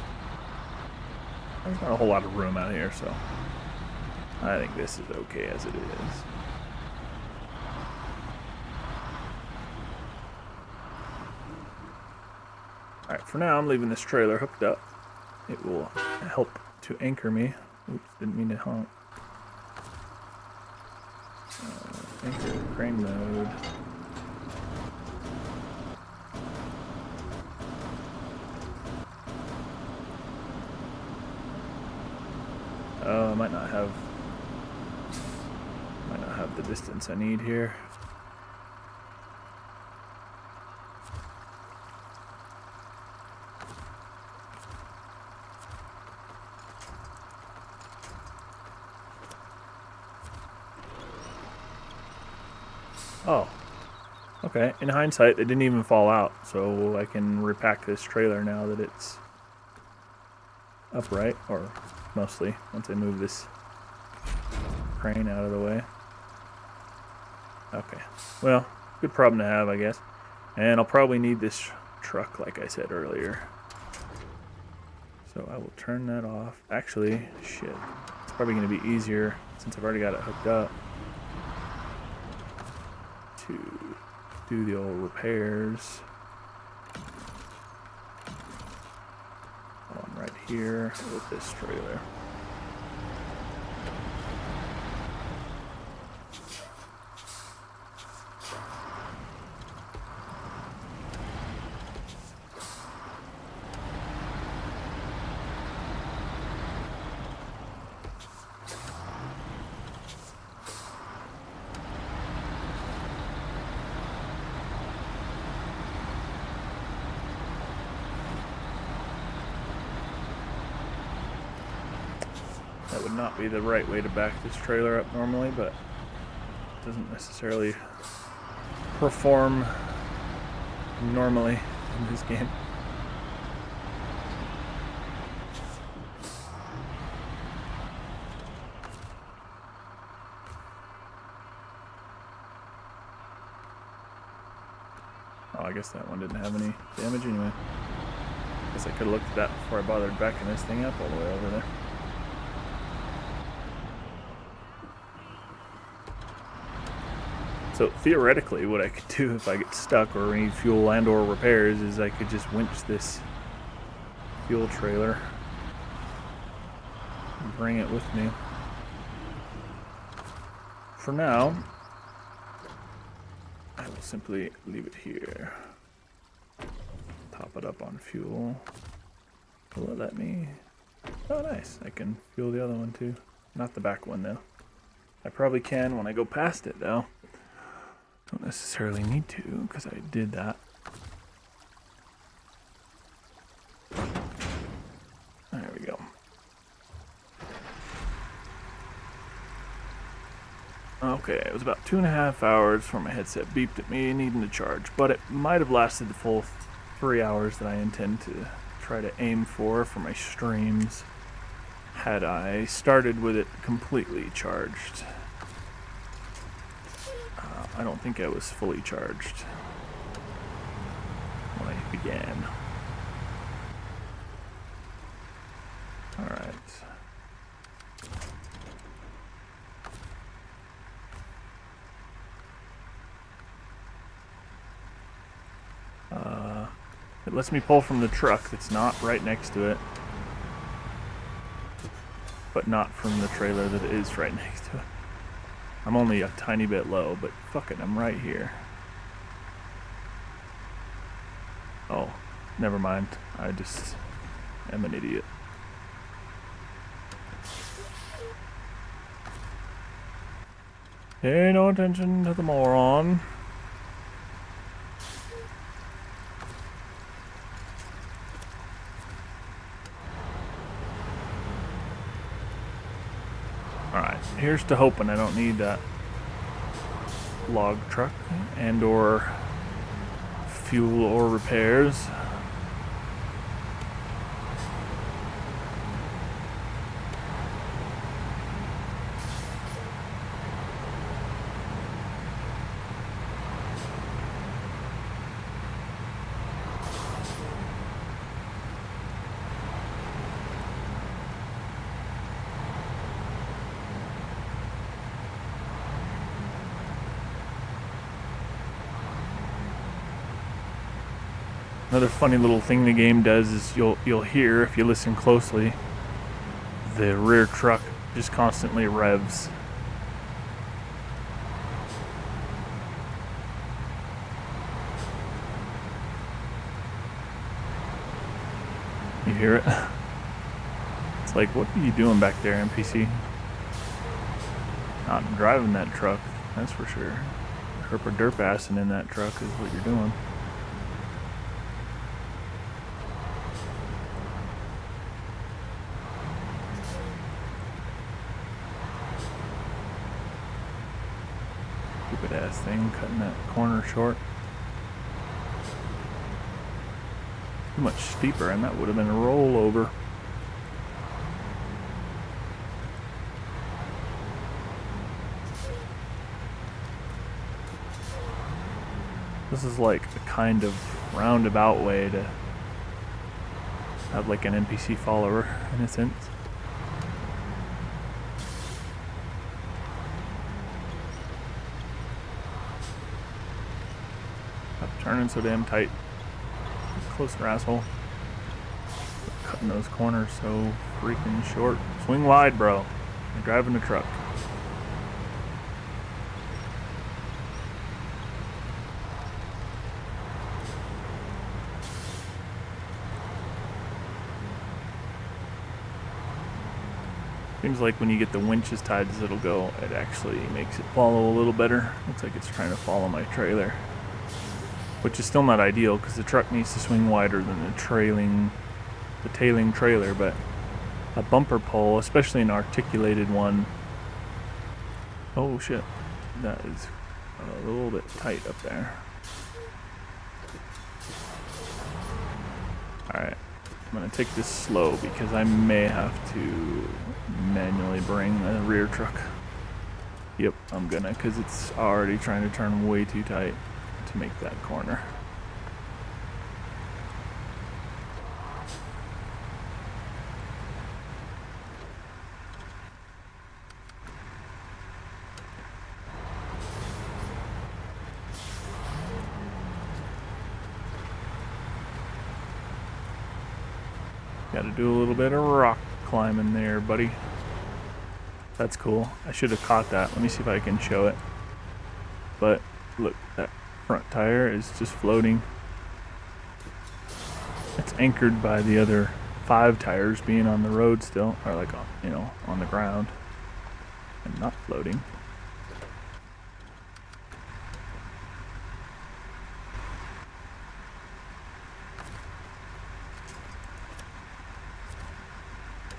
there's not a whole lot of room out here, so I think this is okay as it is. Alright, for now I'm leaving this trailer hooked up. It will help to anchor me. Oops, didn't mean to honk. Anchor, crane mode. Oh, I might not have the distance I need here. Oh, okay. In hindsight, it didn't even fall out, so I can repack this trailer now that it's upright, or mostly, once I move this crane out of the way. Okay, well, good problem to have, I guess. And I'll probably need this truck, like I said earlier. So I will turn that off. Actually, shit. It's probably going to be easier, since I've already got it hooked up, to do the old repairs. On right here with this trailer. That would not be the right way to back this trailer up normally, but it doesn't necessarily perform normally in this game. I guess that one didn't have any damage anyway. Guess I could have looked at that before I bothered backing this thing up all the way over there. So theoretically, what I could do if I get stuck or need fuel and or repairs is I could just winch this fuel trailer and bring it with me. For now, I will simply leave it here. Top it up on fuel. Will it let me? Oh, nice. I can fuel the other one too. Not the back one though. I probably can when I go past it though. Don't necessarily need to because I did that. There we go. Okay, it was about 2.5 hours before my headset beeped at me needing to charge, but it might have lasted the full 3 hours that I intend to try to aim for my streams had I started with it completely charged. I don't think I was fully charged when I began. Alright. It lets me pull from the truck that's not right next to it, but not from the trailer that is right next to it. I'm only a tiny bit low, but fuck it, I'm right here. Oh, never mind. I just am an idiot. Pay no attention to the moron. Alright, here's to hoping I don't need that log truck and or fuel or repairs. Another funny little thing the game does is you'll hear, if you listen closely, the rear truck just constantly revs. You hear it? It's like, what are you doing back there, NPC? Not driving that truck, that's for sure. Herper derp assing in that truck is what you're doing. Stupid ass thing cutting that corner short. Too much steeper, and that would have been a rollover. This is like a kind of roundabout way to have like an NPC follower in a sense. Stop turning so damn tight. Closer, asshole. Cutting those corners so freaking short. Swing wide, bro. You're driving a truck. Seems like when you get the winch as tight as it'll go, it actually makes it follow a little better. Looks like it's trying to follow my trailer, which is still not ideal because the truck needs to swing wider than the tailing trailer. But a bumper pole, especially an articulated one, oh shit, that is a little bit tight up there. Alright, I'm gonna take this slow because I may have to manually bring the rear truck. Yep, I'm gonna, because it's already trying to turn way too tight to make that corner. Got to do a little bit of rock climbing there, buddy. That's cool. I should have caught that. Let me see if I can show it. But look, that front tire is just floating. It's anchored by the other 5 tires being on the road still, or like on, you know, on the ground and not floating.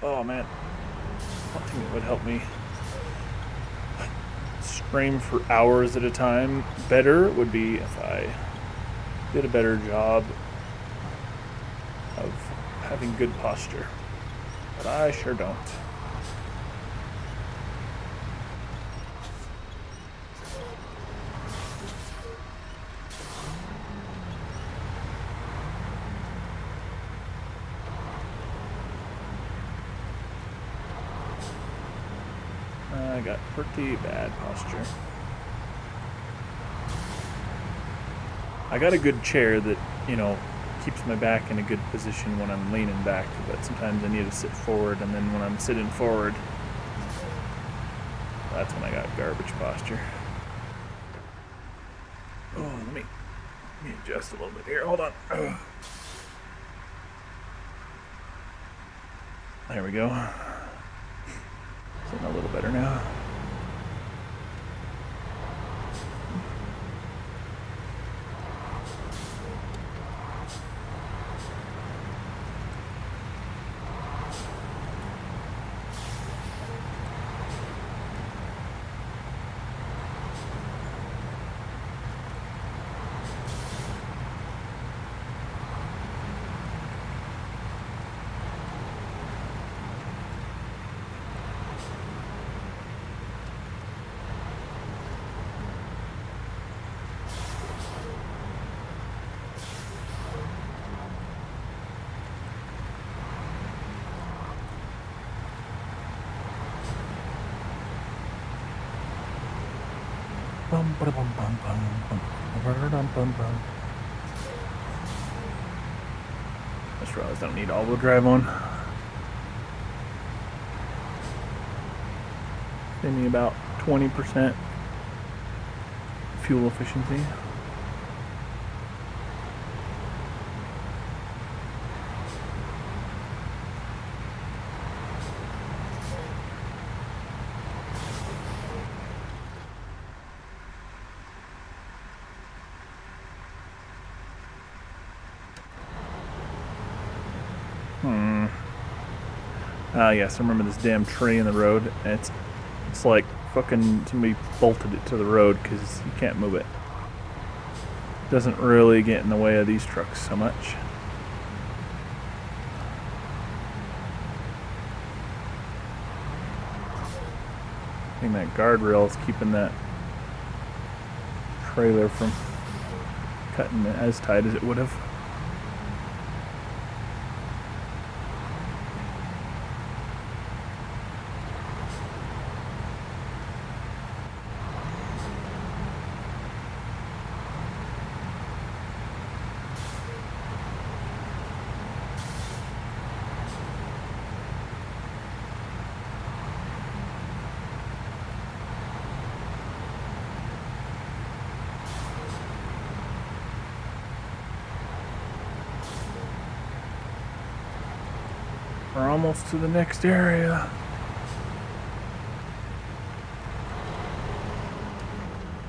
Oh man, one thing that would help me stream for hours at a time better would be if I did a better job of having good posture, but I sure don't. I got pretty bad posture. I got a good chair that, you know, keeps my back in a good position when I'm leaning back, but sometimes I need to sit forward, and then when I'm sitting forward, that's when I got garbage posture. Oh, let me adjust a little bit here. Hold on. There we go. Getting a little better now. Just realized I don't need all-wheel drive on. Give me about 20% fuel efficiency. Yes, I remember this damn tree in the road. And it's like fucking somebody bolted it to the road because you can't move it. Doesn't really get in the way of these trucks so much. I think that guardrail is keeping that trailer from cutting it as tight as it would have. We're almost to the next area.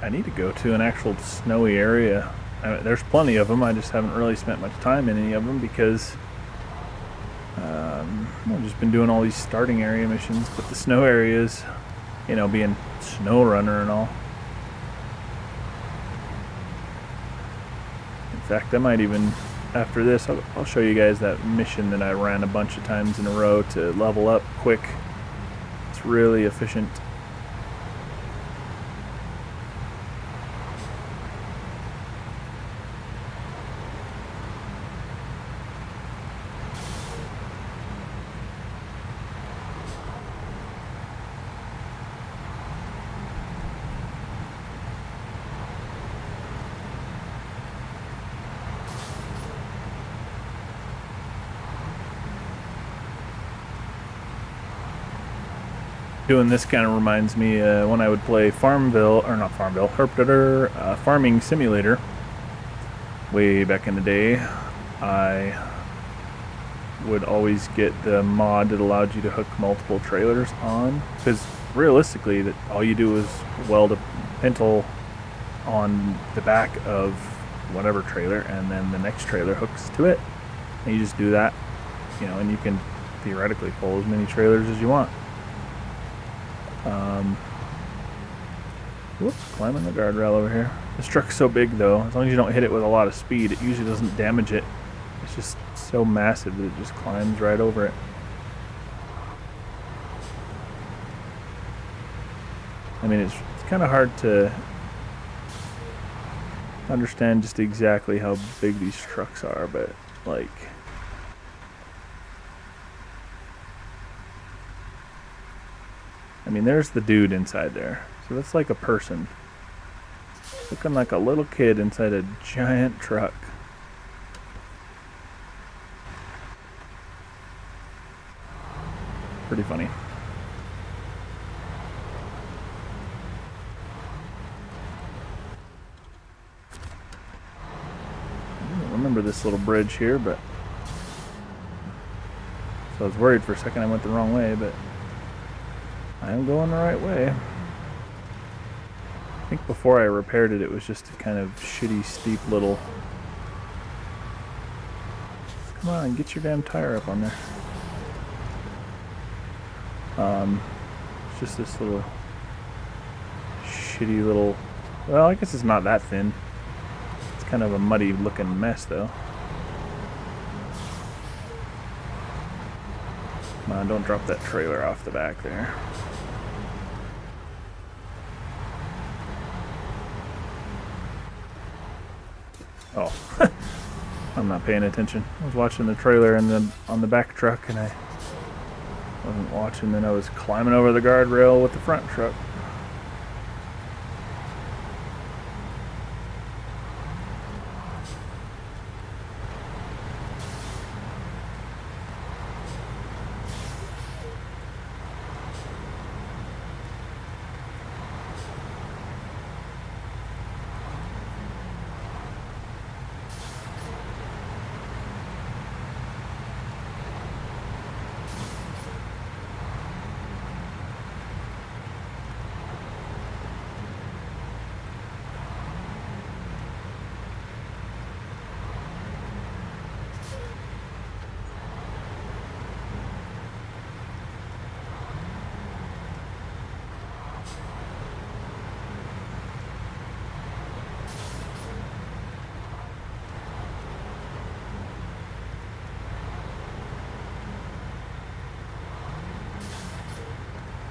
I need to go to an actual snowy area. There's plenty of them. I just haven't really spent much time in any of them because I've just been doing all these starting area missions. But the snow areas, you know, being SnowRunner and all. In fact, I might even, after this, I'll show you guys that mission that I ran a bunch of times in a row to level up quick. It's really efficient. Doing this kind of reminds me when I would play Farmville, or not Farmville, Herpter, Farming Simulator. Way back in the day, I would always get the mod that allowed you to hook multiple trailers on, because realistically, that all you do is weld a pintle on the back of whatever trailer, and then the next trailer hooks to it, and you just do that, you know, and you can theoretically pull as many trailers as you want. Whoops, climbing the guardrail over here. This truck's so big though, as long as you don't hit it with a lot of speed, it usually doesn't damage it. It's just so massive that it just climbs right over it. I mean, it's kind of hard to understand just exactly how big these trucks are, but like, I mean, there's the dude inside there. So that's like a person. Looking like a little kid inside a giant truck. Pretty funny. I don't remember this little bridge here, but so I was worried for a second I went the wrong way, but I am going the right way. I think before I repaired it, it was just a kind of shitty, steep little... Come on, get your damn tire up on there. It's just this little shitty little... Well, I guess it's not that thin. It's kind of a muddy looking mess, though. Come on, don't drop that trailer off the back there. Oh, I'm not paying attention. I was watching the trailer on the back truck, and I wasn't watching. Then I was climbing over the guardrail with the front truck.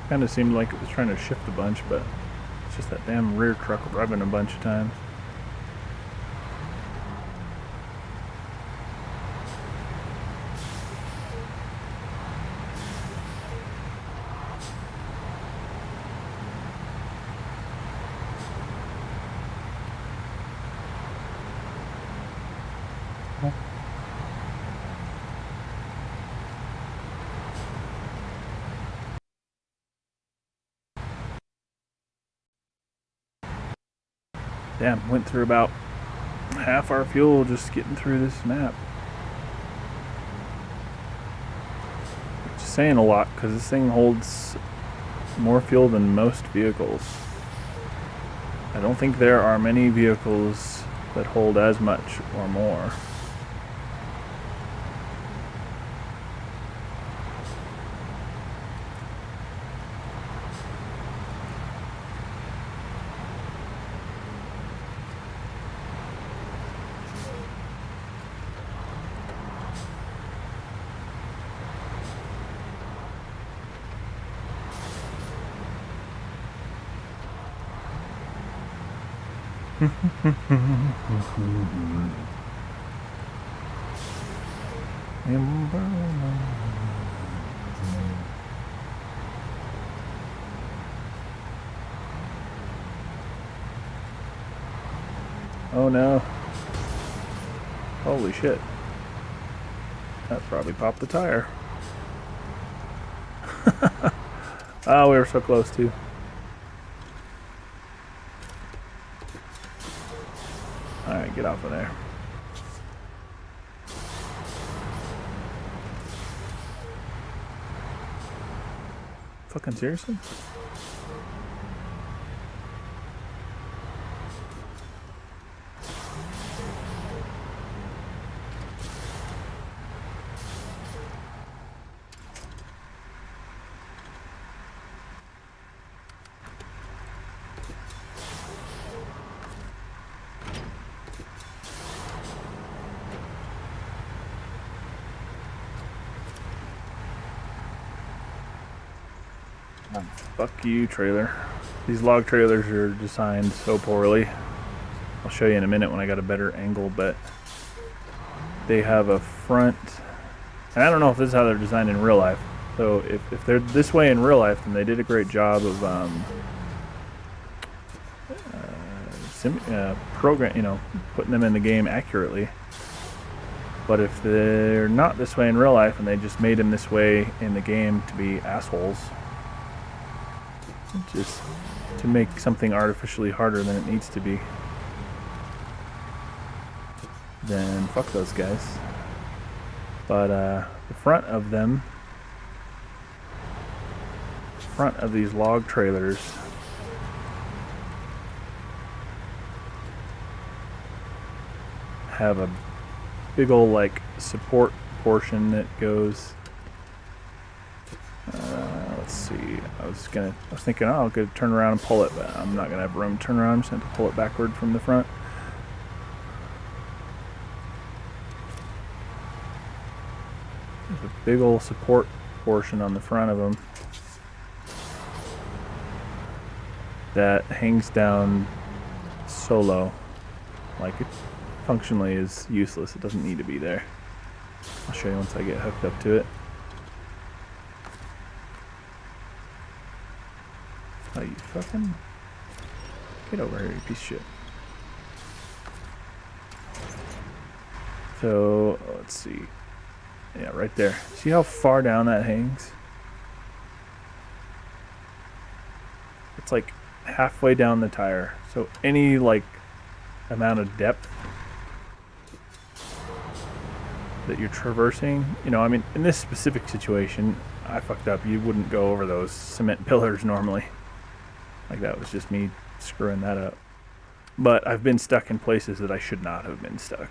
Kind of seemed like it was trying to shift a bunch, but it's just that damn rear truck rubbing a bunch of times. Damn, went through about half our fuel just getting through this map. Which is saying a lot, because this thing holds more fuel than most vehicles. I don't think there are many vehicles that hold as much or more. Oh no. Holy shit. That probably popped the tire. Oh, we were so close too. Alright, get off of there. Fucking seriously? Fuck you, trailer. These log trailers are designed so poorly. I'll show you in a minute when I got a better angle, but they have a front, and I don't know if this is how they're designed in real life. So if they're this way in real life, then they did a great job of putting them in the game accurately. But if they're not this way in real life and they just made them this way in the game to be assholes, just to make something artificially harder than it needs to be, then fuck those guys. But the front of them, front of these log trailers, have a big old like support portion that goes. Let's see. I was thinking, oh, I could turn around and pull it, but I'm not gonna have room to turn around. I'm just gonna have to pull it backward from the front. There's a big old support portion on the front of them that hangs down so low, like it functionally is useless. It doesn't need to be there. I'll show you once I get hooked up to it. Oh, you fucking... Get over here, you piece of shit. So, let's see. Yeah, right there. See how far down that hangs? It's like halfway down the tire. So any, like, amount of depth that you're traversing, you know, I mean, in this specific situation, I fucked up. You wouldn't go over those cement pillars normally. Like, that was just me screwing that up. But I've been stuck in places that I should not have been stuck.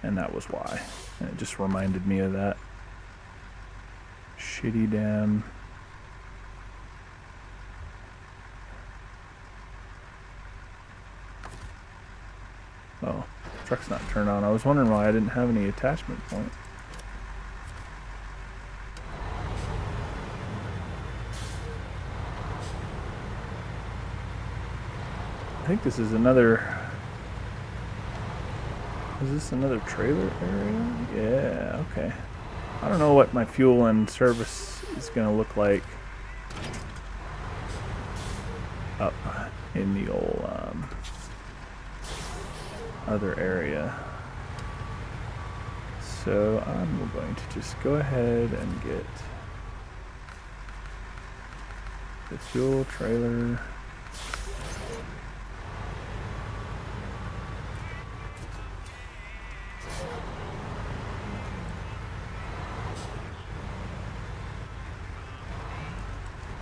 And that was why. And it just reminded me of that. Shitty damn... Oh, truck's not turned on. I was wondering why I didn't have any attachment point. I think this is another... Is this another trailer area? Yeah, okay. I don't know what my fuel and service is going to look like up in the old other area. So I'm going to just go ahead and get the fuel trailer.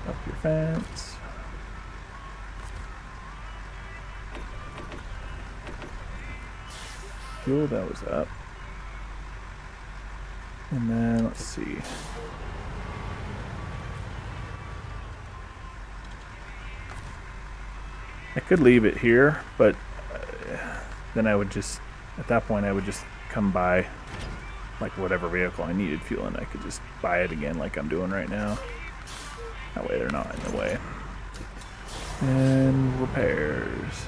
Up your fence. Fuel, that was up. And then let's see. I could leave it here, but then I would just, at that point, I would just come by like whatever vehicle I needed fuel in. I could just buy it again like I'm doing right now. That way they're not in the way. And repairs.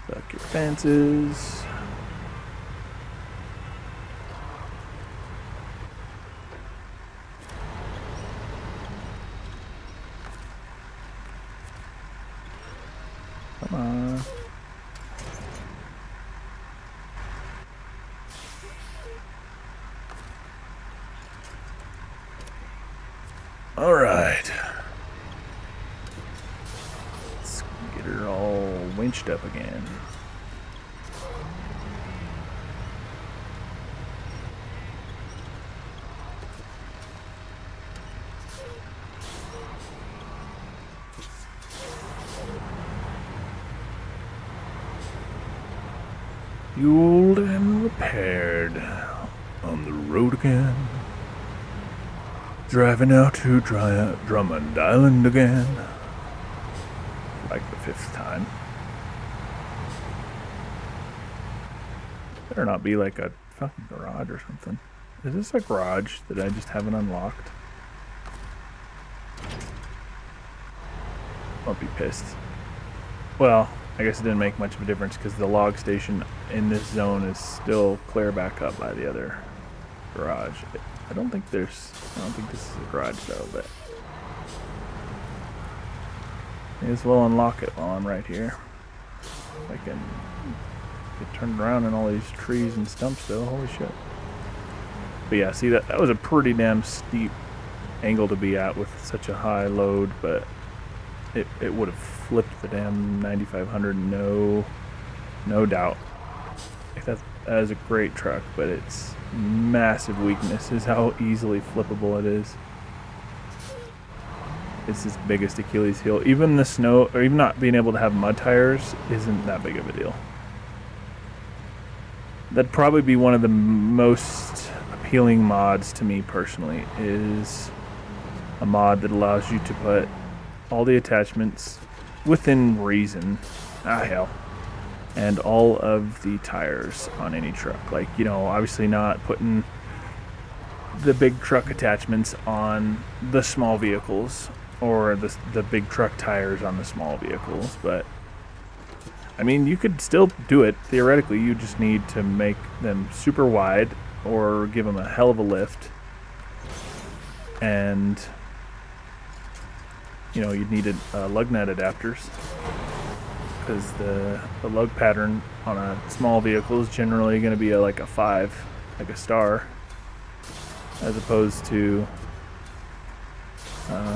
Duck your fences. Alright. Let's get her all winched up again. Fueled and repaired. On the road again. Driving out to Drummond Island again. Like the 5th time. Better not be like a fucking garage or something. Is this a garage that I just haven't unlocked? I'll be pissed. Well, I guess it didn't make much of a difference because the log station in this zone is still clear back up by the other garage. I don't think this is a garage though, but may as well unlock it while I'm right here. I can get turned around in all these trees and stumps though, holy shit. But yeah, see that was a pretty damn steep angle to be at with such a high load, but it would have flipped the damn 9500, no doubt. That is a great truck, but its massive weakness is how easily flippable it is. It's its biggest Achilles heel. Even the snow, or even not being able to have mud tires, isn't that big of a deal. That'd probably be one of the most appealing mods to me personally, is a mod that allows you to put all the attachments within reason, hell, and all of the tires on any truck. Like, you know, obviously not putting the big truck attachments on the small vehicles or the big truck tires on the small vehicles, but I mean, you could still do it theoretically. You just need to make them super wide or give them a hell of a lift, and you know, you'd need lug nut adapters, because the lug pattern on a small vehicle is generally going to be like a 5, like a star, as opposed to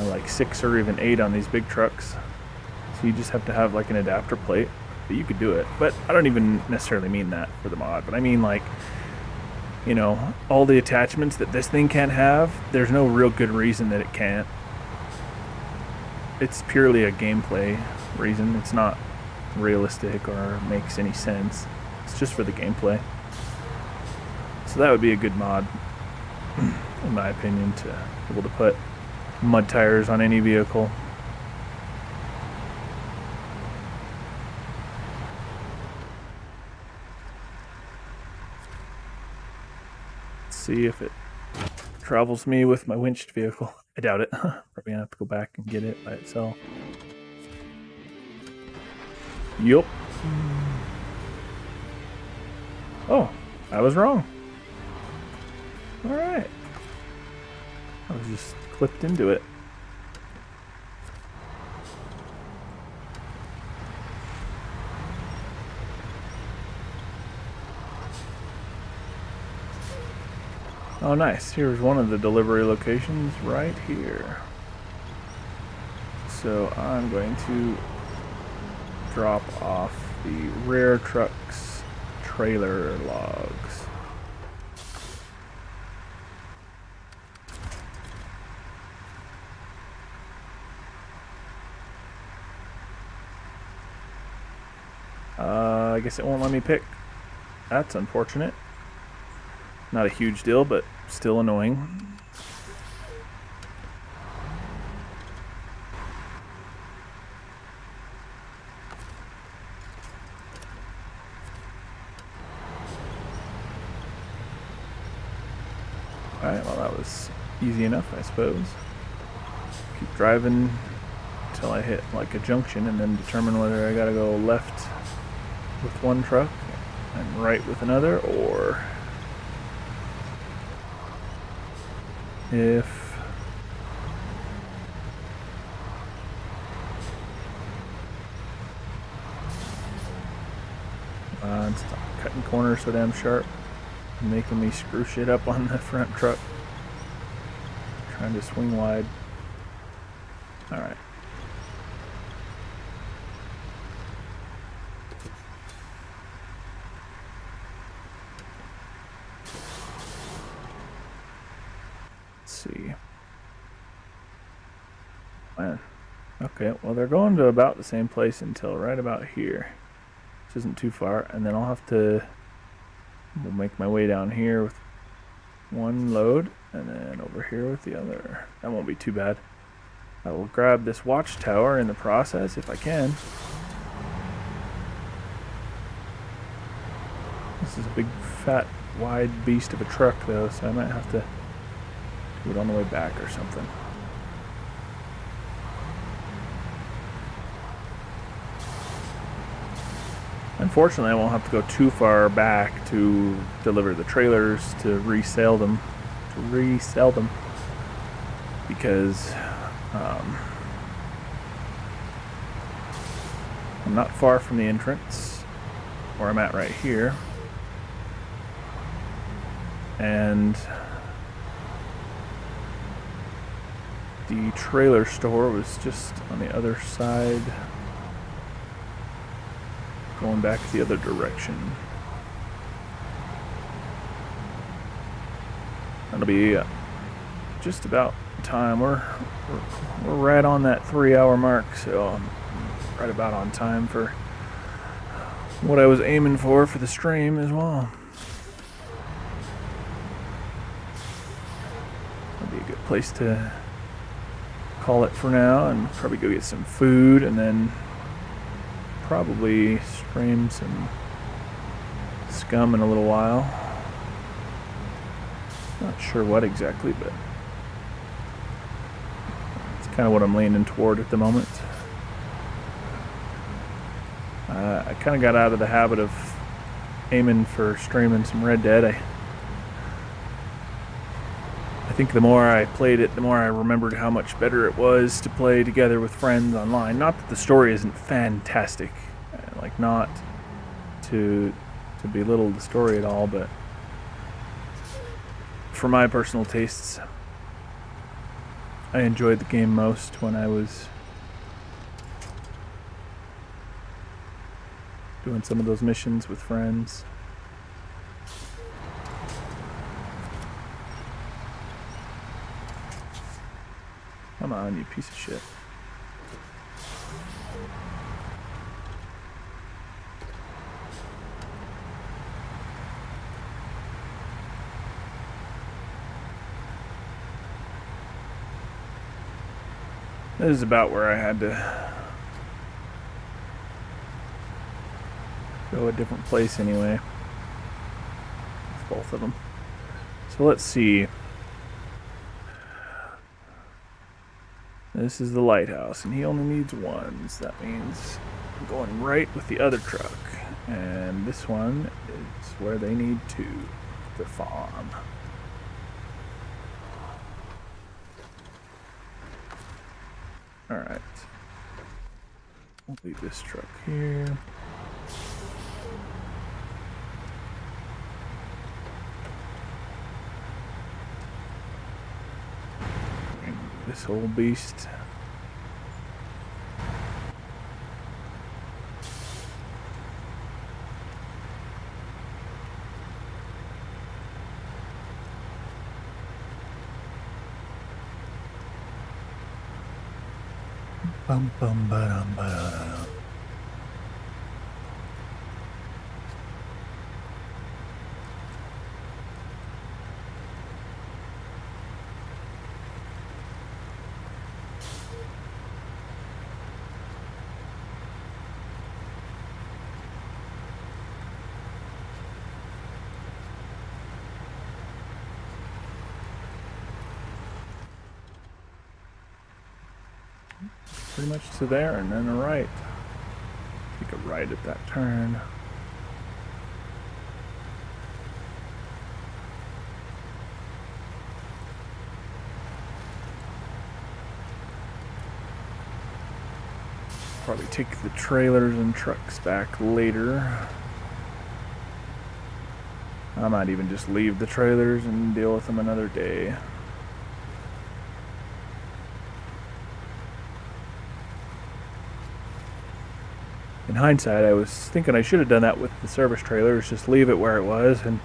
like 6 or even 8 on these big trucks. So you just have to have like an adapter plate. But you could do it, but I don't even necessarily mean that for the mod. But I mean, like, you know, all the attachments that this thing can't have, there's no real good reason that it can't. It's purely a gameplay reason. It's not realistic or makes any sense. It's just for the gameplay. So that would be a good mod, in my opinion, to be able to put mud tires on any vehicle. Let's see if it travels me with my winched vehicle. I doubt it. Probably gonna have to go back and get it by itself. Yup. Oh, I was wrong. Alright. I was just clipped into it. Oh, nice. Here's one of the delivery locations right here. So I'm going to drop off the rear truck's trailer logs. I guess it won't let me pick. That's unfortunate. Not a huge deal, but still annoying. Alright, well that was easy enough, I suppose. Keep driving until I hit like a junction and then determine whether I gotta go left with one truck and right with another, or if stop cutting corners so damn sharp, making me screw shit up on the front truck, trying to swing wide. All right. Let's see. Man. Okay, well, they're going to about the same place until right about here, which isn't too far, and then we'll make my way down here with one load, and then over here with the other. That won't be too bad. I will grab this watchtower in the process if I can. This is a big, fat, wide beast of a truck, though, so I might have to do it on the way back or something. Unfortunately, I won't have to go too far back to deliver the trailers to resell them. Because I'm not far from the entrance where I'm at right here. And the trailer store was just on the other side, going back the other direction. That'll be just about time. We're right on that 3-hour mark, so I'm right about on time for what I was aiming for the stream as well. That'll be a good place to call it for now, and probably go get some food, and then probably stream some scum in a little while. Not sure what exactly, but it's kind of what I'm leaning toward at the moment. I kind of got out of the habit of aiming for streaming some Red Dead. I think the more I played it, the more I remembered how much better it was to play together with friends online. Not that the story isn't fantastic, like not to belittle the story at all, but for my personal tastes, I enjoyed the game most when I was doing some of those missions with friends. Come on, you piece of shit. This is about where I had to go a different place anyway. With both of them. So let's see. This is the lighthouse, and he only needs one, so that means I'm going right with the other truck. And this one is where they need to, the farm. Alright. I'll leave this truck here. And this old beast. Bum bum ba-dum ba-da-dum. Pretty much to there, and then a right. Take a right at that turn. Probably take the trailers and trucks back later. I might even just leave the trailers and deal with them another day. in hindsight, I was thinking I should have done that with the service trailers, just leave it where it was, and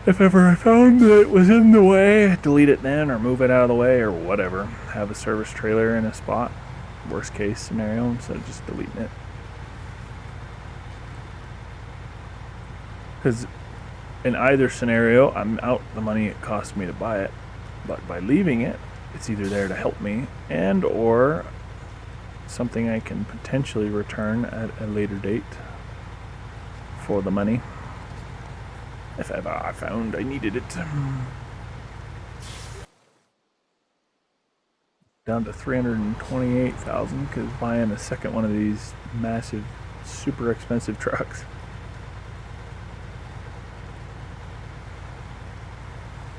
if ever I found that it was in the way, delete it then or move it out of the way or whatever. Have a service trailer in a spot, worst case scenario, instead of just deleting it. Because in either scenario, I'm out the money it cost me to buy it. But by leaving it, it's either there to help me and or something I can potentially return at a later date for the money if ever I found I needed it. Down to 328,000 because buying a second one of these massive, super expensive trucks.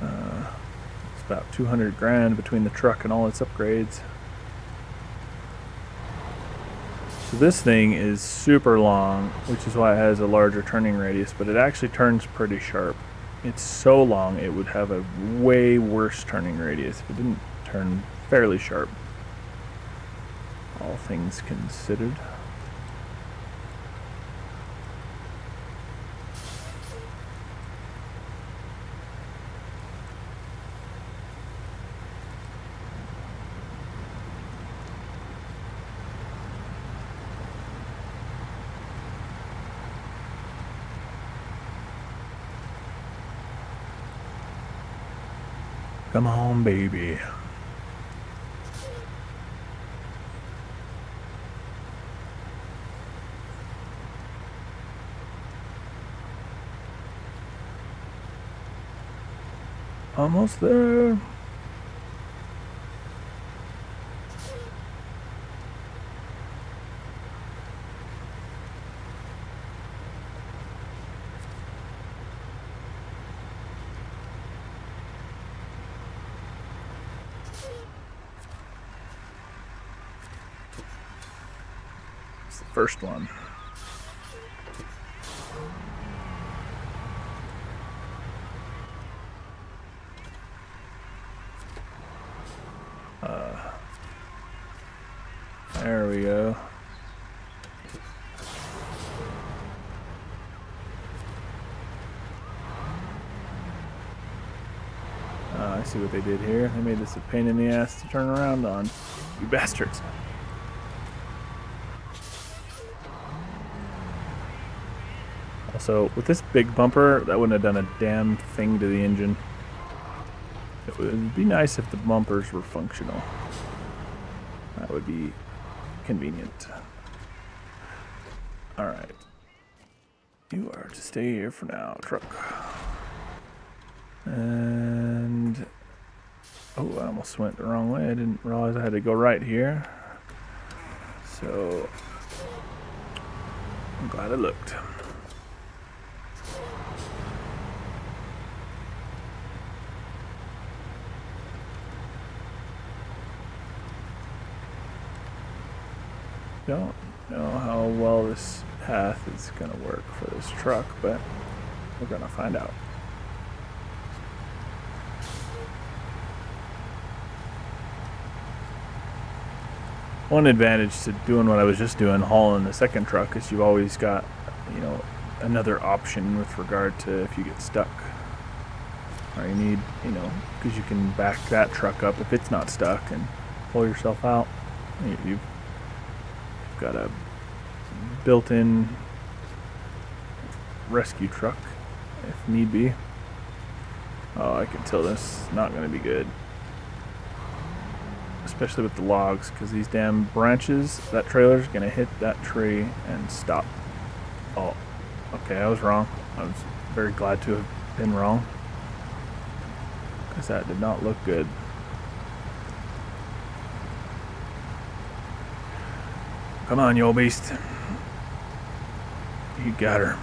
It's about 200 grand between the truck and all its upgrades. So this thing is super long, which is why it has a larger turning radius, but it actually turns pretty sharp. It's so long it would have a way worse turning radius if it didn't turn fairly sharp, all things considered. Come on, baby. Almost there. It's the first one. There we go. I see what they did here. They made this a pain in the ass to turn around on. You bastards. Also, with this big bumper, that wouldn't have done a damn thing to the engine. It would be nice if the bumpers were functional. That would be convenient. Alright. You are to stay here for now, truck. And... oh, I almost went the wrong way. I didn't realize I had to go right here. So... I'm glad I looked. Don't know how well this path is going to work for this truck, but we're going to find out. One advantage to doing what I was just doing, hauling the second truck, is you've always got, you know, another option with regard to if you get stuck. Or you need, you know, because you can back that truck up if it's not stuck and pull yourself out. You've got a built-in rescue truck if need be. Oh, I can tell this is not going to be good. Especially with the logs, because these damn branches, that trailer's going to hit that tree and stop. Oh, okay, I was wrong. I was very glad to have been wrong, because that did not look good. Come on, you old beast. You got her.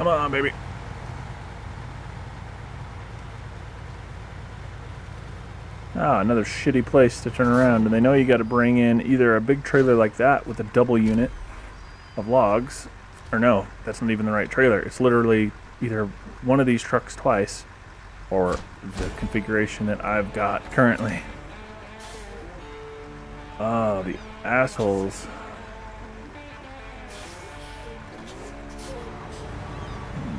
Come on, baby. Ah, another shitty place to turn around. And they know you got to bring in either a big trailer like that with a double unit of logs, or no, that's not even the right trailer. It's literally either one of these trucks twice, or the configuration that I've got currently. Oh, the assholes.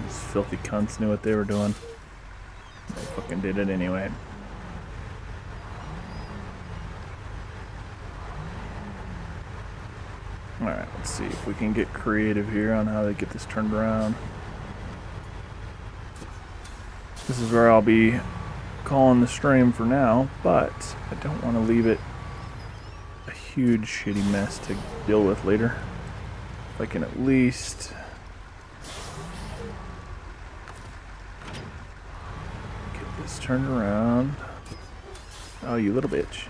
These filthy cunts knew what they were doing. They fucking did it anyway. Alright, let's see if we can get creative here on how to get this turned around. This is where I'll be calling the stream for now, but I don't want to leave it a huge shitty mess to deal with later. If I can at least get this turned around. Oh, you little bitch.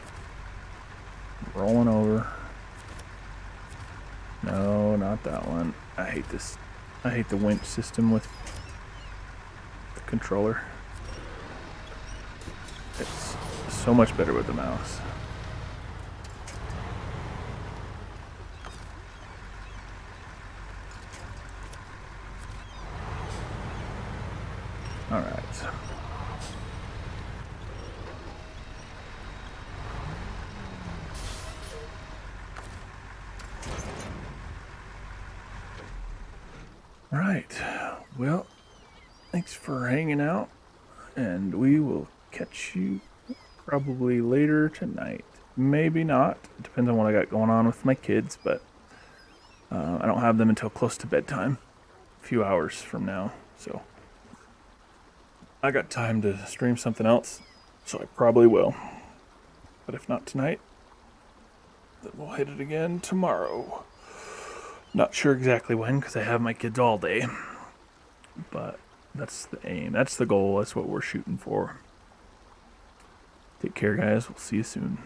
Rolling over. No, not that one. I hate this. I hate the winch system with the controller. It's so much better with the mouse. All right. Right. Well, thanks for hanging out, and we will catch you probably later tonight. Maybe not. It depends on what I got going on with my kids, but I don't have them until close to bedtime, a few hours from now, so I got time to stream something else, so I probably will. But if not tonight, then we'll hit it again tomorrow. Not sure exactly when, because I have my kids all day. But that's the aim. That's the goal. That's what we're shooting for. Take care, guys. We'll see you soon.